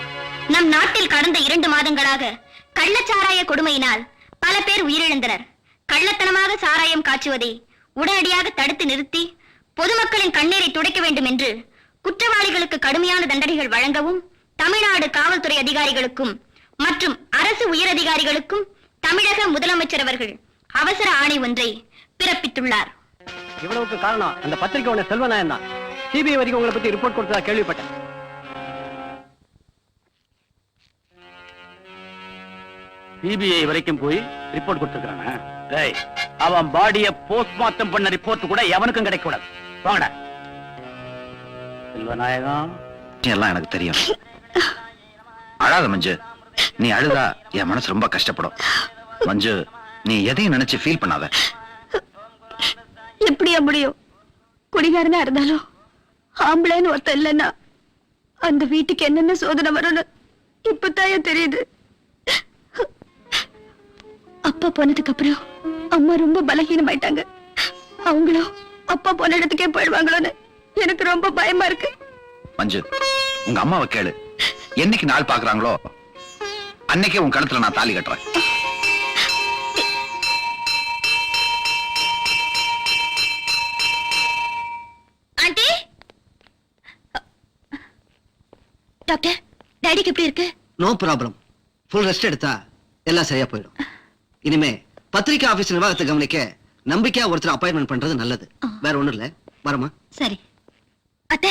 நம் நாட்டில் கடந்த 2 மாதங்களாக கள்ளச்சாராய கொடுமையினால் பல பேர் உயிரிழந்தனர். கள்ளத்தனமாக சாராயம் காய்ச்சுவதை உடனடியாக தடுத்து நிறுத்தி பொதுமக்களின் கண்ணீரை துடைக்க வேண்டும் என்று குற்றவாளிகளுக்கு கடுமையான தண்டனைகள் வழங்கவும் தமிழ்நாடு காவல்துறை அதிகாரிகளுக்கும் மற்றும் அரசு உயரதிகாரிகளுக்கும் தமிழக முதலமைச்சர் அவர்கள் அவசர ஆணை ஒன்றை பிறப்பித்துள்ளார். இவ்வளவுக்கு காரணம் அந்த பத்திரிகை உள்ள செல்வநாயகம் தான். சிபிஐ வரைக்கும் உங்களை பத்தி ரிப்போர்ட் கொடுத்ததா கேள்விப்பட்டேன். சிபிஐ வரைக்கும் போய் ரிப்போர்ட் கொடுத்துருக்காங்க. அவன் பாடிய போஸ்ட்மார்ட்டம் பண்ண ரிப்போர்ட் கூட எவனுக்கும் கிடைக்க கூடாது. வாங்கடா செல்வநாயகம். எல்லாம் எனக்கு தெரியும். அழாத மஞ்சு, நீ அழுதா என் மனசு ரொம்ப கஷ்டப்படும். மஞ்சு, நீ எதையும் நினைச்சு ஃபீல் பண்ணாத. எப்படியா முடியும்? குடிகாரனா இருந்தாலும் ஆம்பளைன்னு ஒருத்தன் இல்லைன்னா அந்த வீட்டுக்கு என்னென்ன சோதனை வரும்னு இப்பதான் தெரியுது. அப்பா போனதுக்கு அப்புறம் அம்மா ரொம்ப பலகீனமாயிட்டாங்க. அவங்களும் அப்பா போன இடத்துக்கே போயிடுவாங்களோன்னு எனக்கு ரொம்ப பயமா இருக்கு. மஞ்சு, உங்க அம்மாவை கேளு. என்னைக்கு நாள் பாக்குறாங்களோ அன்னைக்கே உன் கழுத்துல நான் தாலி கட்டுறேன். ஆண்டி, டாக்டர், டாடிக்கு எப்படி இருக்கு? No problem. ஃபுல் ரெஸ்ட் எடுத்தா எல்லாம் சரியா போயிடும். இனிமே பத்திரிகை ஆபீஸ் நிர்வாகத்தை கவனிக்க நம்பிக்கையா ஒருத்தர் அப்பாயின்மெண்ட் பண்றது நல்லது. வேற ஒண்ணும் இல்ல. வரமா? சரி. அத்தை,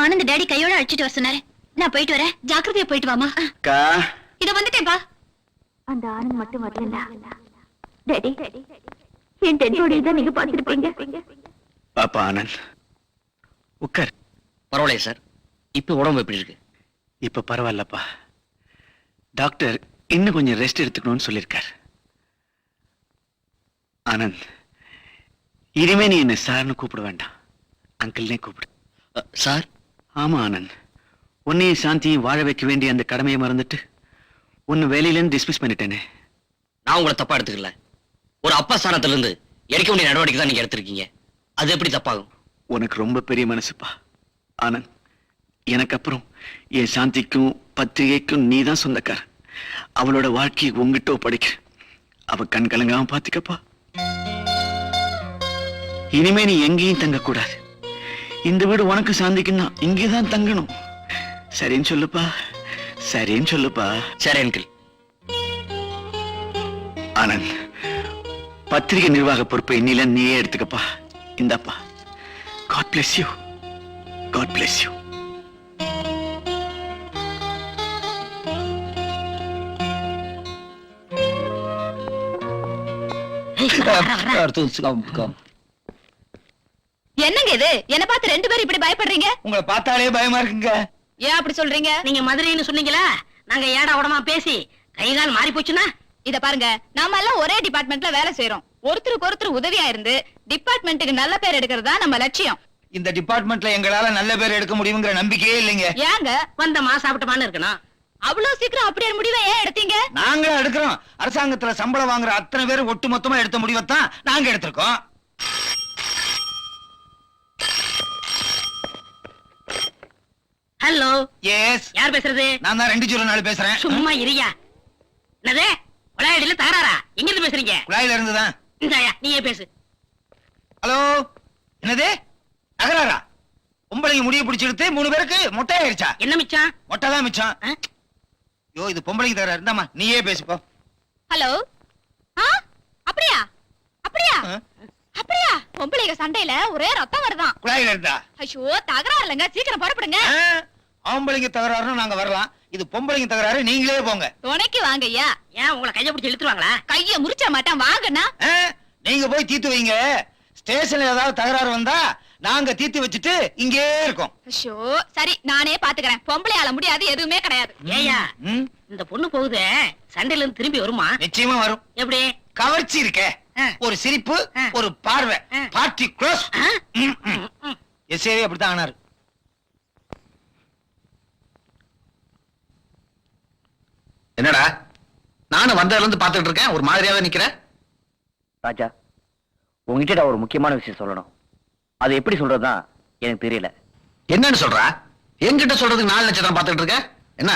ஆனந்த் டாடி கையோட அழைச்சிட்டு வர சொன்னாரு. நான் போயிட்டு வரேன். ஜாக்கிரதையா போயிட்டு வாமா. இத வந்துட்டேன்பா. அந்த ஆனந்த் மட்டும் வரல. டாடி, என் டெட் பாடி தான் நீங்க பாத்துருப்பீங்க. பாப்பா ஆனந்த், உட்கார். பரவாயில்லையா சார்? இப்ப உடம்பு எப்படி இருக்கு? இப்ப பரவாயில்லப்பா. டாக்டர் இன்னும் கொஞ்சம் ரெஸ்ட் எடுத்துக்கணும்னு சொல்லியிருக்கார். ஆனந்த், இனிமே நீ என்ன சார்னு கூப்பிட வேண்டாம், அங்கிள்னே கூப்பிடு. சார்? ஆமா ஆனந்த், உன்னையும் சாந்தியும் வாழ வைக்க வேண்டிய அந்த கடமையை மறந்துட்டு உன்னை வேலையிலேருந்து டிஸ்மிஸ் பண்ணிட்டேனே. நான் உங்களை தப்பா எடுத்துக்கல. ஒரு அப்பா ஸ்தானத்துல இருந்து எடுக்க வேண்டிய நடவடிக்கை தான் நீங்க எடுத்திருக்கீங்க. அது எப்படி தப்பாகும்? உனக்கு ரொம்ப பெரிய மனசுப்பா ஆனந்த். எனக்கு அப்புறம் என் சாந்திக்கும் பத்திரிகைக்கும் நீ தான் சொந்தக்கார. அவளோட வாழ்க்கையை உங்ககிட்ட ஒப்படைக்க. அவ கண் கலங்காம பாத்துக்கப்பா. இனிமே நீ எங்கேயும் தங்க கூடாது. இந்த வீடு உனக்கு சாந்திக்குன்னா இங்கேதான் தங்கணும். சரின்னு சொல்லுப்பா, சரின்னு சொல்லுப்பா. சரி அங்கிள். ஆனந்த், பத்திரிகை நிர்வாக பொறுப்பை இன்னில நீயே எடுத்துக்கப்பா. இந்தாப்பா. God bless you. God bless you. என்னங்க இது? என்ன பார்த்து 2 பேரும் இப்படி பயப்படுறீங்க? உங்களை பார்த்தாலே பயமா இருக்குங்க. ஏன் அப்படி சொல்றீங்க? நீங்க மதுரைன்னு சொன்னீங்களா? நாங்க ஏடா உடமா பேசி கைகால் மாறி போச்சுன்னா இத பாருங்க, நாம எல்லாம் ஒரே டிபார்ட்மெண்ட்ல வேலை செய்யறோம். ஒருத்தருக்கு ஒருத்தர் உதவியா இருந்து டிபார்ட்மெண்ட்டுக்கு நல்ல பேர் எடுக்கிறதா நம்ம லட்சியம். இந்த டிபார்ட்மெண்ட்ல எங்களால நல்ல பேர் எடுக்க முடியுங்கிற நம்பிக்கையே இல்லைங்க. ஏங்க வந்தமா சாப்பிட்டமான்னு இருக்கணும். அவ்வளவு சீக்கிரம் அப்படியே முடிவை ஏன் எடுத்தீங்க? நாங்க எடுக்கிறோம். அரசாங்கத்துல சம்பளம் வாங்குற அத்தனை பேர் ஒட்டு மொத்தமா எடுத்த முடிவைத்தான் நாங்க எடுத்திருக்கோம். ஹலோ, எஸ், யார் பேசுறது? நான் தான் 204 பேசுறேன். சும்மா இரியா. என்னது? குழாயடியில தகராறா? எங்க இருந்து பேசுறீங்க? குழாயில இருந்துதான். இந்தாயா, நீயே பேசு. ஹலோ, என்னது தகராறா? பொம்பளைங்க முடிய பிடிச்சி எடுத்து 3 பேருக்கு மொட்டை ஆயிருச்சா? என்ன மிச்சம்? மொட்டை தான் மிச்சம். யோ, இது பொம்பளைங்க தகராறு. இருந்தாமா நீயே பேசுப்போ. ஹலோ. அப்படியா? அப்படியா? அப்படியா? பொம்பளைங்க சண்டையில ஒரே ரத்தம் வருதான். குழாயில இருந்தா? ஐயோ, தகராறு இல்லைங்க, சீக்கிரம் புறப்படுங்க. ஆம்பளைங்க தகராறுன்னு நாங்க வரலாம். இது பொம்பளைங்க தகராறு, நீங்களே போங்க. துணைக்கு வாங்க ஐயா. ஏன் உங்களை கைய பிடிச்சி இழுத்துருவாங்களா? கைய முறிச்ச மாட்டான், வாங்கண்ணா. நீங்க போய் தீர்த்து வைங்க. ஸ்டேஷன்ல ஏதாவது தகராறு வந்தா நாங்க தீர்த்து வச்சுட்டு இங்கே இருக்கோம். ஐயோ, சரி, நானே பாத்துக்கிறேன். பொம்பளையால முடியாது எதுவுமே கிடையாது. ஏயா, இந்த பொண்ணு போகுது, சண்டையில இருந்து திரும்பி வருமா? நிச்சயமா வரும். எப்படி? கவர்ச்சி இருக்க, ஒரு சிரிப்பு, ஒரு பார்வை, பார்ட்டி க்ளோஸ். எஸ்ஏவே அப்படித்தான் ஆனாரு. என்னடா நானும் வந்ததுல இருந்து பாத்துட்டு இருக்கேன், ஒரு மாதிரியாவே நிக்கிறேன். ராஜா, உங்ககிட்ட நான் ஒரு முக்கியமான விஷயம் சொல்லணும். அது எப்படி சொல்றதுதான் எனக்கு தெரியல. என்னன்னு சொல்றா? என்கிட்ட சொல்றதுக்கு 4 லட்சம் பாத்துட்டு இருக்க என்ன?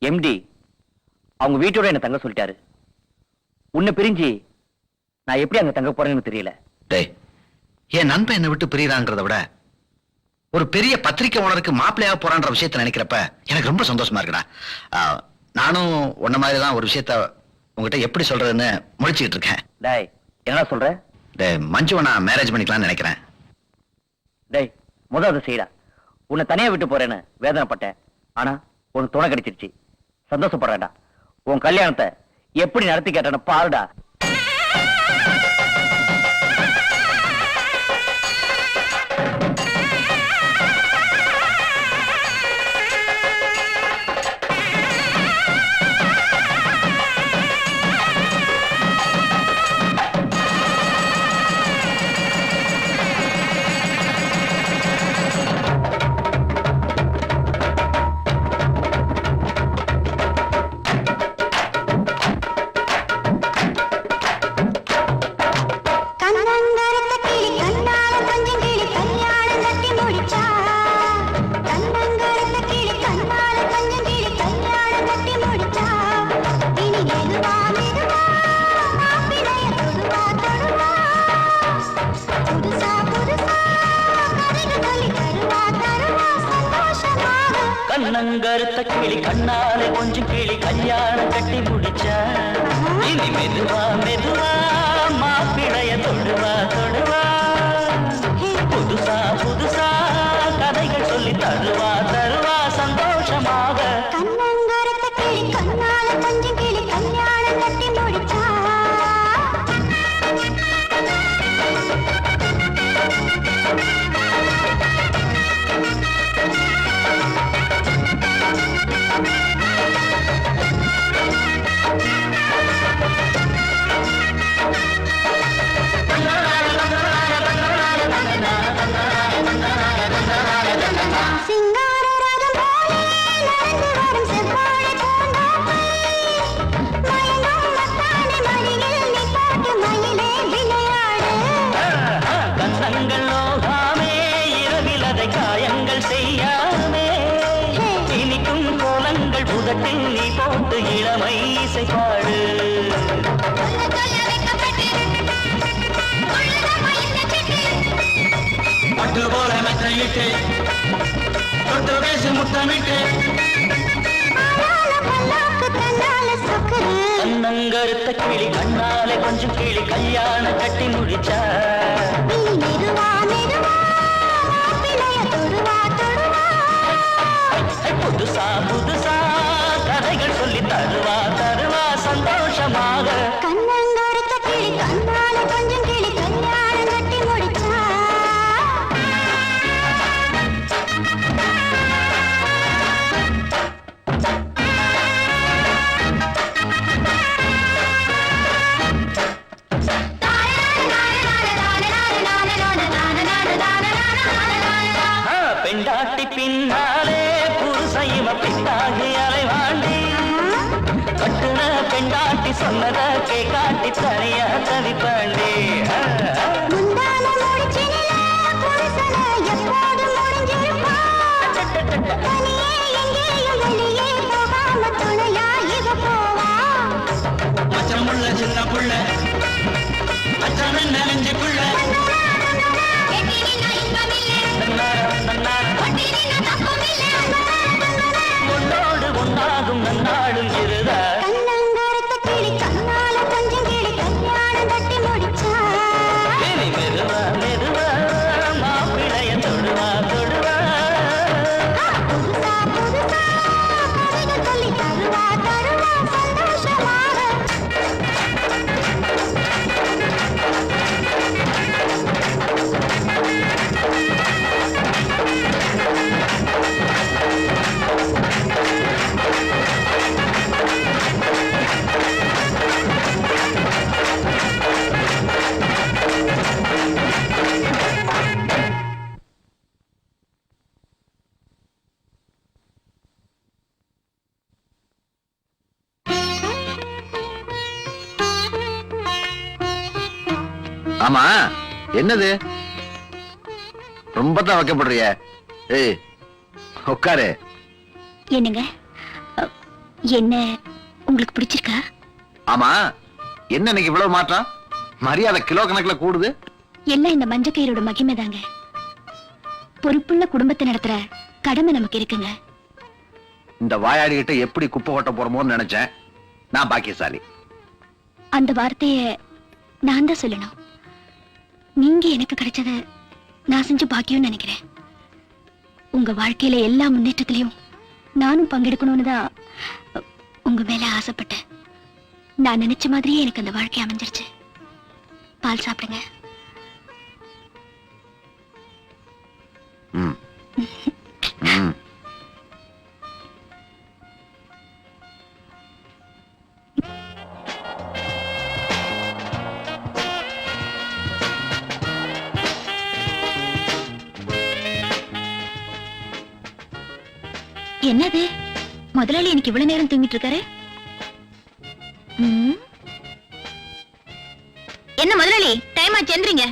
எம்டி அவங்க வீட்டோட என்ன தங்க சொல்லிட்டாரு. உன்னை பிரிஞ்சு நான் எப்படி அங்க தங்க போறேன்னு தெரியல. டேய், என் நண்பன் என்னை விட்டு பிரியறான்றதை விட ஒரு பெரிய பத்திரிக்கை ஓனருக்கு மாப்பிள்ளையா போறான்ற விஷயத்த நினைக்கிறப்ப எனக்கு ரொம்ப சந்தோஷமா இருக்குடா. நானும் உன்ன மாதிரி தான் ஒரு விஷயத்த உங்ககிட்ட எப்படி சொல்றதுன்னு முழிச்சுக்கிட்டு இருக்கேன். டேய், என்ன சொல்ற? டேய், மஞ்சுவை நான் மேரேஜ் பண்ணிக்கலாம்னு நினைக்கிறேன். டேய், முதல் அதை செய்யடா. உன்னை தனியா விட்டு போறேன்னு வேதனைப்பட்டேன். ஆனா உனக்கு துணை கிடைச்சிருச்சு, சந்தோஷப்படுறேன்டா. உன் கல்யாணத்தை எப்படி நடத்தி கேட்டேன்னு பாருடா. கண்ணங்கருத்த கிளி கண்ணாலே கொஞ்சம் கிளி கல்யாணம் கட்டி முடிச்சா, இனி மெதுவா மெதுவா மாப்பிளைய தொடுவா தொடுவா, புதுசா புதுசா கதைகள் சொல்லி தருவா தருவா சந்தோஷமாக. கண்ணங்கருத்த கிளி கண்ணால கொஞ்சம் கிளி கல்யாணம் கட்டி முடிச்சா. நீ போட்டு இளமை இசை பாடு. பட்டு போல மெத்தையிட்டு தொட்டு பேசி முத்தமிட்டு கண்ணங்கருத்த கிளி கண்ணாலே கொஞ்சம் கிளி கல்யாணம் கட்டி முடிச்சா, புதுசா புதுசா கதைகள் சொல்லி தருவா தருவா சந்தோஷமாக. கண்ணங்கருத்த கிளி கண்ணால கொஞ்சம் கிளி கல்யாணம் கட்டி முடிச்சா. பெண்டாட்டி பின்னாலே புருசைவ பின்னாகி அலைவாண்டி, கட்டுன பெண்டாட்டி சொன்னத கேக்காட்டி தனியா தவிப்பாண்டி. மச்சமுள்ள சின்ன புள்ள மச்சம் நெஞ்சு ஆமா என்னது ரொம்ப தான் வைக்கப்படுறிய? ஏய் உட்காரு. என்னங்க என்ன உங்களுக்கு பிடிச்சிருக்கா? ஆமா என்ன இன்னைக்கு இவ்வளவு மாற்றம்? மரியாதை கிலோ கணக்குல கூடுது. எல்லாம் இந்த மஞ்சக்கயிறோட மகிமை தாங்க. பொறுப்புள்ள குடும்பத்தை நடத்துற கடமை நமக்கு இருக்குங்க. இந்த வாயாடிகிட்ட எப்படி குப்பை கொட்ட போறோமோன்னு நினைச்சேன். நான் பாக்கியசாலி. அந்த வார்த்தைய நான் தான் சொல்லணும். நீங்க எனக்கு கிடைச்சத நான் செஞ்ச பாக்கியம் நினைக்கிறேன். உங்க வாழ்க்கையில எல்லா முன்னேற்றத்திலையும் நானும் பங்கெடுக்கணும்னு தான் உங்க மேல ஆசைப்பட்டேன். நான் நினைச்ச மாதிரியே எனக்கு அந்த வாழ்க்கை அமைஞ்சிருச்சு. பால் சாப்பிடுங்க. ம். ம். என்னது முதலாளி எனக்கு இவ்வளவு நேரம் தூங்கிட்டு இருக்காரு? என்ன முதலாளி டைம் ஆச்சு, எந்திரிங்க.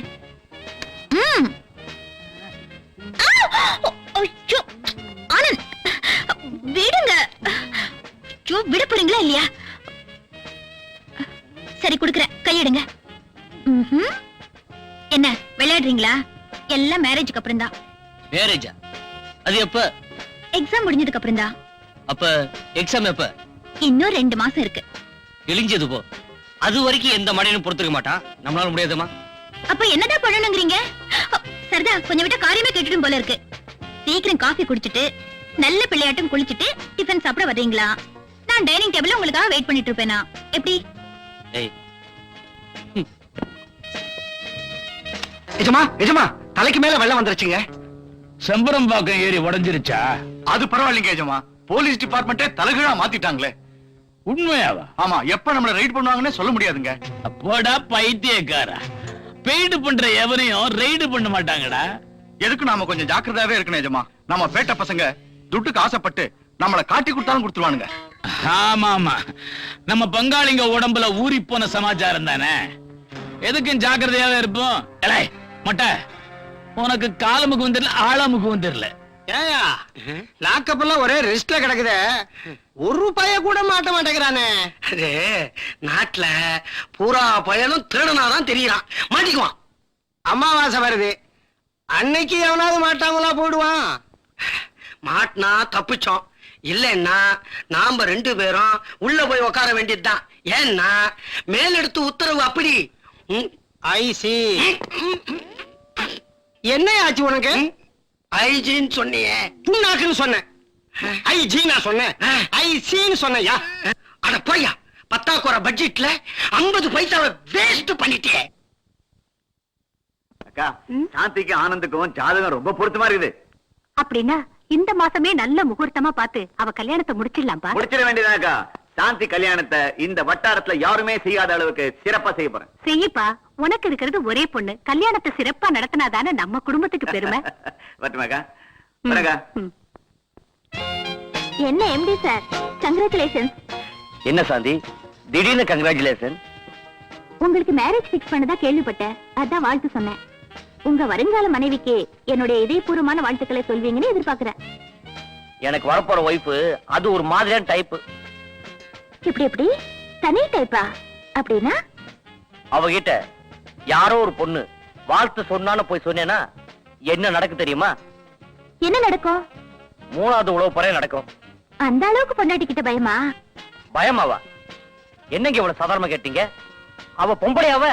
ஆனந்த் விடுங்க. விட போறீங்களா இல்லையா? சரி குடுக்குறேன், கையெடுங்க. என்ன விளையாடுறீங்களா? எல்லாம் மேரேஜுக்கு அப்புறம் தான். மேரேஜா? அது எப்ப? எக்ஸாம் முடிஞ்சதுக்கு அப்புறம் தான். அப்ப எக்ஸாம் எப்ப? இன்னும் 2 மாசம் இருக்கு. இழிஞ்சது போ. அது வரைக்கும் எந்த மடையனும் பொறுத்துக்க மாட்டான். நம்மளால முடியாதுமா. அப்ப என்னதான் பண்ணணுங்கிறீங்க? சரிதா, கொஞ்சம் விட்ட காரியமே கேட்டுடும் போல இருக்கு. சீக்கிரம் காஃபி குடிச்சிட்டு நல்ல பிள்ளையாட்டம் குளிச்சிட்டு டிஃபன் சாப்பிட வர்றீங்களா? நான் டைனிங் டேபிள்ல உங்களுக்காக வெயிட் பண்ணிட்டு இருப்பேனா? எப்படி? எஜமா எஜமா தலைக்கு மேல வெள்ளம் வந்துருச்சுங்க. செம்பரம் பாக்கம் ஏறி உடைஞ்சிருச்சா? அது பரவாயில்லைங்க எஜமா. போலீஸ் டிபார்ட்மெண்ட்டே தலைகீழா மாத்திட்டாங்களே. உண்மையாவா? ஆமா, எப்ப நம்மள ரைட் பண்ணுவாங்கன்னு சொல்ல முடியாதுங்க. அப்போடா பைத்தியக்காரா, பெய்டு பண்ற எவரையும் ரைடு பண்ண மாட்டாங்கடா. எதுக்கு நாம கொஞ்சம் ஜாக்கிரதாவே இருக்கணும் எஜமா. நம்ம பேட்ட பசங்க துட்டுக்கு ஆசைப்பட்டு நம்மள காட்டி கொடுத்தாலும் கொடுத்துருவானுங்க. ஆமா ஆமா, நம்ம பங்காளிங்க உடம்புல ஊறி போன சமாச்சாரம் தானே. எதுக்கும் ஜாக்கிரதையாவே இருப்போம். மொட்டை, உனக்கு காலமுக்கும் தெரியல ஆழமுக்கும் தெரியல. ஏயா லாக்கப் எல்லாம் ஒரே ரெஸ்ட்ல கிடக்குதே. ஒரு பைய கூட மாட்ட மாட்டேங்கிறானே. அது நாட்டுல பூரா பையனும் திருடனாதான் தெரியறான். மாட்டிக்குவான். அமாவாசை வருது, அன்னைக்கு எவனாவது மாட்டாங்களா போயிடுவான். மாட்டினா தப்பிச்சோம், இல்லைன்னா நாம 2 பேரும் உள்ள போய் உட்கார வேண்டியதுதான். ஏன்னா மேலெடுத்து உத்தரவு அப்படி. ஐசி என்ன ஆச்சு உனக்கு? ஐஜின்னு சொன்னியே. நாக்குன்னு சொன்னேன். ஐஜி நான் சொன்னேன். ஐசின்னு சொன்னையா? அட போய்யா, 10,000 பட்ஜெட்ல 50 பைசாவை வேஸ்ட் பண்ணிட்டே. அக்கா, சாந்திக்கு ஆனந்துக்கும் ஜாதகம் ரொம்ப பொருத்தமா இருக்குது. அப்படின்னா இந்த மாசமே நல்ல முகூர்த்தமா பார்த்து அவ கல்யாணத்தை முடிச்சிடலாம்பா. முடிச்சிட வேண்டியதாக்கா. சாந்தி கல்யாணத்தை இந்த வட்டாரத்துல யாருமே செய்யாத அளவுக்கு சிறப்பா செய்ய போறேன். செய்யப்பா, உனக்கு இருக்கிறது ஒரே பொண்ணு. கல்யாணத்தை சிறப்பா நடத்தினாதானே நம்ம குடும்பத்துக்கு பெருமை. வரட்டுமாக்கா? வரக்கா. என்ன எம்டி சார், கங்க்ராச்சுலேஷன்ஸ். என்ன சாந்தி திடீர்னு கங்க்ராச்சுலேஷன்? உங்களுக்கு மேரேஜ் பிக்ஸ் பண்ணதா கேள்விப்பட்டேன், அதான் வாழ்த்து சொன்னேன். உங்க வருங்கால மனைவிக்கு என்னுடைய இதயபூர்வமான வாழ்த்துக்களை சொல்வீங்கன்னு எதிர்பார்க்கிறேன். எனக்கு வரப்போற ஒய்ஃபு அது ஒரு மாதிரியான டைப். இப்படி எப்படி தனி டைப்பா? அப்படின்னா அவகிட்ட யாரோ ஒரு பொண்ணு வாழ்த்து சொன்னான்னு போய் சொன்னேன்னா என்ன நடக்கு தெரியுமா? என்ன நடக்கும்? 3வது உழவு பறைய நடக்கும். அந்த அளவுக்கு பொண்டாட்டிக்கிட்ட பயமா? பயமாவா? என்னங்க இவ்வளவு சாதாரணமா கேட்டீங்க? அவ பொம்பளையாவ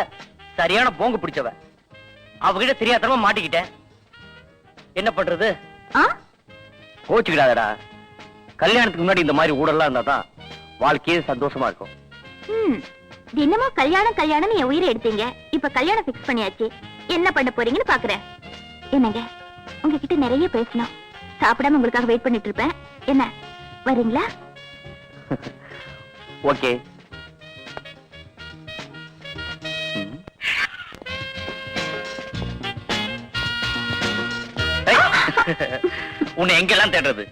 சரியான போங்கு பிடிச்சவ. அவகிட்ட தெரியாதனமா மாட்டிக்கிட்டேன். என்ன பண்றது? கோச்சுக்கிடாதடா. கல்யாணத்துக்கு முன்னாடி இந்த மாதிரி ஊடெல்லாம் இருந்தாதான் வாழ்க்கையே சந்தோஷமா இருக்கும். தினமும் கல்யாணம் கல்யாணம் என் உயிரை எடுத்தீங்க. இப்ப கல்யாணம் பிக்ஸ் பண்ணியாச்சு, என்ன பண்ண போறீங்கன்னு பாக்குறேன். என்னங்க உங்ககிட்ட நிறைய பேசணும். சாப்பிடாம உங்களுக்காக வெயிட் பண்ணிட்டு இருப்பேன். என்ன வரீங்களா? ஓகே. உன்னை எங்கெல்லாம் தேடுறது?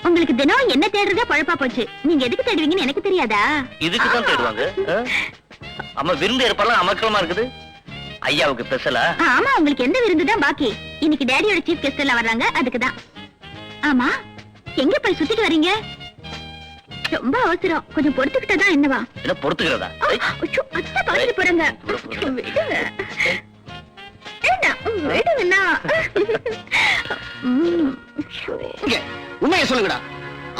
உங்களுக்கு தினம் என்ன தேடுறதே பழப்பா போச்சு. நீங்க எதுக்கு தேடுவீங்கன்னு எனக்கு தெரியாதா? இதுக்குதான் தேடுவாங்க. அம்மா விருந்து ஏற்பாடுலாம் அமக்கலமா இருக்குது. ஐயாவுக்கு ஸ்பெஷலா? ஆமா, உங்களுக்கு எந்த விருந்து தான் பாக்கி? இன்னைக்கு டேடியோட சீஃப் கெஸ்ட் எல்லாம் வர்றாங்க, அதுக்கு தான். ஆமா, எங்க போய் சுத்திட்டு வர்றீங்க? ரொம்ப அவசரம், கொஞ்சம் பொறுத்துக்கிட்டா தான் என்னவா? என்ன பொறுத்துக்கிறதா? அத்தை பாத்துட்டு போறாங்க. விடுங்கண்ணா. உண்மையை சொல்லுங்கடா.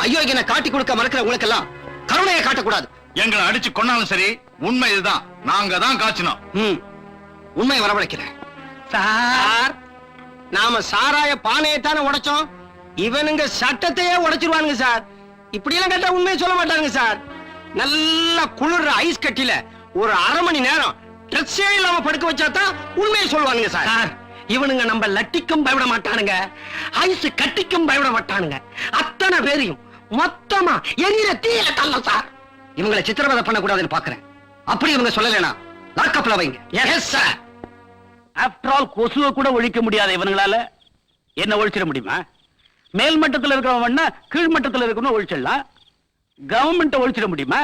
ஐயோ, என்ன காட்டி கொடுக்க மறக்கிற உங்களுக்கு எல்லாம் கருணையை காட்டக்கூடாது. எங்களை அடிச்சு கொன்னாலும் சரி, உண்மை இதுதான். நாங்க தான் காய்ச்சினோம். உண்மையை வரவழைக்கிறேன் சார். நாம சாராய பானையை தானே உடைச்சோம், இவனுங்க சட்டத்தையே உடைச்சிருவானுங்க சார். இப்படி எல்லாம் கேட்டா உண்மையை சொல்ல மாட்டாங்க சார். நல்லா குளிர்ற ஐஸ் கட்டில ஒரு அரை மணி நேரம் ட்ரெஸ்ஸே இல்லாம படுக்க வச்சாதான் உண்மையை சொல்லுவானுங்க சார். இவனுங்க நம்ம லட்டிக்கும் பயப்பட மாட்டானுங்க, ஐஸ் கட்டிக்கும் பயப்பட மாட்டானுங்க. அத்தனை பேரையும் மொத்தமா எரியிற தீயில தள்ள சார். இவங்களை சித்திரவதை பண்ணக்கூடாதுன்னு பாக்குறேன். அப்படி இவங்க சொல்லலைனா லாக்கப்ல வைங்க. Yes sir. ஆஃப்டர் ஆல் கொசுவை கூட ஒழிக்க முடியாத இவங்களால என்ன ஒழிச்சிட முடியுமா? மேல் மட்டத்தில் இருக்கிறவன் கீழ் மட்டத்தில் இருக்கணும் ஒழிச்சிடலாம். கவர்மெண்ட் ஒழிச்சிட முடியுமா?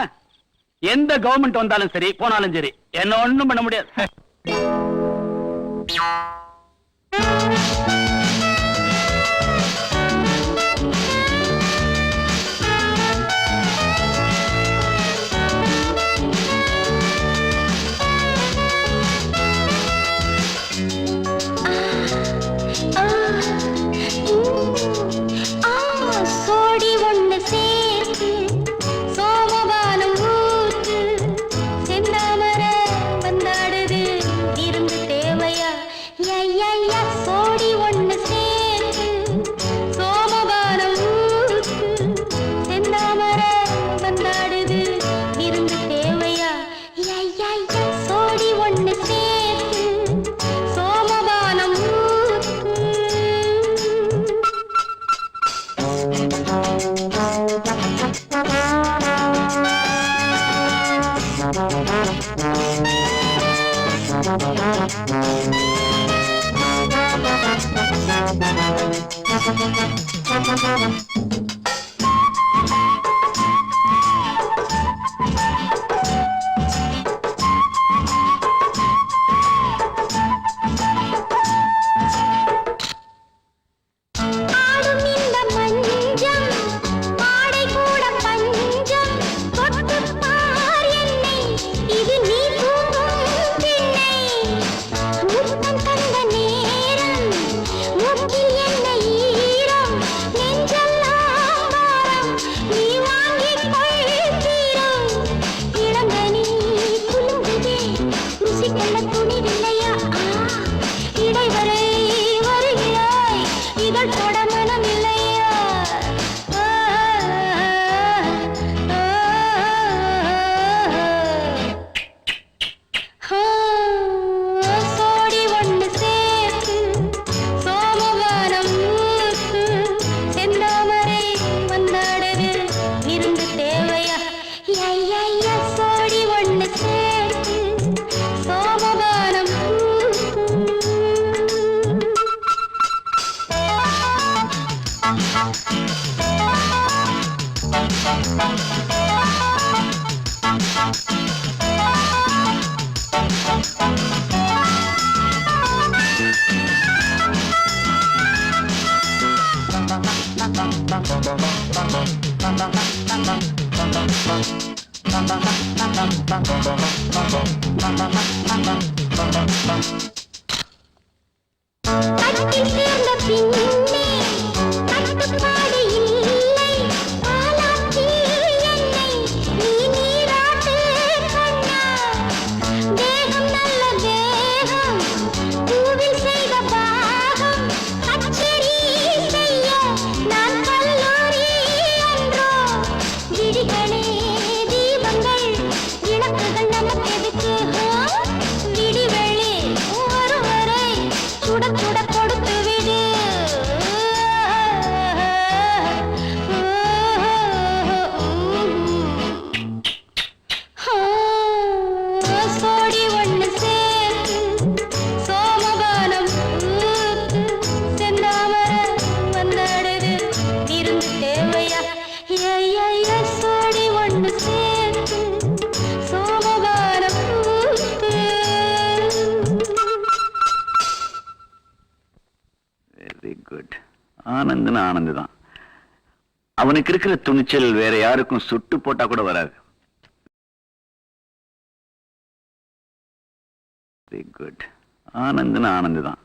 எந்த கவர்மெண்ட் வந்தாலும் சரி போனாலும் சரி என்ன ஒண்ணும் பண்ண முடியாது. சோடி ஒண்ணு சேர்த்து சோமபானம் ஊத்து செந்தாமர வந்தாடுது இருந்து தேவையா? ஐயா, சோடி ஒண்ணு சேர்த்து சோமபானம் ஊத்து செந்தாமர வந்தாடுது இருந்து தேவையா? ஐயா, சோடி ஒண்ணு சேர்த்து சோமபானம் ஊத்து. ஆடும் இந்த மஞ்சம் ஆடை கூட பஞ்சம் தொட்டுப் பார் என்னை, இது நீ தூங்கும் திண்ணை. முத்தம் தந்த நேரம் முத்தில் என்ன ஈரம், நெஞ்செல்லாம் பாரம் நீ வாங்கிக் கொள் தீரம். இளங்கனி குலுங்குதே, ருசி கொள்ள துணிவில்லையா? இடைவரை வருகிறாய், இதழ் தொட மனம் இல்லையா? சோடி ஒண்ணு சேர்த்து சோமவாரம் ஊத்து செந்தாமரை வந்தாடுது இருந்து தேவையா? ஐயா, சோடி ஒண்ணு சேர்த்து சோமவாரம் ஊத்து. கட்டில் சேர்ந்த பின்னே கட்டுப்பாடு இல்லை, ஆளாக்கி என்னை நீ நீராட்டு கண்ணா. தேகம் நல்ல தேகம், பூவில் செய்த பாகம், கச்சேரி செய்ய நான் கல்லூரி என்றோ. விழிகளே தீபங்கள், இணக்குகள் நமக்கு எதுக்கு? விடிவெளி ஒருவரை சுட சுட கொடுத்து விடு. ஆனந்த்னு ஆனந்த் தான். அவனுக்கு இருக்கிற துணிச்சல் வேற யாருக்கும் சுட்டு போட்டா கூட வராது. Very good. ஆனந்த்னு ஆனந்த் தான்.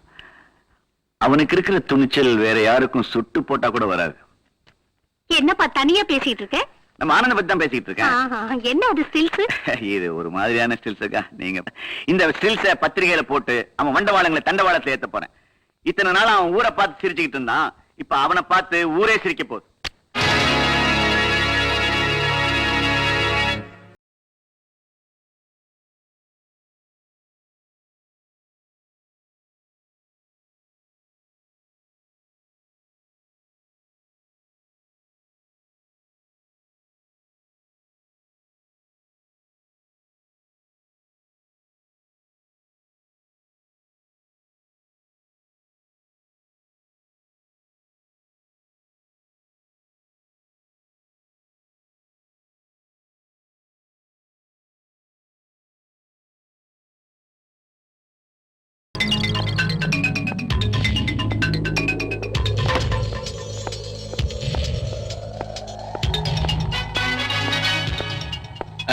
அவனுக்கு இருக்கிற துணிச்சல் வேற யாருக்கும் சுட்டு போட்டா கூட வராது. என்னப்பா தனியா பேசிட்டு இருக்க? நம்ம ஆனந்த பத்தி தான் பேசிட்டு இருக்கேன். என்ன அது ஸ்டில்ஸ்? இது ஒரு மாதிரியான ஸ்டில்ஸ் இருக்கா? நீங்க இந்த ஸ்டில்ஸ பத்திரிகையில போட்டு அவன் வண்டவாளங்களை தண்டவாளத்துல ஏத்த போறேன். இத்தனை நாள் அவன் ஊரை பார்த்து சிரிச்சுக்கிட்டு இருந்தான், இப்ப அவனை பார்த்து ஊரே சிரிக்க போகுது.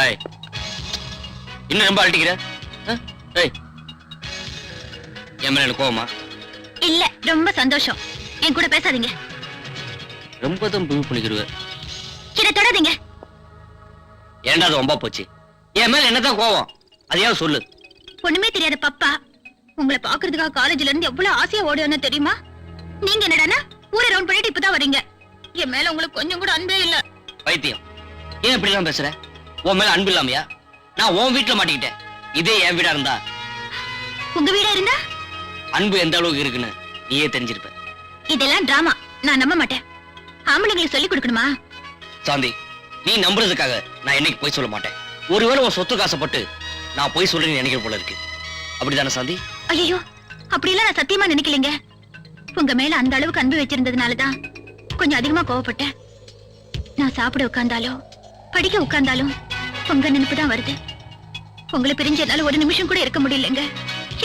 ஏய், இன்னும் ரொம்ப அழட்டிக்கிற? ஏய், என் மேல எனக்கு கோவமா? இல்ல, ரொம்ப சந்தோஷம். என் கூட பேசாதீங்க. ரொம்ப தான் புது புளிக்கிருவ. என்ன தொடாதீங்க. ஏன்டா அது ரொம்ப போச்சு? என் மேல என்னதான் கோவம்? அதையாவது சொல்லு. ஒண்ணுமே தெரியாத பப்பா உங்களை பாக்குறதுக்காக காலேஜ்ல இருந்து எவ்வளவு ஆசையா ஓடியோன்னு தெரியுமா? நீங்க என்னடானா ஊரை ரவுண்ட் பண்ணிட்டு இப்பதான் வரீங்க. என் மேல உங்களுக்கு கொஞ்சம் கூட அன்பே இல்ல. பைத்தியம், ஏன் இப்படி எல்லாம் பேசுற? உன் மேல அன்பு இல்லாமையா? நான் உன் வீட்டுல மாட்டிக்கிட்டேன். இதே என் வீடா இருந்தா? உங்க வீடா இருந்தா அன்பு எந்த அளவுக்கு இருக்குன்னு நீயே தெரிஞ்சிருப்ப. இதெல்லாம் டிராமா, நான் நம்ப மாட்டேன். ஆம்பளைங்களுக்கு சொல்லி கொடுக்கணுமா? சாந்தி, நீ நம்புறதுக்காக நான் என்னைக்கு போய் சொல்ல மாட்டேன். ஒருவேளை உன் சொத்து காசப்பட்டு நான் போய் சொல்றேன்னு நினைக்கிற போல இருக்கு. அப்படிதானே சாந்தி? ஐயோ, அப்படியெல்லாம் நான் சத்தியமா நினைக்கலைங்க. உங்க மேல அந்த அளவுக்கு அன்பு வச்சிருந்ததுனாலதான் கொஞ்சம் அதிகமா கோவப்பட்டேன். நான் சாப்பிட உட்கார்ந்தாலும் படிக்க உட்கார்ந்தாலும் உங்க நினைப்பு தான் வருது. உங்களை பிரிஞ்ச என்னால ஒரு நிமிஷம் கூட இருக்க முடியலங்க.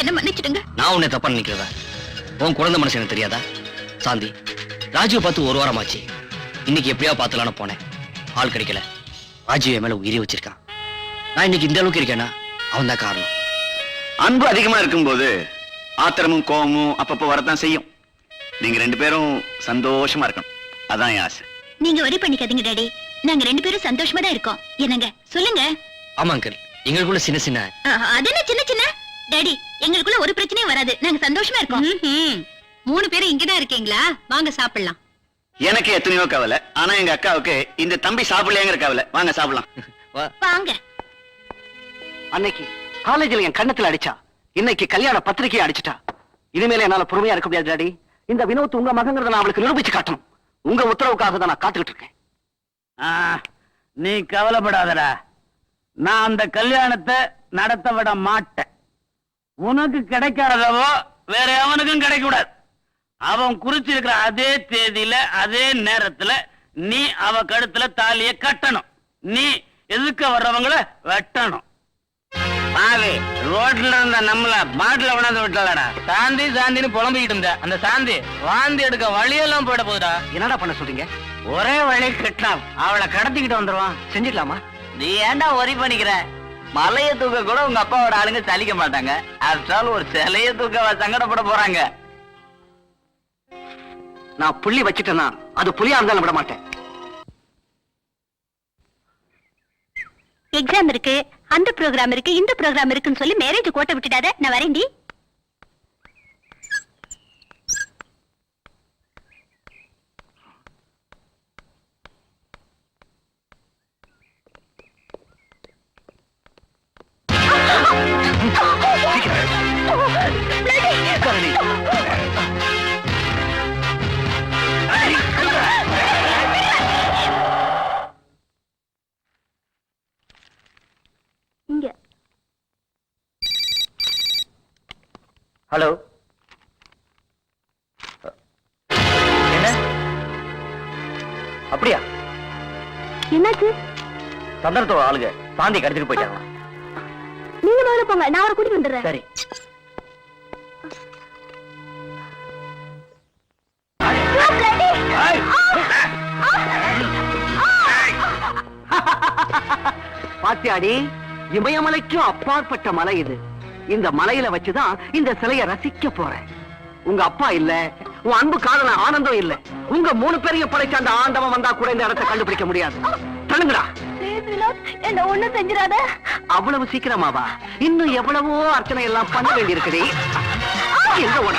என்ன மன்னிச்சிடுங்க. நான் உன்னை தப்பா நினைக்கிறதா? உன் குழந்தை மனசு எனக்கு தெரியாதா? சாந்தி, ராஜுவை பார்த்து ஒரு வாரம் ஆச்சு. இன்னைக்கு எப்படியா பாத்துலான்னு போனேன், ஆள் கிடைக்கல. ராஜு என் மேல உயிரை வச்சிருக்கான். நான் இன்னைக்கு இந்த அளவுக்கு இருக்கேன்னா அவன் தான் காரணம். அன்பு அதிகமா இருக்கும்போது ஆத்திரமும் கோபமும் அப்பப்போ வரத்தான் செய்யும். நீங்க ரெண்டு பேரும் சந்தோஷமா இருக்கணும், அதான் என் ஆசை. நீங்க வரி பண்ணிக்காதீங்க டாடி. நாங்க ரெண்டு பேரும் சந்தோஷமா தான் இருக்கோம். என்னங்க சொல்லுங்க. ஆமா அங்கிள், எங்களுக்குள்ள சின்ன சின்ன அது என்ன சின்ன சின்ன? டாடி, எங்களுக்குள்ள ஒரு பிரச்சனையும் வராது. நாங்க சந்தோஷமா இருக்கோம். 3 பேரும் இங்கதான் இருக்கீங்களா? வாங்க சாப்பிடலாம். எனக்கு எத்தனையோ கவலை, ஆனா எங்க அக்காவுக்கு இந்த தம்பி சாப்பிடலையேங்கிற கவலை. வாங்க சாப்பிடலாம். வாங்க. அன்னைக்கு காலேஜ்ல என் கண்ணத்துல அடிச்சா, இன்னைக்கு கல்யாண பத்திரிகையை அடிச்சிட்டா. இனிமேல என்னால பொறுமையா இருக்க முடியாது டாடி. இந்த வினோத் உங்க மகங்கிறத நான் அவளுக்கு நிரூபிச்சு காட்டணும். உங்க உத்தரவுக்காக தான் நான் காத்துக்கிட்டு இருக்கேன். நீ கவலைப்படாதடா, நான் அந்த கல்யாணத்தை நடத்த விட மாட்டேன். உனக்கு கிடைக்காதவோ வேற எவனுக்கும் கிடைக்க கூடாது. அவன் குறிச்சிருக்கிற அதே தேதியில அதே நேரத்துல நீ அவ கழுத்துல தாலிய கட்டணும். நீ எதுக்க வர்றவங்கள வெட்டணும். பாவி, ரோட்ல இருந்த நம்மள பாட்டில கொண்டாந்து விட்டலடா. சாந்தி சாந்தின்னு புலம்பிக்கிட்டு இருந்த அந்த சாந்தி வாந்தி எடுக்க வழியெல்லாம் போயிட போகுதா? என்னடா பண்ண சொல்றீங்க? ஒரே வழி கிட்னாப், அவளை கடத்திக்கிட்டு வந்துருவான். செஞ்சிடலாமா? நீ ஏன்டா ஒரி பண்ணிக்கிற? மலைய தூக்க கூட உங்க அப்பாவோட ஆளுங்க சலிக்க மாட்டாங்க. ஆஃப்டர் ஒரு சிலைய தூக்க சங்கடப்பட போறாங்க. நான் புள்ளி வச்சிட்டேன்னா அது புலியா இருந்தாலும் விட மாட்டேன். எக்ஸாம் இருக்கு, அந்த ப்ரோக்ராம் இருக்கு, இந்த ப்ரோக்ராம் இருக்குன்னு சொல்லி மேரேஜ் கோட்டை விட்டுடாத. நான் வரேன்டி. இங்க. ஹலோ, என்ன அப்படியா? என்னாச்சு? சந்தர்த்தோட ஆளுங்க சாந்தி கடத்திட்டு போயிட்டாங்க. நீங்க முதல்ல போங்க, நான் அவரை கூட்டிட்டு வந்துடுறேன். சரி. No, bloody! பாத்தியாடி, இமயமலைக்கும் அப்பாற்பட்ட மலை இது. இந்த மலையில வச்சுதான் இந்த சிலைய ரசிக்க போறேன். உங்க அப்பா இல்ல, உன் அன்பு காதல ஆனந்தம் இல்ல, உங்க 3 பேரையும் படைச்ச அந்த ஆண்டவன் வந்தா கூட இந்த இடத்தை கண்டுபிடிக்க முடியாது. தள்ளுங்கடா. என்ன ஒண்ணு செஞ்சிடாத. அவ்வளவு சீக்கிரமாவா? இன்னும் எவ்வளவோ அர்ச்சனை எல்லாம் பண்ண வேண்டி இருக்குதே. எங்க ஓட?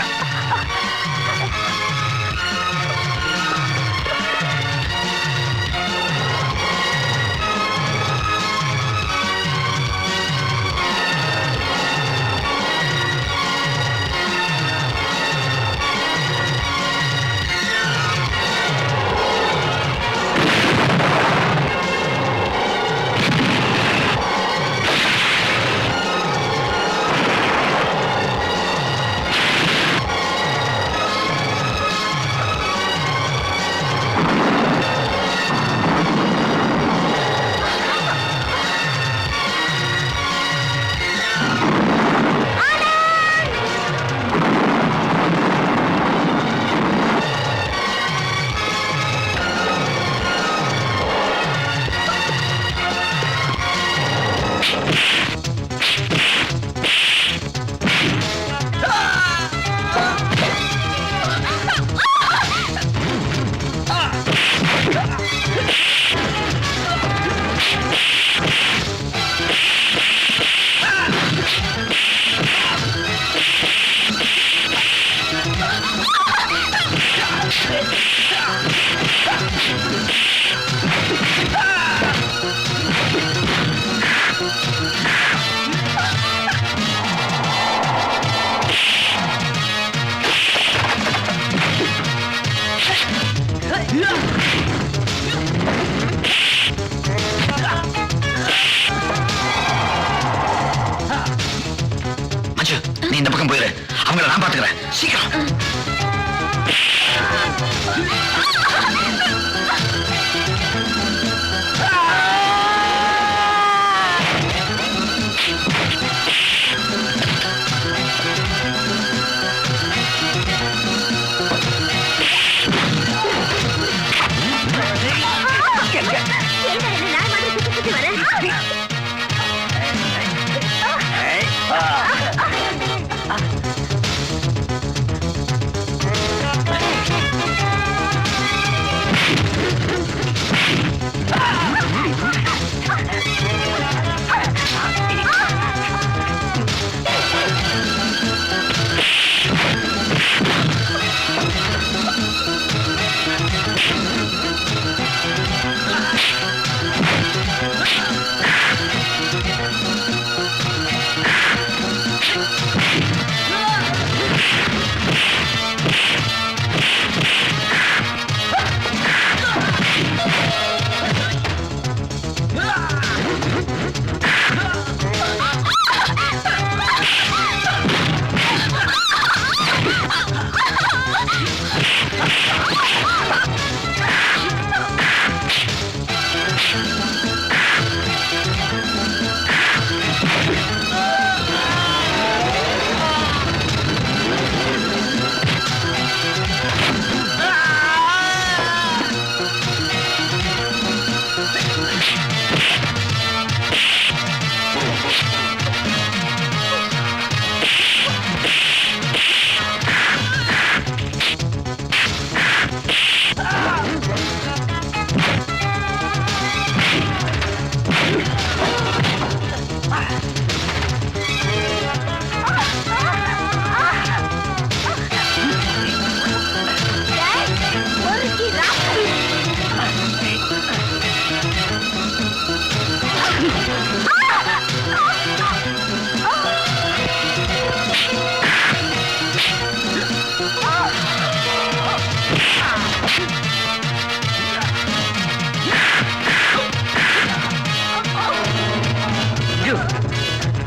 நீ இந்த பக்கம் போயிரு, அவங்கள நான் பாத்துக்கிறேன். சீக்கிரம்.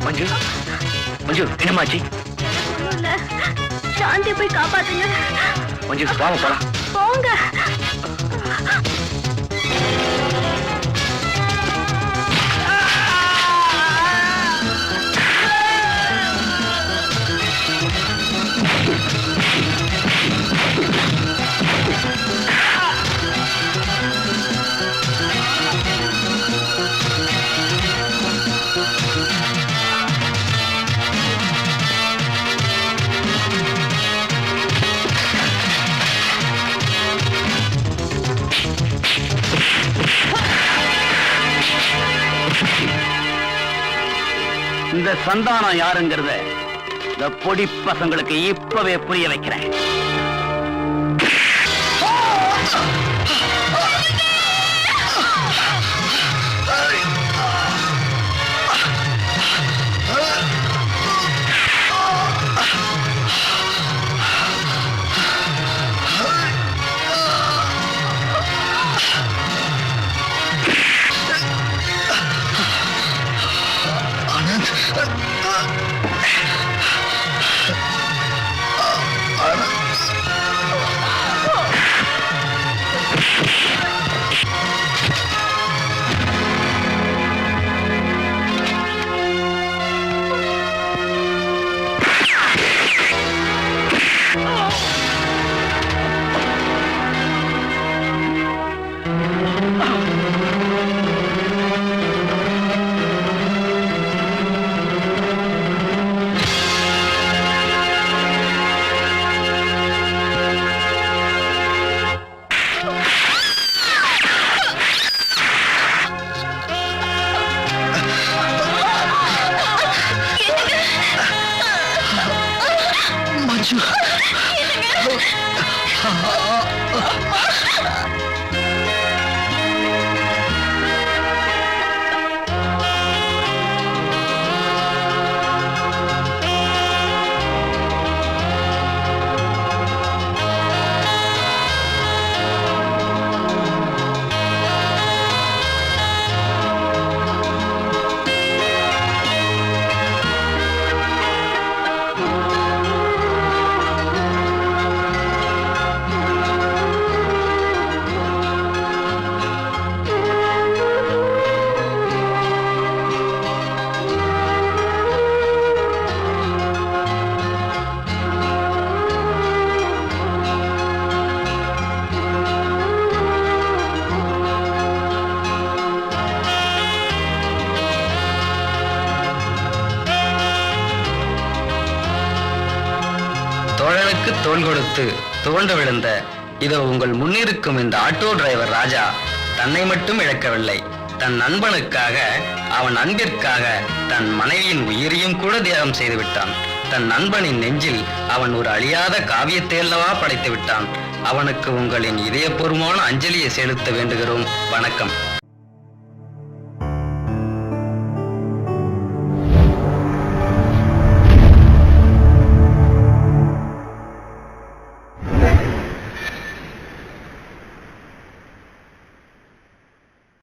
மஞ்சு, மஞ்சு என்னமாச்சு? சாந்தி போய் காப்பாத்துங்க. மஞ்சு வாங்க போலாம். போங்க. இந்த சந்தானம் யாருங்கிறத இந்த பொடி பசங்களுக்கு இப்பவே புரிய வைக்கிறேன். தோழனுக்கு தோள் கொடுத்து துவண்டு விழுந்த இதோ உங்கள் முன்னிருக்கும் இந்த ஆட்டோ டிரைவர் ராஜா தன்னை மட்டும் இழக்கவில்லை, தன் நண்பனுக்காக, அவன் அன்பிற்காக தன் மனைவியின் உயிரையும் கூட தியாகம் செய்து விட்டான். தன் நண்பனின் நெஞ்சில் அவன் ஒரு அழியாத காவியத்தை அல்லவா படைத்து விட்டான். அவனுக்கு உங்களின் இதயபூர்வமான அஞ்சலியை செலுத்த வேண்டுகிறோம். வணக்கம்.